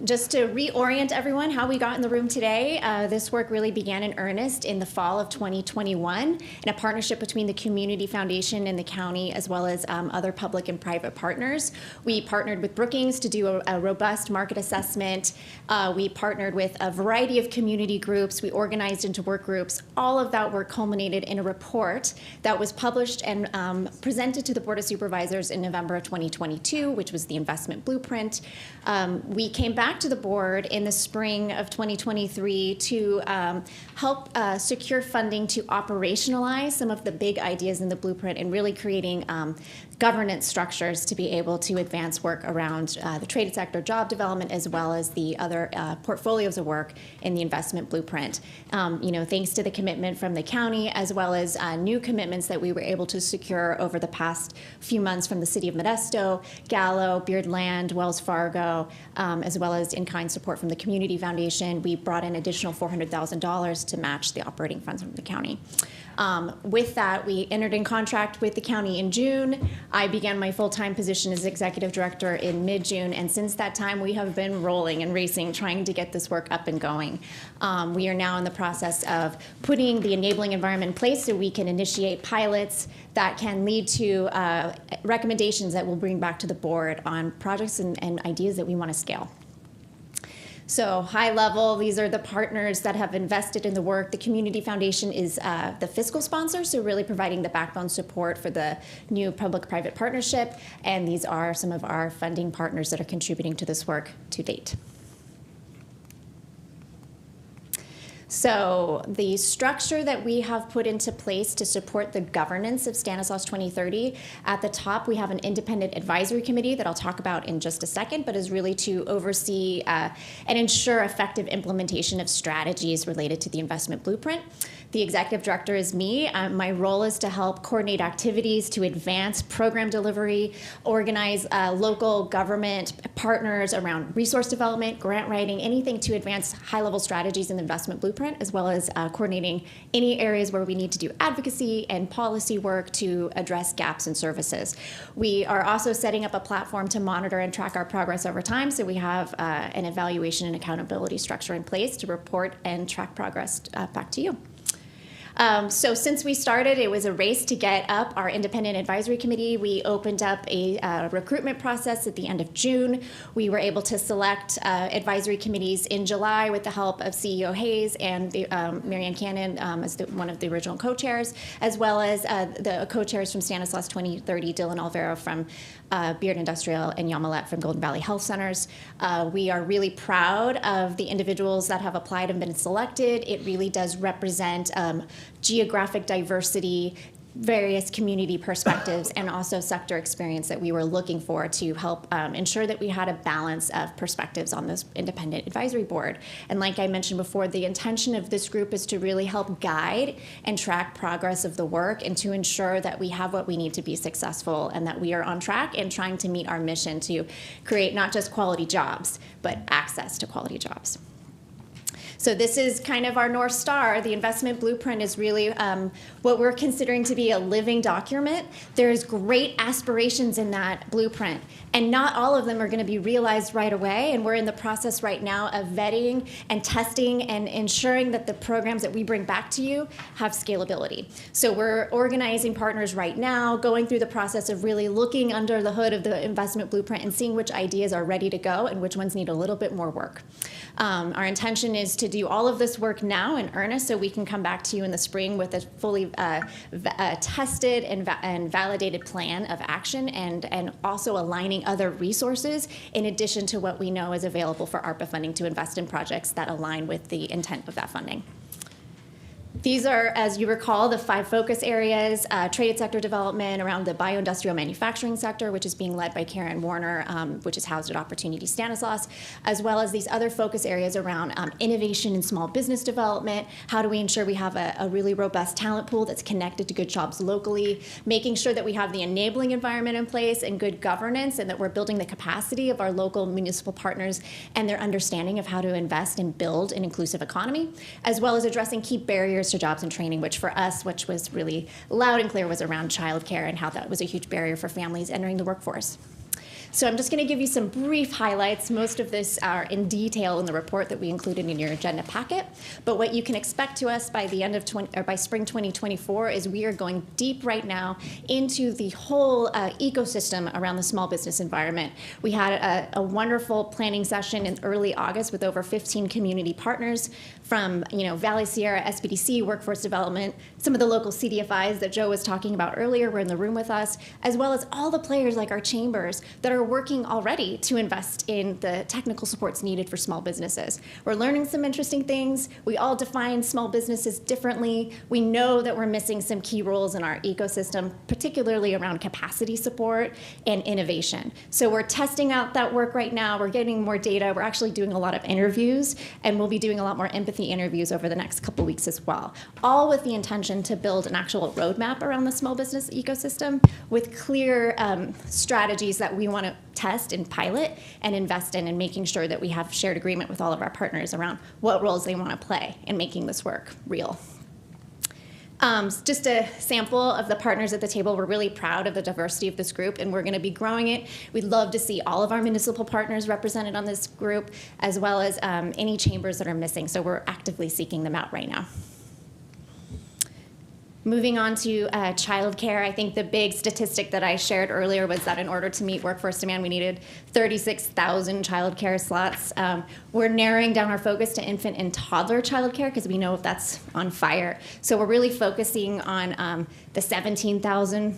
Just to reorient everyone how we got in the room today, this work really began in earnest in the fall of 2021 in a partnership between the Community Foundation and the county, as well as other public and private partners. We partnered with Brookings to do a robust market assessment. We partnered with a variety of community groups. We organized into work groups. All of that work culminated in a report that was published and presented to the Board of Supervisors in November of 2022, which was the investment blueprint. We came back to the board in the spring of 2023 to help secure funding to operationalize some of the big ideas in the blueprint and really creating governance structures to be able to advance work around the trade sector, job development, as well as the other portfolios of work in the investment blueprint. Thanks to the commitment from the county, as well as new commitments that we were able to secure over the past few months from the City of Modesto, Gallo, Beardland, Wells Fargo, as well as in-kind support from the Community Foundation. We brought in additional $400,000 to match the operating funds from the county. With that, we entered in contract with the county in June. I began my full-time position as executive director in mid-June, and since that time, we have been rolling and racing, trying to get this work up and going. We are now in the process of putting the enabling environment in place so we can initiate pilots that can lead to recommendations that we'll bring back to the board on projects and ideas that we want to scale. So high level, these are the partners that have invested in the work. The Community Foundation is the fiscal sponsor, so really providing the backbone support for the new public-private partnership. And these are some of our funding partners that are contributing to this work to date. So the structure that we have put into place to support the governance of Stanislaus 2030, at the top we have an independent advisory committee that I'll talk about in just a second, but is really to oversee and ensure effective implementation of strategies related to the investment blueprint. The executive director is me. My role is to help coordinate activities to advance program delivery, organize local government partners around resource development, grant writing, anything to advance high-level strategies in the investment blueprint, as well as coordinating any areas where we need to do advocacy and policy work to address gaps in services. We are also setting up a platform to monitor and track our progress over time, so we have an evaluation and accountability structure in place to report and track progress back to you. So since we started, it was a race to get up our independent advisory committee. We opened up a recruitment process at the end of June. We were able to select advisory committees in July with the help of CEO Hayes and Marianne Cannon as one of the original co-chairs, as well as the co-chairs from Stanislaus 2030, Dylan Alvaro from Beard Industrial and Yamalet from Golden Valley Health Centers. We are really proud of the individuals that have applied and been selected. It really does represent geographic diversity, various community perspectives, and also sector experience that we were looking for to help ensure that we had a balance of perspectives on this independent advisory board. And like I mentioned before, the intention of this group is to really help guide and track progress of the work and to ensure that we have what we need to be successful and that we are on track and trying to meet our mission to create not just quality jobs, but access to quality jobs. So this is kind of our North Star. The investment blueprint is really what we're considering to be a living document. There's great aspirations in that blueprint, and not all of them are going to be realized right away. And we're in the process right now of vetting and testing and ensuring that the programs that we bring back to you have scalability. So we're organizing partners right now, going through the process of really looking under the hood of the investment blueprint and seeing which ideas are ready to go and which ones need a little bit more work. Our intention is to to do all of this work now in earnest so we can come back to you in the spring with a fully tested and validated plan of action, and also aligning other resources in addition to what we know is available for ARPA funding to invest in projects that align with the intent of that funding. These are, as you recall, the 5 focus areas: trade sector development around the bioindustrial manufacturing sector, which is being led by Karen Warner, which is housed at Opportunity Stanislaus, as well as these other focus areas around innovation and small business development. How do we ensure we have a really robust talent pool that's connected to good jobs locally, making sure that we have the enabling environment in place and good governance, and that we're building the capacity of our local municipal partners and their understanding of how to invest and build an inclusive economy, as well as addressing key barriers to jobs and training, which for us, which was really loud and clear, was around childcare and how that was a huge barrier for families entering the workforce. So I'm just going to give you some brief highlights. Most of this are in detail in the report that we included in your agenda packet. But what you can expect to us by the end of by spring 2024 is we are going deep right now into the whole ecosystem around the small business environment. We had a wonderful planning session in early August with over 15 community partners from Valley Sierra, SBDC, Workforce Development, some of the local CDFIs that Joe was talking about earlier were in the room with us, as well as all the players like our chambers that are working already to invest in the technical supports needed for small businesses. We're learning some interesting things. We all define small businesses differently. We know that we're missing some key roles in our ecosystem, particularly around capacity support and innovation. So we're testing out that work right now. We're getting more data. We're actually doing a lot of interviews, and we'll be doing a lot more empathy interviews over the next couple weeks as well, all with the intention to build an actual roadmap around the small business ecosystem with clear strategies that we want to test and pilot and invest in, and making sure that we have shared agreement with all of our partners around what roles they want to play in making this work real. Just a sample of the partners at the table. We're really proud of the diversity of this group, and we're going to be growing it. We'd love to see all of our municipal partners represented on this group, as well as any chambers that are missing. So we're actively seeking them out right now. Moving on to childcare, I think the big statistic that I shared earlier was that in order to meet workforce demand, we needed 36,000 childcare slots. We're narrowing down our focus to infant and toddler childcare because we know that's on fire. So we're really focusing on the 17,000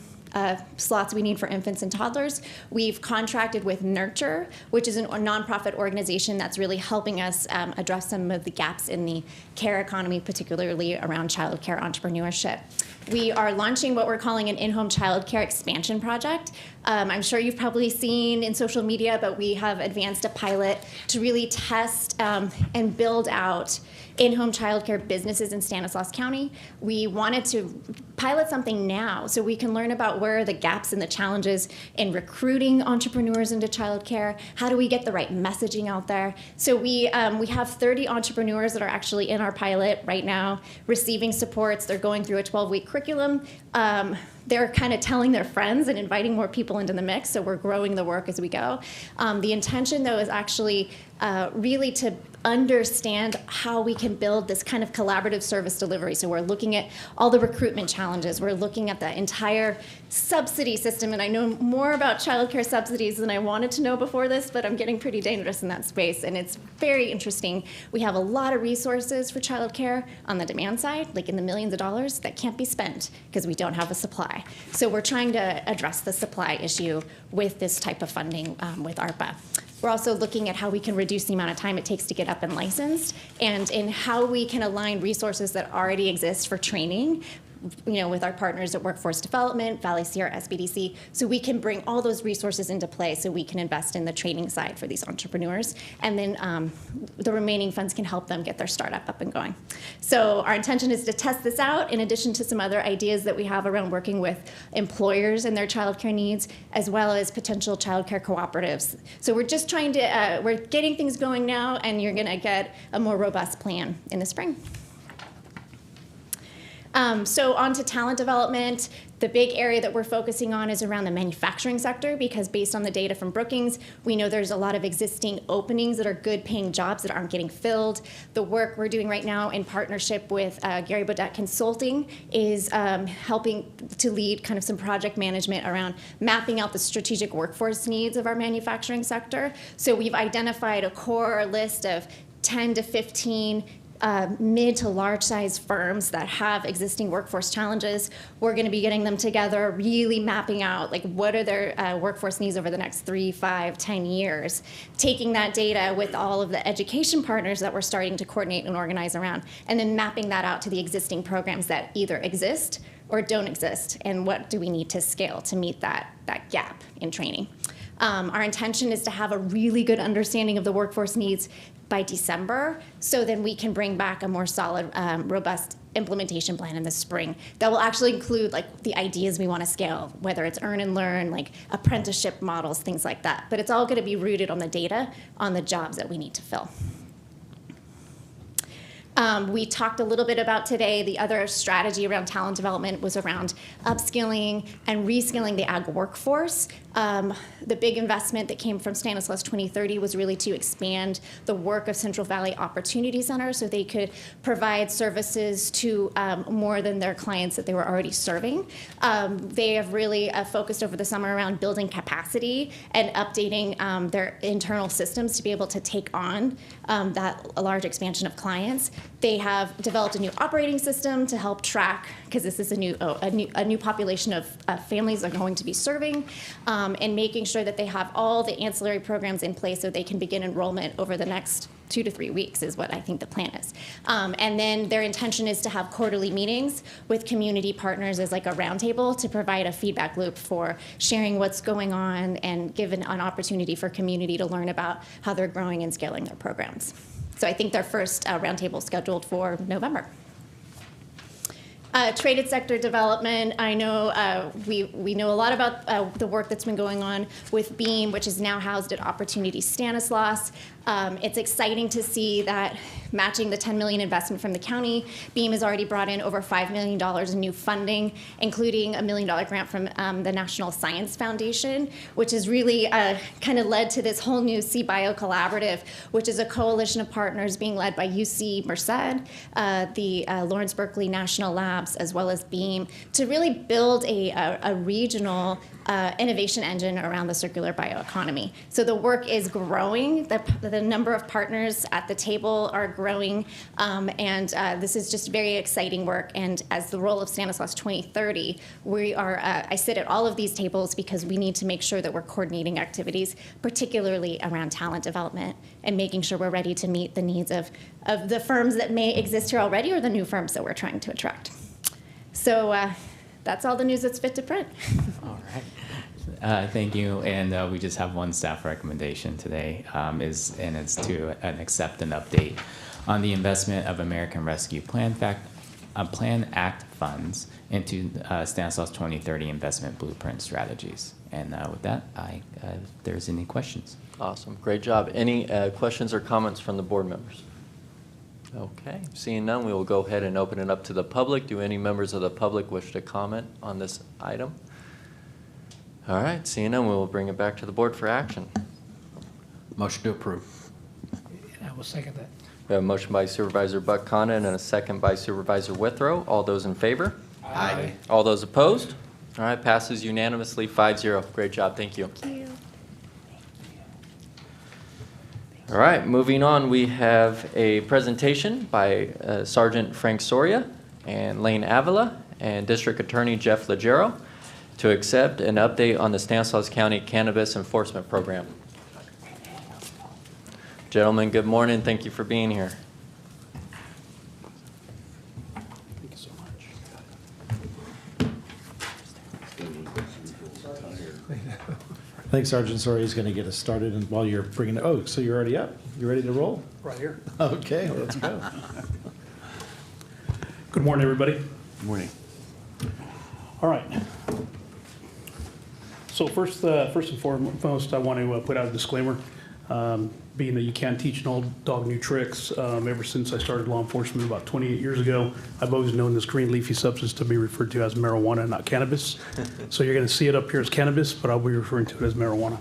slots we need for infants and toddlers. We've contracted with Nurture, which is a nonprofit organization that's really helping us address some of the gaps in the care economy, particularly around childcare entrepreneurship. We are launching what we're calling an in-home childcare expansion project. I'm sure you've probably seen in social media, but we have advanced a pilot to really test and build out in-home childcare businesses in Stanislaus County. We wanted to pilot something now so we can learn about where are the gaps and the challenges in recruiting entrepreneurs into childcare. How do we get the right messaging out there? So we have 30 entrepreneurs that are actually in our pilot right now, receiving supports. They're going through a 12-week curriculum. They're kind of telling their friends and inviting more people into the mix, so we're growing the work as we go. The intention, though, is actually really to understand how we can build this kind of collaborative service delivery. So we're looking at all the recruitment challenges. We're looking at the entire subsidy system, and I know more about childcare subsidies than I wanted to know before this, but I'm getting pretty dangerous in that space, and it's very interesting. We have a lot of resources for childcare on the demand side, like in the millions of dollars, that can't be spent because we don't have a supply. So we're trying to address the supply issue with this type of funding with ARPA. We're also looking at how we can reduce the amount of time it takes to get up and licensed, and in how we can align resources that already exist for training, with our partners at Workforce Development, Valley Sierra, SBDC, so we can bring all those resources into play so we can invest in the training side for these entrepreneurs, and then the remaining funds can help them get their startup up and going. So our intention is to test this out in addition to some other ideas that we have around working with employers and their childcare needs, as well as potential childcare cooperatives. So we're just trying to, we're getting things going now, and you're gonna get a more robust plan in the spring. So on to talent development. The big area that we're focusing on is around the manufacturing sector, because based on the data from Brookings, we know there's a lot of existing openings that are good paying jobs that aren't getting filled. The work we're doing right now in partnership with Gary Bodette Consulting is helping to lead kind of some project management around mapping out the strategic workforce needs of our manufacturing sector. So we've identified a core list of 10 to 15 mid to large size firms that have existing workforce challenges. We're going to be getting them together, really mapping out like what are their workforce needs over the next 3, 5, 10 years, taking that data with all of the education partners that we're starting to coordinate and organize around, and then mapping that out to the existing programs that either exist or don't exist, and what do we need to scale to meet that gap in training. Our intention is to have a really good understanding of the workforce needs by December, so then we can bring back a more solid, robust implementation plan in the spring that will actually include like the ideas we want to scale, whether it's earn and learn, like apprenticeship models, things like that. But it's all going to be rooted on the data, on the jobs that we need to fill. We talked a little bit about today, the other strategy around talent development was around upskilling and reskilling the ag workforce. The big investment that came from Stanislaus 2030 was really to expand the work of Central Valley Opportunity Center so they could provide services to more than their clients that they were already serving. They have really focused over the summer around building capacity and updating their internal systems to be able to take on that large expansion of clients. They have developed a new operating system to help track, because this is a new population of families they're going to be serving, and making sure that they have all the ancillary programs in place so they can begin enrollment over the next 2 to 3 weeks is what I think the plan is. And then their intention is to have quarterly meetings with community partners as like a roundtable to provide a feedback loop for sharing what's going on and give an opportunity for community to learn about how they're growing and scaling their programs. So I think their first roundtable is scheduled for November. Traded sector development, I know we know a lot about the work that's been going on with BEAM, which is now housed at Opportunity Stanislaus. It's exciting to see that matching the $10 million investment from the county, BEAM has already brought in over $5 million in new funding, including a $1 million grant from the National Science Foundation, which has really kind of led to this whole new CBio Collaborative, which is a coalition of partners being led by UC Merced, the Lawrence Berkeley National Labs, as well as BEAM, to really build a regional innovation engine around the circular bioeconomy. So the work is growing. The number of partners at the table are growing, and this is just very exciting work. And as the role of Stanislaus 2030, we are, I sit at all of these tables because we need to make sure that we're coordinating activities, particularly around talent development and making sure we're ready to meet the needs of the firms that may exist here already or the new firms that we're trying to attract. So that's all the news that's fit to print. All right. Thank you. And we just have one staff recommendation today, and it's to accept an update on the investment of American Rescue Plan Act funds into Stanislaus 2030 investment blueprint strategies. And with that, if there's any questions. Awesome. Great job. Any questions or comments from the board members? Okay. Seeing none, we will go ahead and open it up to the public. Do any members of the public wish to comment on this item? All right. Seeing none, we will bring it back to the board for action. Motion to approve. I will second that. We have a motion by Supervisor Buck Condon and a second by Supervisor Withrow. All those in favor? Aye. All those opposed? All right. Passes unanimously 5-0. Great job. Thank you. Thank you. All right, moving on, we have a presentation by Sergeant Frank Soria and Lane Avila and District Attorney Jeff Legero to accept an update on the Stanislaus County Cannabis Enforcement Program. Gentlemen, good morning. Thank you for being here. Thank you so much. I think Sergeant Soria is going to get us started, and while you're bringing it, oh, so you're already up? You ready to roll? Right here. Okay, let's go. Good morning, everybody. Good morning. All right. So first and foremost, I want to put out a disclaimer. Being that you can't teach an old dog new tricks, ever since I started law enforcement about 28 years ago, I've always known this green leafy substance to be referred to as marijuana, not cannabis. So you're going to see it up here as cannabis, but I'll be referring to it as marijuana.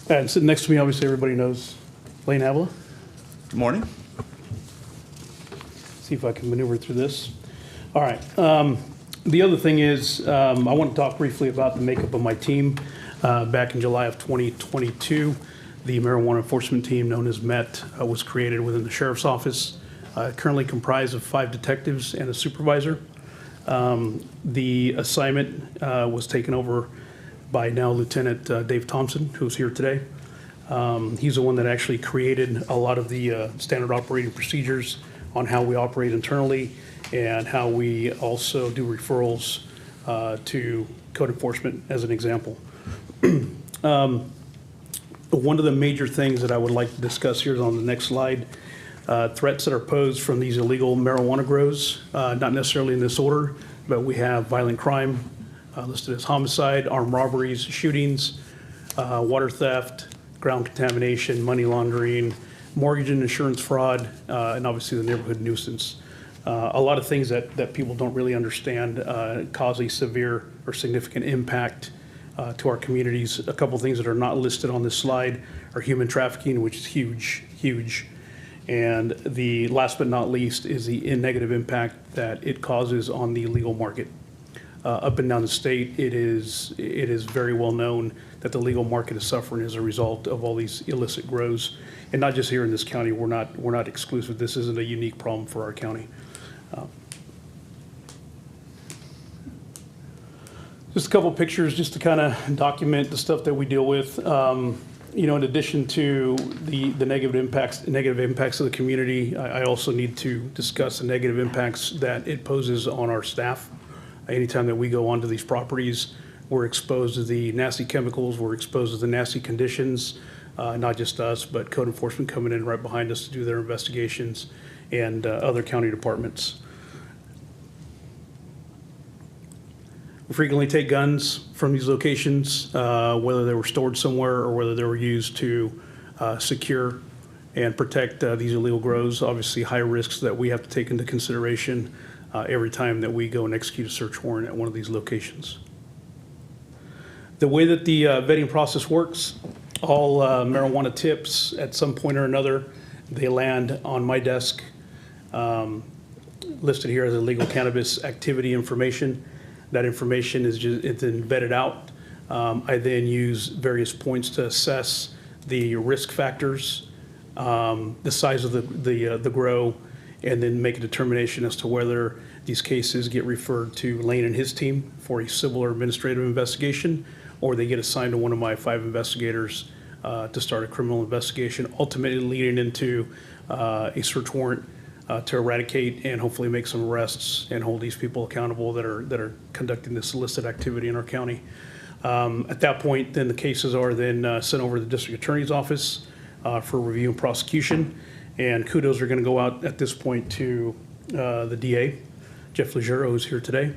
And sitting next to me, obviously everybody knows Lane Avila. Good morning. See if I can maneuver through this. All right. The other thing is, I want to talk briefly about the makeup of my team. Back in July of 2022, The marijuana enforcement team, known as MET, was created within the sheriff's office, currently comprised of 5 detectives and a supervisor. The assignment was taken over by now Lieutenant Dave Thompson, who's here today. He's the one that actually created a lot of the standard operating procedures on how we operate internally and how we also do referrals to code enforcement, as an example. One of the major things that I would like to discuss here is on the next slide, threats that are posed from these illegal marijuana grows, not necessarily in this order, but we have violent crime listed as homicide, armed robberies, shootings, water theft, ground contamination, money laundering, mortgage and insurance fraud, and obviously the neighborhood nuisance. A lot of things that people don't really understand cause a severe or significant impact to our communities. A couple things that are not listed on this slide are human trafficking, which is huge, huge. And the last but not least is the negative impact that it causes on the legal market. Up and down the state, it is very well known that the legal market is suffering as a result of all these illicit grows. And not just here in this county, we're not exclusive. This isn't a unique problem for our county. Just a couple pictures just to kind of document the stuff that we deal with. In addition to the negative impacts of the community, I also need to discuss the negative impacts that it poses on our staff. Anytime that we go onto these properties, we're exposed to the nasty chemicals, we're exposed to the nasty conditions, not just us, but code enforcement coming in right behind us to do their investigations, and other county departments. We frequently take guns from these locations, whether they were stored somewhere or whether they were used to secure and protect these illegal grows. Obviously, high risks that we have to take into consideration every time that we go and execute a search warrant at one of these locations. The way that the vetting process works, all marijuana tips at some point or another, they land on my desk, listed here as illegal cannabis activity information. That information is it's then vetted out. I then use various points to assess the risk factors, the size of the grow, and then make a determination as to whether these cases get referred to Lane and his team for a civil or administrative investigation, or they get assigned to one of my 5 investigators to start a criminal investigation, ultimately leading into a search warrant to eradicate and hopefully make some arrests and hold these people accountable that are conducting this illicit activity in our county. At that point, then the cases are then sent over to the district attorney's office for review and prosecution. And kudos are going to go out at this point to the DA, Jeff Legero, who's here today.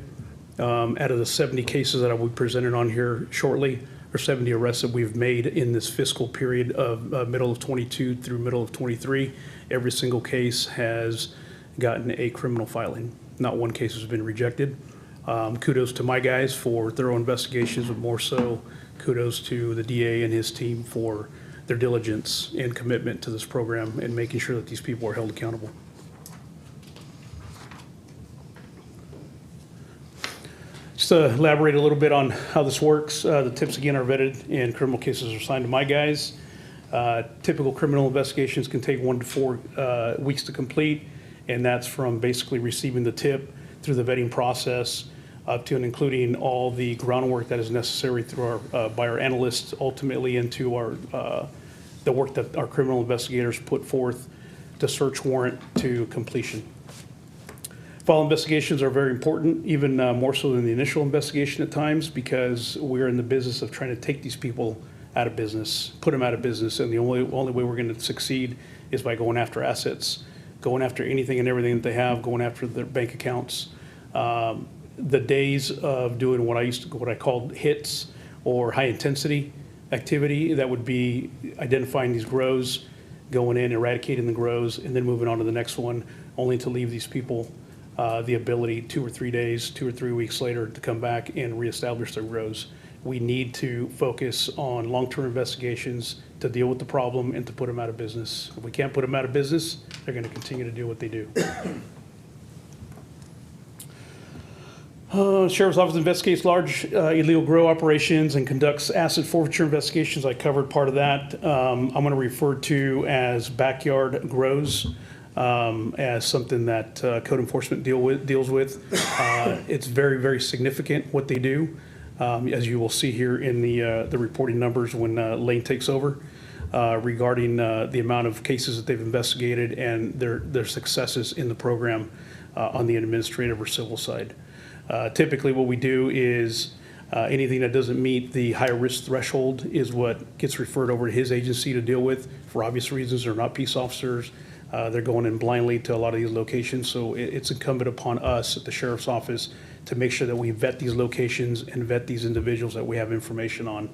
Out of the 70 cases that I will be presented on here shortly, or 70 arrests that we've made in this fiscal period of middle of 22 through middle of 23, every single case has gotten a criminal filing. Not one case has been rejected. Kudos to my guys for thorough investigations, but more so kudos to the DA and his team for their diligence and commitment to this program and making sure that these people are held accountable. Just to elaborate a little bit on how this works, the tips again are vetted and criminal cases are assigned to my guys. Typical criminal investigations can take 1 to 4 weeks to complete, and that's from basically receiving the tip through the vetting process up to and including all the groundwork that is necessary through by our analysts, ultimately into the work that our criminal investigators put forth to search warrant to completion. Follow investigations are very important, even more so than the initial investigation at times, because we're in the business of trying to take these people out of business, put them out of business, and the only way we're going to succeed is by going after assets, going after anything and everything that they have, going after their bank accounts. The days of doing what I called hits or high intensity activity, that would be identifying these grows, going in, eradicating the grows, and then moving on to the next one, only to leave these people the ability 2 or 3 days, 2 or 3 weeks later to come back and reestablish their grows. We need to focus on long-term investigations to deal with the problem and to put them out of business. If we can't put them out of business, they're going to continue to do what they do. Sheriff's Office investigates large illegal grow operations and conducts asset forfeiture investigations. I covered part of that. I'm going to refer to as backyard grows as something that code enforcement deals with. It's very, very significant what they do, as you will see here in the reporting numbers when Lane takes over, regarding the amount of cases that they've investigated and their successes in the program on the administrative or civil side. Typically what we do is anything that doesn't meet the higher risk threshold is what gets referred over to his agency to deal with. For obvious reasons, they're not peace officers. They're going in blindly to a lot of these locations. So it's incumbent upon us at the Sheriff's Office to make sure that we vet these locations and vet these individuals that we have information on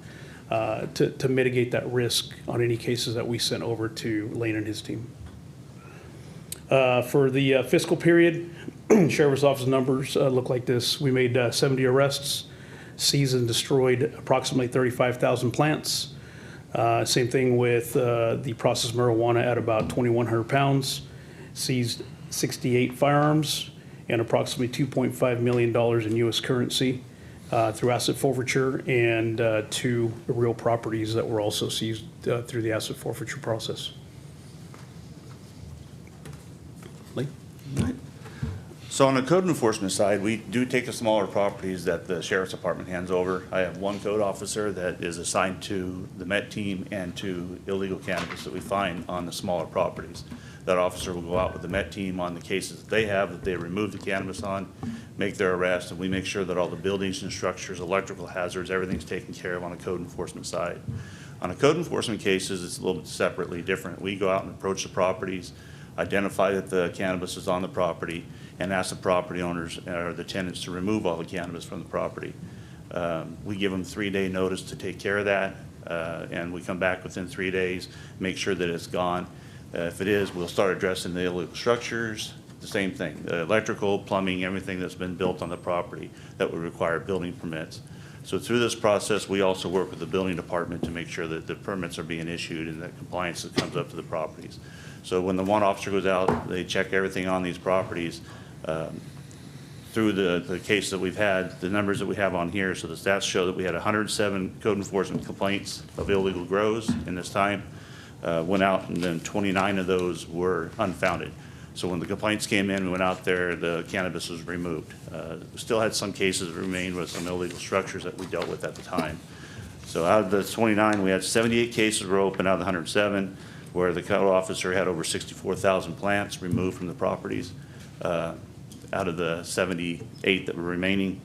to mitigate that risk on any cases that we send over to Lane and his team. For the fiscal period, Sheriff's Office numbers look like this. We made 70 arrests, seized and destroyed approximately 35,000 plants. Same thing with the processed marijuana at about 2,100 pounds, seized 68 firearms and approximately $2.5 million in U.S. currency through asset forfeiture, and 2 real properties that were also seized through the asset forfeiture process. Lee? So on the code enforcement side, we do take the smaller properties that the Sheriff's Department hands over. I have one code officer that is assigned to the MET team and to illegal cannabis that we find on the smaller properties. That officer will go out with the MET team on the cases that they have, that they remove the cannabis on, make their arrest, and we make sure that all the buildings and structures, electrical hazards, everything's taken care of on the code enforcement side. On the code enforcement cases, it's a little bit separately different. We go out and approach the properties, identify that the cannabis is on the property, and ask the property owners or the tenants to remove all the cannabis from the property. We give them 3-day notice to take care of that, and we come back within 3 days, make sure that it's gone. If it is, we'll start addressing the illegal structures, the same thing, the electrical, plumbing, everything that's been built on the property that would require building permits. So through this process, we also work with the building department to make sure that the permits are being issued and that compliance comes up to the properties. So when the one officer goes out, they check everything on these properties. Through the case that we've had, the numbers that we have on here, so the stats show that we had 107 code enforcement complaints of illegal grows in this time. Went out, and then 29 of those were unfounded. So when the complaints came in, we went out there, the cannabis was removed. We still had some cases that remained with some illegal structures that we dealt with at the time. So out of the 29, we had 78 cases were open out of the 107, where the code officer had over 64,000 plants removed from the properties. Out of the 78 that were remaining,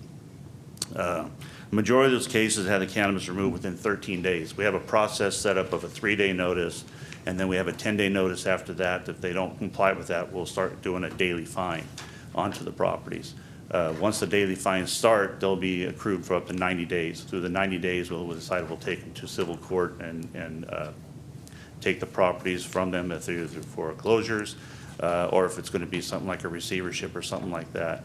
majority of those cases had the cannabis removed within 13 days. We have a process set up of a 3-day notice, and then we have a 10-day notice after that. If they don't comply with that, we'll start doing a daily fine onto the properties. Once the daily fines start, they'll be accrued for up to 90 days. Through the 90 days, we'll decide we'll take them to civil court and take the properties from them if they're either through foreclosures, or if it's going to be something like a receivership or something like that.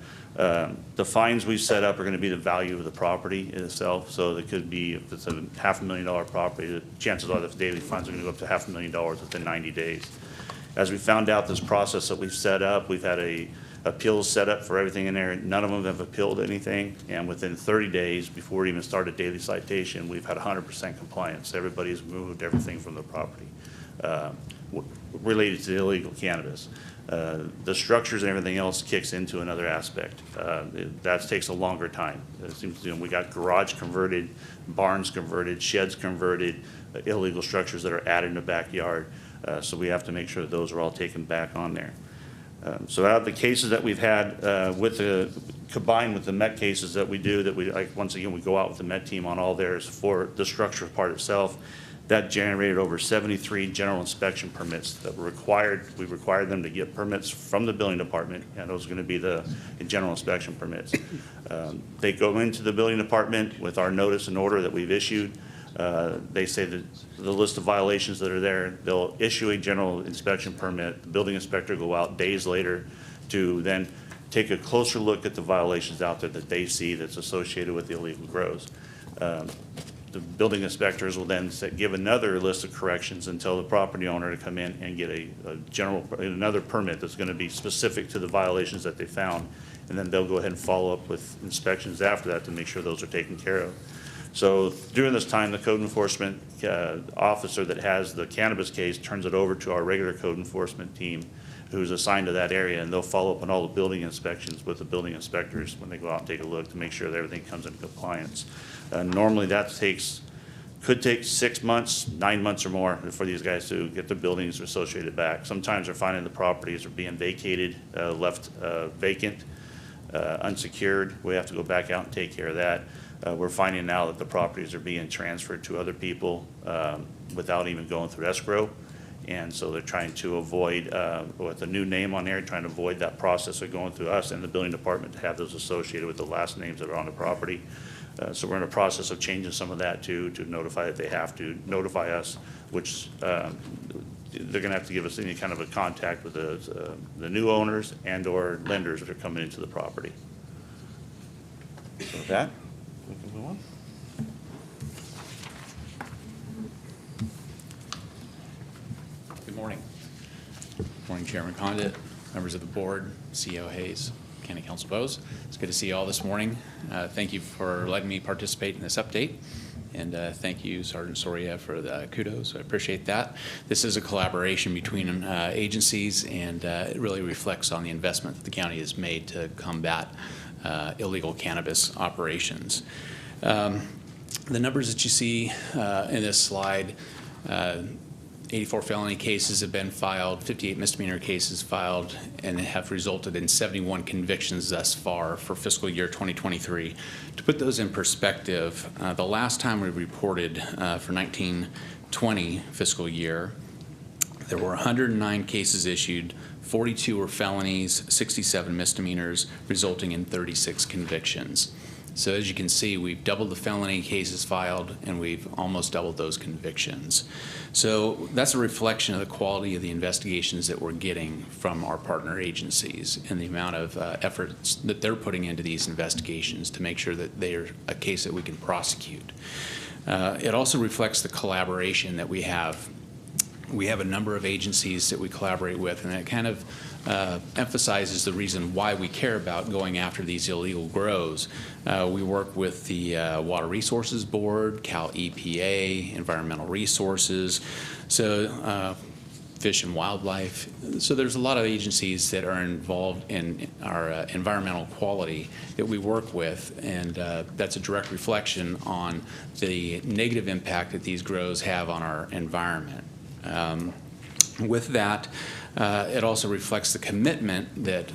The fines we set up are going to be the value of the property itself. So it could be, if it's a $500,000 property, the chances are that the daily fines are going to go up to $500,000 within 90 days. As we found out this process that we've set up, we've had a appeals set up for everything in there. None of them have appealed anything. And within 30 days, before we even started daily citation, we've had 100% compliance. Everybody's moved everything from the property related to the illegal cannabis. The structures and everything else kicks into another aspect. That takes a longer time. It seems to, we got garage converted, barns converted, sheds converted, illegal structures that are added in the backyard. So we have to make sure that those are all taken back on there. So out of the cases that we've had combined with the MET cases that we do, once again, we go out with the MET team on all theirs for the structure part itself. That generated over 73 general inspection permits that were required. We required them to get permits from the building department, and those are going to be the general inspection permits. They go into the building department with our notice and order that we've issued. They say that the list of violations that are there, they'll issue a general inspection permit. The building inspector will go out days later to then take a closer look at the violations out there that they see that's associated with the illegal grows. the building inspectors will then give another list of corrections and tell the property owner to come in and get another permit that's going to be specific to the violations that they found. And then they'll go ahead and follow up with inspections after that to make sure those are taken care of. So during this time, the code enforcement officer that has the cannabis case turns it over to our regular code enforcement team who's assigned to that area, and they'll follow up on all the building inspections with the building inspectors when they go out and take a look to make sure that everything comes into compliance. Normally that could take 6 months, 9 months or more for these guys to get their buildings associated back. Sometimes they're finding the properties are being vacated, left vacant, unsecured. We have to go back out and take care of that. We're finding now that the properties are being transferred to other people without even going through escrow. And so they're trying to avoid, with a new name on there, trying to avoid that process of going through us and the building department to have those associated with the last names that are on the property. So we're in a process of changing some of that to notify that they have to notify us, which they're going to have to give us any kind of a contact with the new owners and or lenders that are coming into the property. So with that, we can move on. Good morning. Morning, Chairman Condit, members of the board, CEO Hayes, County Council Bowes. It's good to see you all this morning. Thank you for letting me participate in this update. And thank you, Sergeant Soria, for the kudos. I appreciate that. This is a collaboration between agencies, and it really reflects on the investment that the county has made to combat illegal cannabis operations. The numbers that you see in this slide, 84 felony cases have been filed, 58 misdemeanor cases filed, and have resulted in 71 convictions thus far for fiscal year 2023. To put those in perspective, the last time we reported for 1920 fiscal year, there were 109 cases issued, 42 were felonies, 67 misdemeanors, resulting in 36 convictions. So as you can see, we've doubled the felony cases filed, and we've almost doubled those convictions. So that's a reflection of the quality of the investigations that we're getting from our partner agencies and the amount of efforts that they're putting into these investigations to make sure that they're a case that we can prosecute. It also reflects the collaboration that we have. We have a number of agencies that we collaborate with, and it kind of emphasizes the reason why we care about going after these illegal grows. We work with the Water Resources Board, Cal EPA, Environmental Resources, so Fish and Wildlife. So there's a lot of agencies that are involved in our environmental quality that we work with, and that's a direct reflection on the negative impact that these grows have on our environment. With that, it also reflects the commitment that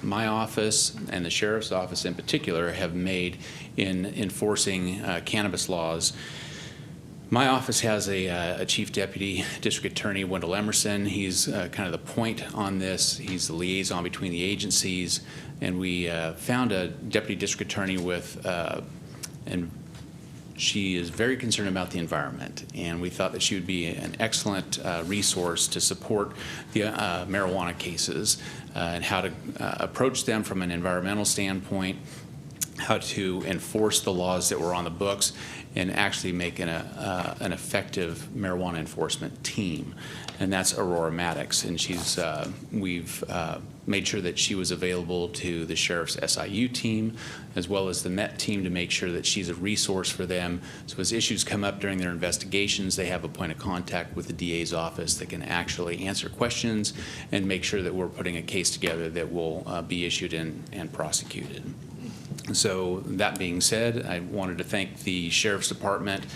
my office and the Sheriff's Office in particular have made in enforcing cannabis laws. My office has a Chief Deputy District Attorney, Wendell Emerson. He's kind of the point on this. He's the liaison between the agencies, and we found a Deputy District Attorney and she is very concerned about the environment, and we thought that she would be an excellent resource to support the marijuana cases and how to approach them from an environmental standpoint, how to enforce the laws that were on the books, and actually make an effective marijuana enforcement team. And that's Aurora Maddox, and we've made sure that she was available to the Sheriff's SIU team, as well as the MET team, to make sure that she's a resource for them. So as issues come up during their investigations, they have a point of contact with the DA's office that can actually answer questions and make sure that we're putting a case together that will be issued and prosecuted. So that being said, I wanted to thank the Sheriff's Department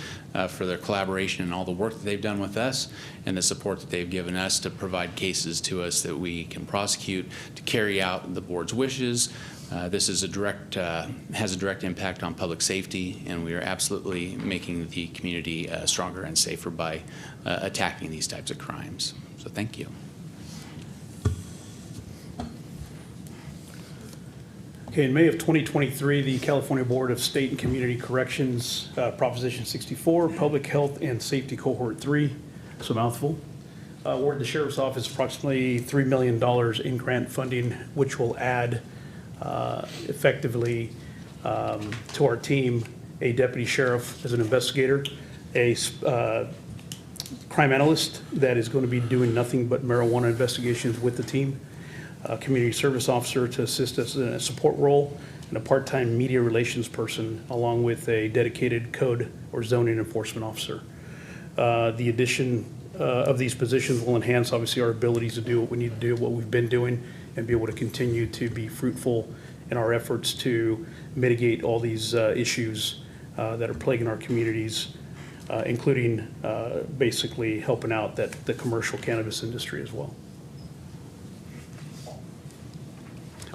for their collaboration and all the work that they've done with us and the support that they've given us to provide cases to us that we can prosecute to carry out the board's wishes. This is has a direct impact on public safety, and we are absolutely making the community stronger and safer by attacking these types of crimes. So thank you. Okay, in May of 2023, the California Board of State and Community Corrections, Proposition 64, Public Health and Safety Cohort 3, it's a mouthful, awarded the Sheriff's Office approximately $3 million in grant funding, which will add effectively to our team a deputy sheriff as an investigator, a crime analyst that is going to be doing nothing but marijuana investigations with the team, a community service officer to assist us in a support role, and a part-time media relations person, along with a dedicated code or zoning enforcement officer. The addition of these positions will enhance, obviously, our abilities to do what we need to do, what we've been doing, and be able to continue to be fruitful in our efforts to mitigate all these issues that are plaguing our communities, including basically helping out the commercial cannabis industry as well.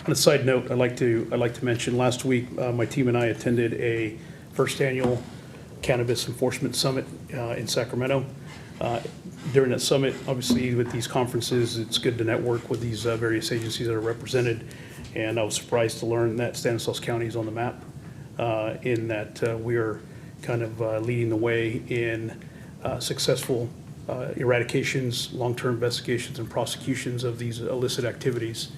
On a side note, I'd like to mention, last week, my team and I attended a first annual Cannabis Enforcement Summit in Sacramento. During that summit, obviously with these conferences, it's good to network with these various agencies that are represented. And I was surprised to learn that Stanislaus County is on the map, in that we are kind of leading the way in successful eradications, long-term investigations, and prosecutions of these illicit activities.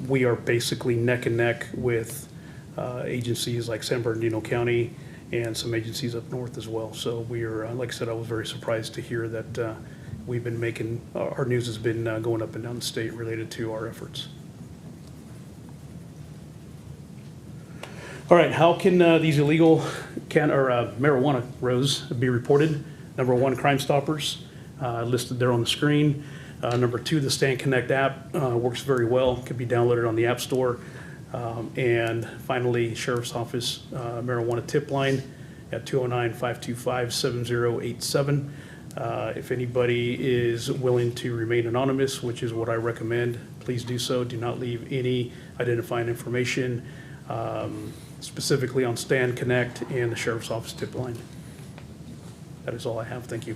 We are basically neck and neck with agencies like San Bernardino County and some agencies up north as well. So we are, like I said, I was very surprised to hear that we've been making, our news has been going up and down the state related to our efforts. All right, how can these illegal marijuana grows be reported? Number one, Crime Stoppers, listed there on the screen. Number two, the Stand Connect app works very well, can be downloaded on the App Store. And finally, Sheriff's Office marijuana tip line at 209-525-7087. If anybody is willing to remain anonymous, which is what I recommend, please do so. Do not leave any identifying information, specifically on Stand Connect and the Sheriff's Office tip line. That is all I have. Thank you.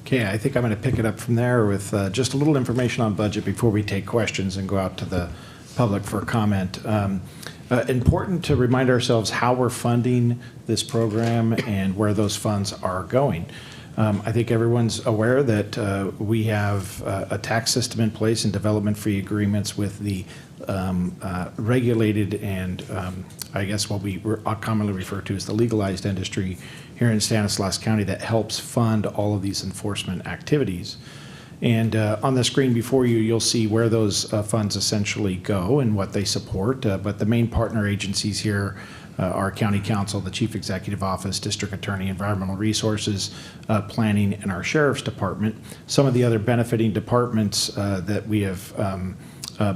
Okay, I think I'm going to pick it up from there with just a little information on budget before we take questions and go out to the public for comment. Important to remind ourselves how we're funding this program and where those funds are going. I think everyone's aware that we have a tax system in place and development fee agreements with the regulated and I guess what we commonly refer to as the legalized industry here in Stanislaus County that helps fund all of these enforcement activities. And on the screen before you, you'll see where those funds essentially go and what they support. But the main partner agencies here are County Council, the Chief Executive Office, District Attorney, Environmental Resources, Planning, and our Sheriff's Department. Some of the other benefiting departments that we have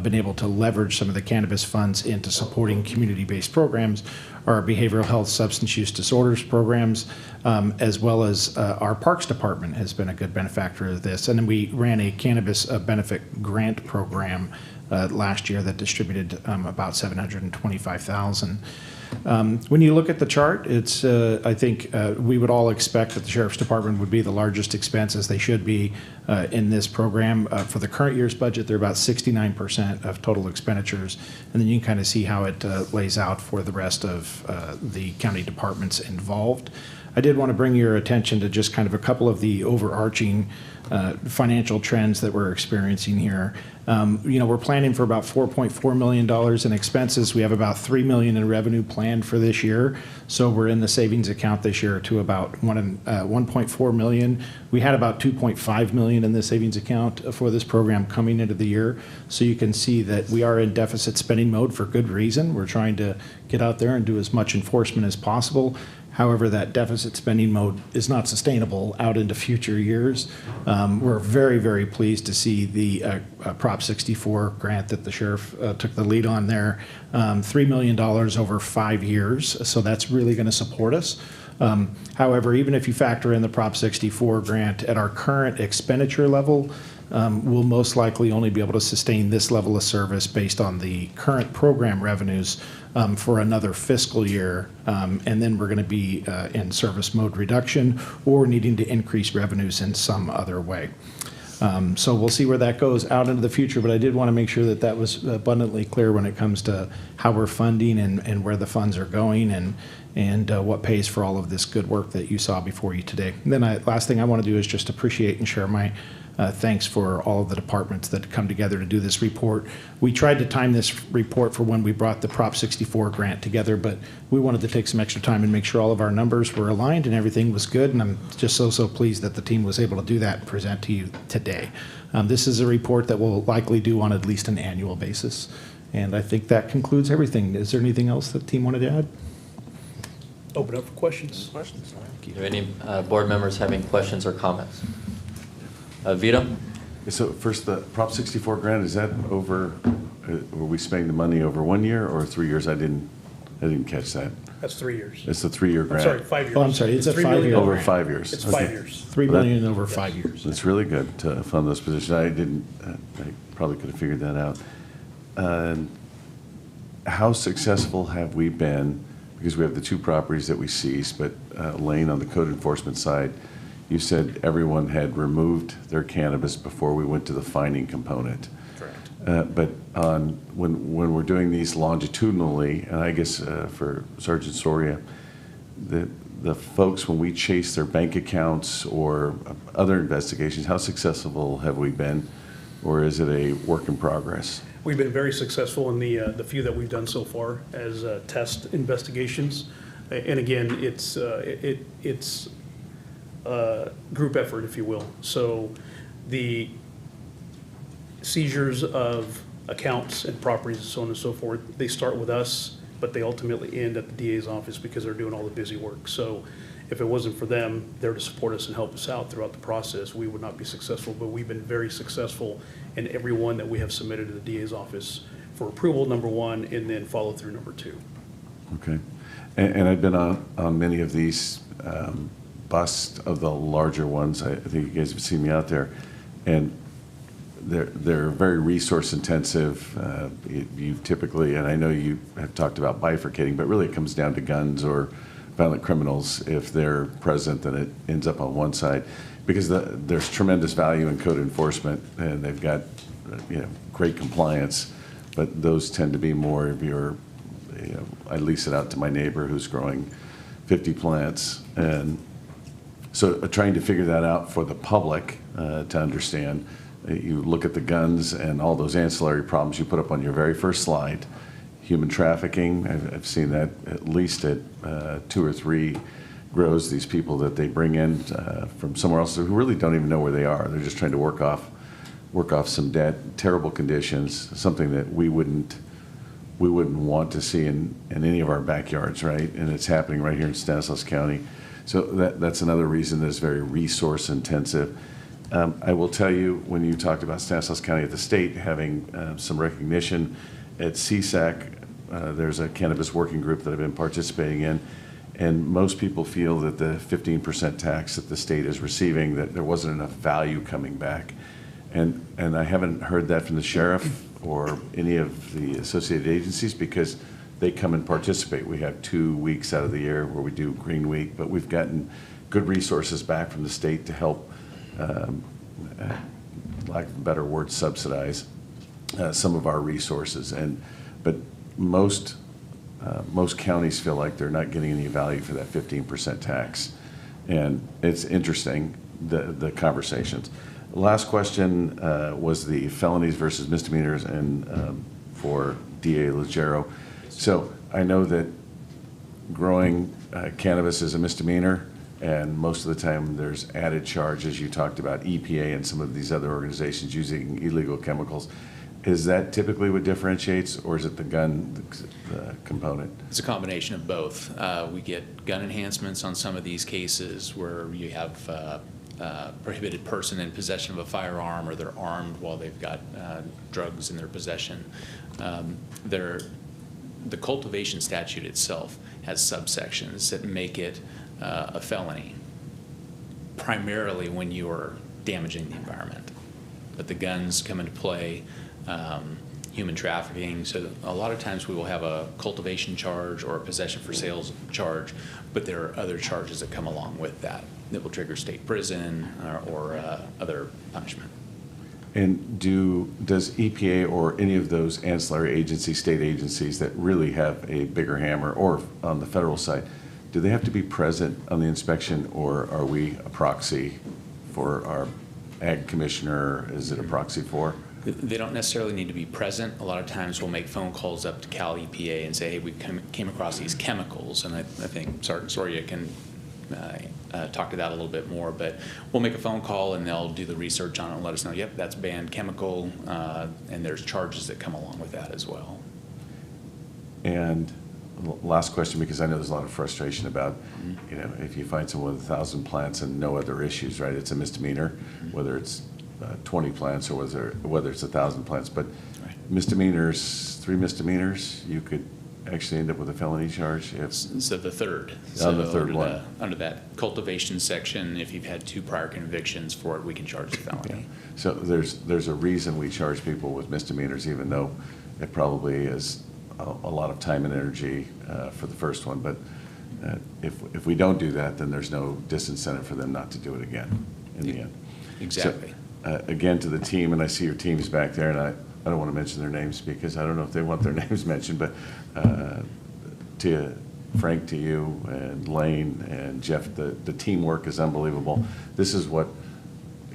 been able to leverage some of the cannabis funds into supporting community-based programs are our behavioral health, substance use disorders programs, as well as our Parks Department has been a good benefactor of this. And then we ran a cannabis benefit grant program last year that distributed about $725,000. When you look at the chart, it's I think we would all expect that the Sheriff's Department would be the largest expense, as they should be in this program. For the current year's budget, they're about 69% of total expenditures, and then you can kind of see how it lays out for the rest of the county departments involved. I did want to bring your attention to just kind of a couple of the overarching financial trends that we're experiencing here. We're planning for about $4.4 million in expenses. We have about $3 million in revenue planned for this year. So we're in the savings account this year to about $1.4 million. We had about $2.5 million in the savings account for this program coming into the year. So you can see that we are in deficit spending mode for good reason. We're trying to get out there and do as much enforcement as possible. However, that deficit spending mode is not sustainable out into future years. We're very, very pleased to see the Prop 64 grant that the sheriff took the lead on there, $3 million over 5 years. So that's really going to support us. However, even if you factor in the Prop 64 grant at our current expenditure level, we'll most likely only be able to sustain this level of service based on the current program revenues for another fiscal year, and then we're going to be in service mode reduction or needing to increase revenues in some other way. So we'll see where that goes out into the future, but I did want to make sure that that was abundantly clear when it comes to how we're funding and where the funds are going and what pays for all of this good work that you saw before you today. And then last thing I want to do is just appreciate and share my thanks for all of the departments that come together to do this report. We tried to time this report for when we brought the Prop 64 grant together, but we wanted to take some extra time and make sure all of our numbers were aligned and everything was good. And I'm just so pleased that the team was able to do that and present to you today. This is a report that we'll likely do on at least an annual basis. And I think that concludes everything. Is there anything else that the team wanted to add? Open up for questions. Do any board members have any questions or comments? Vito? So first, the Prop 64 grant, is that over, were we spending the money over 1 year or 3 years? I didn't catch that. That's 3 years. It's a 3-year I'm grant. sorry, 5 years. Oh, I'm sorry, it's a 3 million five-year Over grant. 5 years. It's Okay. 5 years. $3 billion over 5 years. It's really good to fund those positions. I didn't, I probably could have figured that out. How successful have we been, because we have the 2 properties that we seized, but Lane, on the code enforcement side, you said everyone had removed their cannabis before we went to the fining component. Correct. But when we're doing these longitudinally, and I guess for Sergeant Soria, the folks, when we chase their bank accounts or other investigations, how successful have we been? Or is it a work in progress? We've been very successful in the few that we've done so far as test investigations. And again, it's group effort, if you will. So the seizures of accounts and properties and so on and so forth, they start with us, but they ultimately end at the DA's office because they're doing all the busy work. So if it wasn't for them there to support us and help us out throughout the process, we would not be successful. But we've been very successful in every one that we have submitted to the DA's office for approval, number 1, and then follow through, number 2. Okay. And I've been on many of these busts of the larger ones. I think you guys have seen me out there. And they're very resource intensive. You typically, and I know you have talked about bifurcating, but really it comes down to guns or violent criminals. If they're present, then it ends up on one side, because there's tremendous value in code enforcement, and they've got great compliance, but those tend to be more of your, I lease it out to my neighbor who's growing 50 plants, and so trying to figure that out for the public to understand. You look at the guns and all those ancillary problems you put up on your very first slide. Human trafficking, I've seen that at least at 2 or 3 grows, these people that they bring in from somewhere else who really don't even know where they are. They're just trying to work off some debt, terrible conditions, something that we wouldn't want to see in any of our backyards, right? And it's happening right here in Stanislaus County. So that's another reason that it's very resource intensive. I will tell you, when you talked about Stanislaus County at the state having some recognition, at CSAC, there's a cannabis working group that I've been participating in, and most people feel that the 15% tax that the state is receiving, that there wasn't enough value coming back. And I haven't heard that from the sheriff or any of the associated agencies, because they come and participate. We have 2 weeks out of the year where we do Green Week, but we've gotten good resources back from the state to help, lack of a better word, subsidize some of our resources. But most counties feel like they're not getting any value for that 15% tax. And it's interesting, the conversations. Last question was the felonies versus misdemeanors and for DA Legero. So I know that growing cannabis is a misdemeanor, and most of the time there's added charges. You talked about EPA and some of these other organizations using illegal chemicals. Is that typically what differentiates, or is it the gun component? It's a combination of both. We get gun enhancements on some of these cases where you have prohibited person in possession of a firearm, or they're armed while they've got drugs in their possession. The cultivation statute itself has subsections that make it a felony, primarily when you are damaging the environment. But the guns come into play, human trafficking. So a lot of times we will have a cultivation charge or a possession for sales charge, but there are other charges that come along with that will trigger state prison or other punishment. And does EPA or any of those ancillary agencies, state agencies that really have a bigger hammer, or on the federal side, do they have to be present on the inspection, or are we a proxy for our ag commissioner is it a proxy for? They don't necessarily need to be present. A lot of times we'll make phone calls up to Cal EPA and say, hey, we came across these chemicals, and I think Sergeant Soria can talk to that a little bit more, but we'll make a phone call and they'll do the research on it and let us know, yep, that's banned chemical, and there's charges that come along with that as well. And last question, because I know there's a lot of frustration about, you know, if you find someone with 1,000 plants and no other issues, right? It's a misdemeanor, whether it's 20 plants or whether it's 1,000 plants. But misdemeanors, 3 misdemeanors, you could actually end up with a felony charge if. So the third. On the third one. Under that cultivation section, if you've had 2 prior convictions for it, we can charge the felony. Yeah. So there's a reason we charge people with misdemeanors, even though it probably is a lot of time and energy for the first one. But if we don't do that, then there's no disincentive for them not to do it again in the end. Exactly. So, again, to the team, and I see your teams back there, and I don't want to mention their names because I don't know if they want their names mentioned, but to Frank, to you, and Lane, and Jeff, the teamwork is unbelievable. This is what,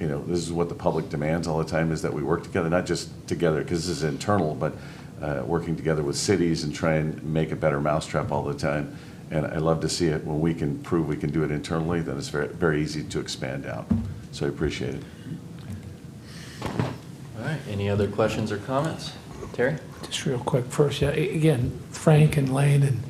you know, this is what the public demands all the time, is that we work together, not just together, because this is internal, but working together with cities and try and make a better mousetrap all the time. And I love to see it. When we can prove we can do it internally, then it's very, very easy to expand out. So I appreciate it. All right, any other questions or comments? Terry? Just real quick first, yeah, again, Frank and Lane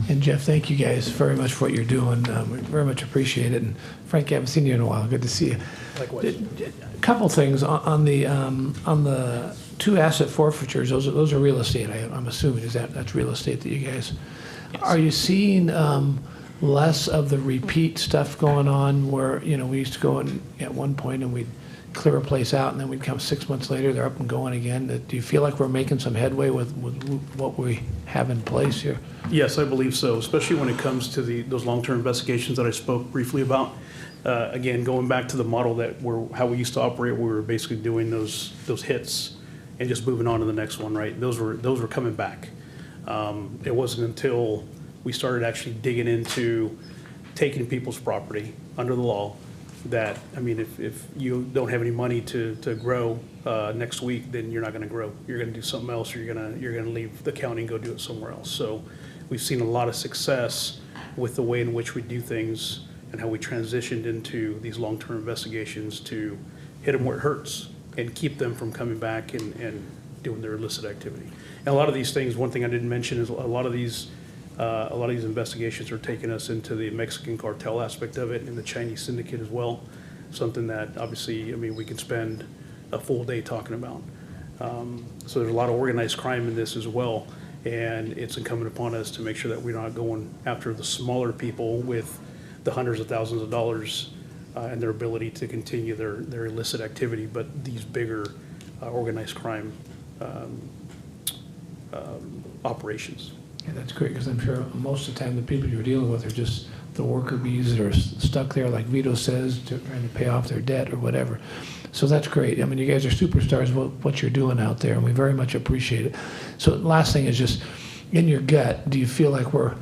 and Jeff, thank you guys very much for what you're doing. We very much appreciate it. And Frank, I haven't seen you in a while. Good to see you. Likewise. A couple things on the 2 asset forfeitures. Those are real estate. I'm assuming that's real estate that you guys. Yes. Are you seeing less of the repeat stuff going on where, you know, we used to go in at one point and we'd clear a place out and then we'd come 6 months later, they're up and going again? Do you feel like we're making some headway with what we have in place here? Yes, I believe so, especially when it comes to those long-term investigations that I spoke briefly about. Again, going back to the model how we used to operate, we were basically doing those hits and just moving on to the next one, right? Those were coming back. It wasn't until we started actually digging into taking people's property under the law that, I mean, if you don't have any money to grow next week, then you're not going to grow. You're going to do something else, or you're going to leave the county and go do it somewhere else. So we've seen a lot of success with the way in which we do things and how we transitioned into these long-term investigations to hit them where it hurts and keep them from coming back and doing their illicit activity. And a lot of these things, one thing I didn't mention is a lot of these investigations are taking us into the Mexican cartel aspect of it and the Chinese syndicate as well. Something that obviously, I mean, we can spend a full day talking about. So there's a lot of organized crime in this as well. And it's incumbent upon us to make sure that we're not going after the smaller people with the hundreds of thousands of dollars and their ability to continue their illicit activity, but these bigger organized crime operations. Yeah, that's great, because I'm sure most of the time the people you're dealing with are just the worker bees that are stuck there, like Vito says, trying to pay off their debt or whatever. So that's great. I mean, you guys are superstars what you're doing out there, and we very much appreciate it. So last thing is just, in your gut, do you feel like we're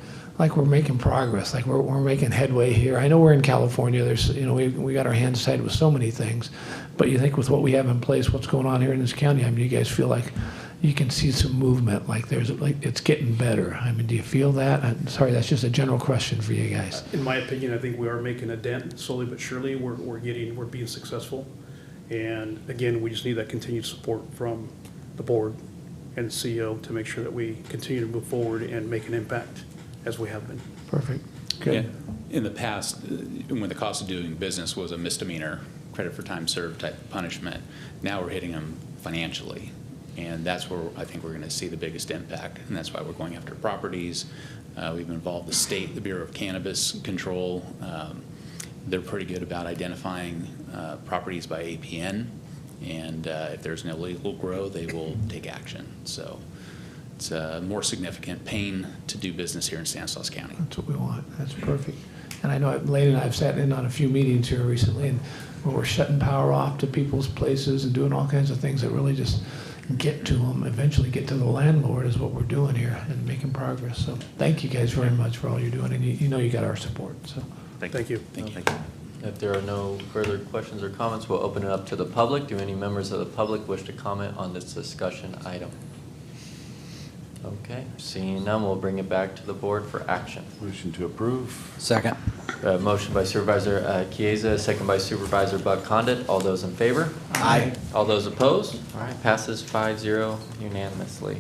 making progress, like we're making headway here? I know we're in California. There's, you know, we got our hands tied with so many things, but you think with what we have in place, what's going on here in this county, I mean, you guys feel like you can see some movement, like it's getting better. I mean, do you feel that? I'm sorry, that's just a general question for you guys. In my opinion, I think we are making a dent slowly but surely. We're being successful, and again, we just need that continued support from the board and the CEO to make sure that we continue to move forward and make an impact as we have been. Perfect. Good. Yeah. In the past, when the cost of doing business was a misdemeanor, credit for time served type of punishment, now we're hitting them financially. And that's where I think we're going to see the biggest impact. And that's why we're going after properties. We've involved the state, the Bureau of Cannabis Control. They're pretty good about identifying properties by APN. And if there's an illegal grow, they will take action. So it's a more significant pain to do business here in Stanislaus County. That's what we want. That's perfect. And I know Lane and I have sat in on a few meetings here recently, and where we're shutting power off to people's places and doing all kinds of things that really just get to them, eventually get to the landlord, is what we're doing here and making progress. So thank you guys very much for all you're doing, and you know you got our support. So Thank you. Thank you. If there are no further questions or comments, we'll open it up to the public. Do any members of the public wish to comment on this discussion item? Okay, seeing none, we'll bring it back to the board for action. Motion to approve. Second. Motion by Supervisor Chiesa, second by Supervisor Buck-Condit. All those in favor? Aye. All those opposed? All right, passes 5-0 unanimously.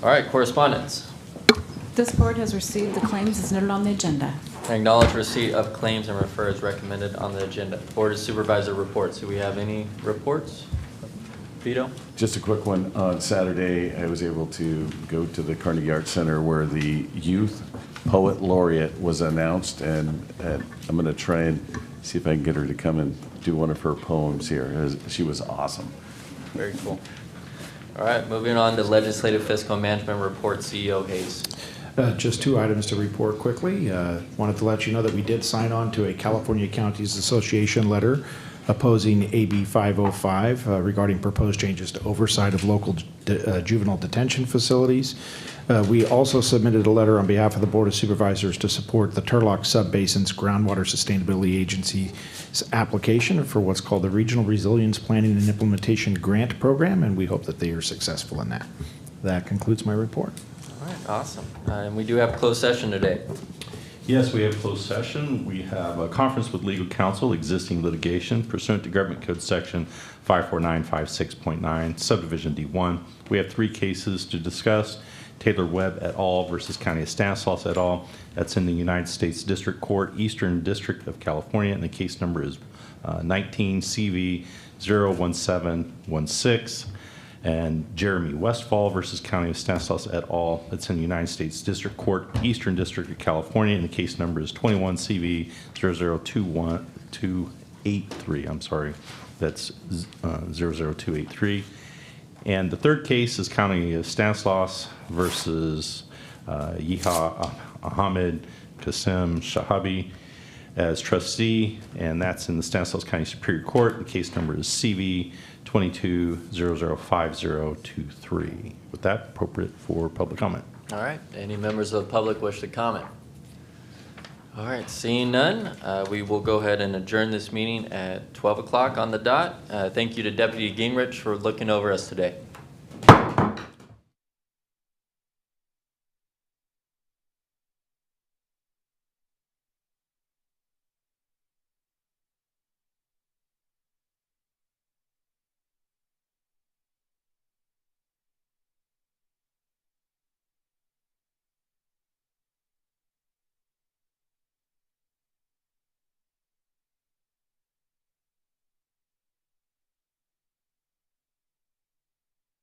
All right, correspondence. This board has received the claims as noted on the agenda. Acknowledge receipt of claims and refer as recommended on the agenda. Board of Supervisor reports. Do we have any reports? Vito? Just a quick one. On Saturday, I was able to go to the Carnegie Art Center where the Youth Poet Laureate was announced, and I'm going to try and see if I can get her to come and do one of her poems here. She was awesome. Very cool. All right, moving on to Legislative Fiscal Management Report, CEO Hayes. Just two items to report quickly. Wanted to let you know that we did sign on to a California Counties Association letter opposing AB 505 regarding proposed changes to oversight of local juvenile detention facilities. We also submitted a letter on behalf of the Board of Supervisors to support the Turlock Subbasin's Groundwater Sustainability Agency's application for what's called the Regional Resilience Planning and Implementation Grant Program, and we hope that they are successful in that. That concludes my report. All right, awesome. And we do have closed session today. Yes, we have closed session. We have a conference with legal counsel, existing litigation pursuant to Government Code Section 54956.9, Subdivision D1. We have 3 cases to discuss. Taylor Webb et al. Versus County of Stanislaus et al. That's in the United States District Court, Eastern District of California, and the case number is 19 CV 01716. And Jeremy Westfall versus County of Stanislaus et al. That's in the United States District Court, Eastern District of California, and the case number is 21 CV 00283. I'm sorry, that's 00283. And the third case is County of Stanislaus versus Yiha Ahmed Qasim Shahabi as trustee, and that's in the Stanislaus County Superior Court. The case number is CV 22005023. With that, appropriate for public comment. All right, any members of the public wish to comment? All right, seeing none, we will go ahead and adjourn this meeting at 12 o'clock on the dot. Thank you to Deputy Gingrich for looking over us today.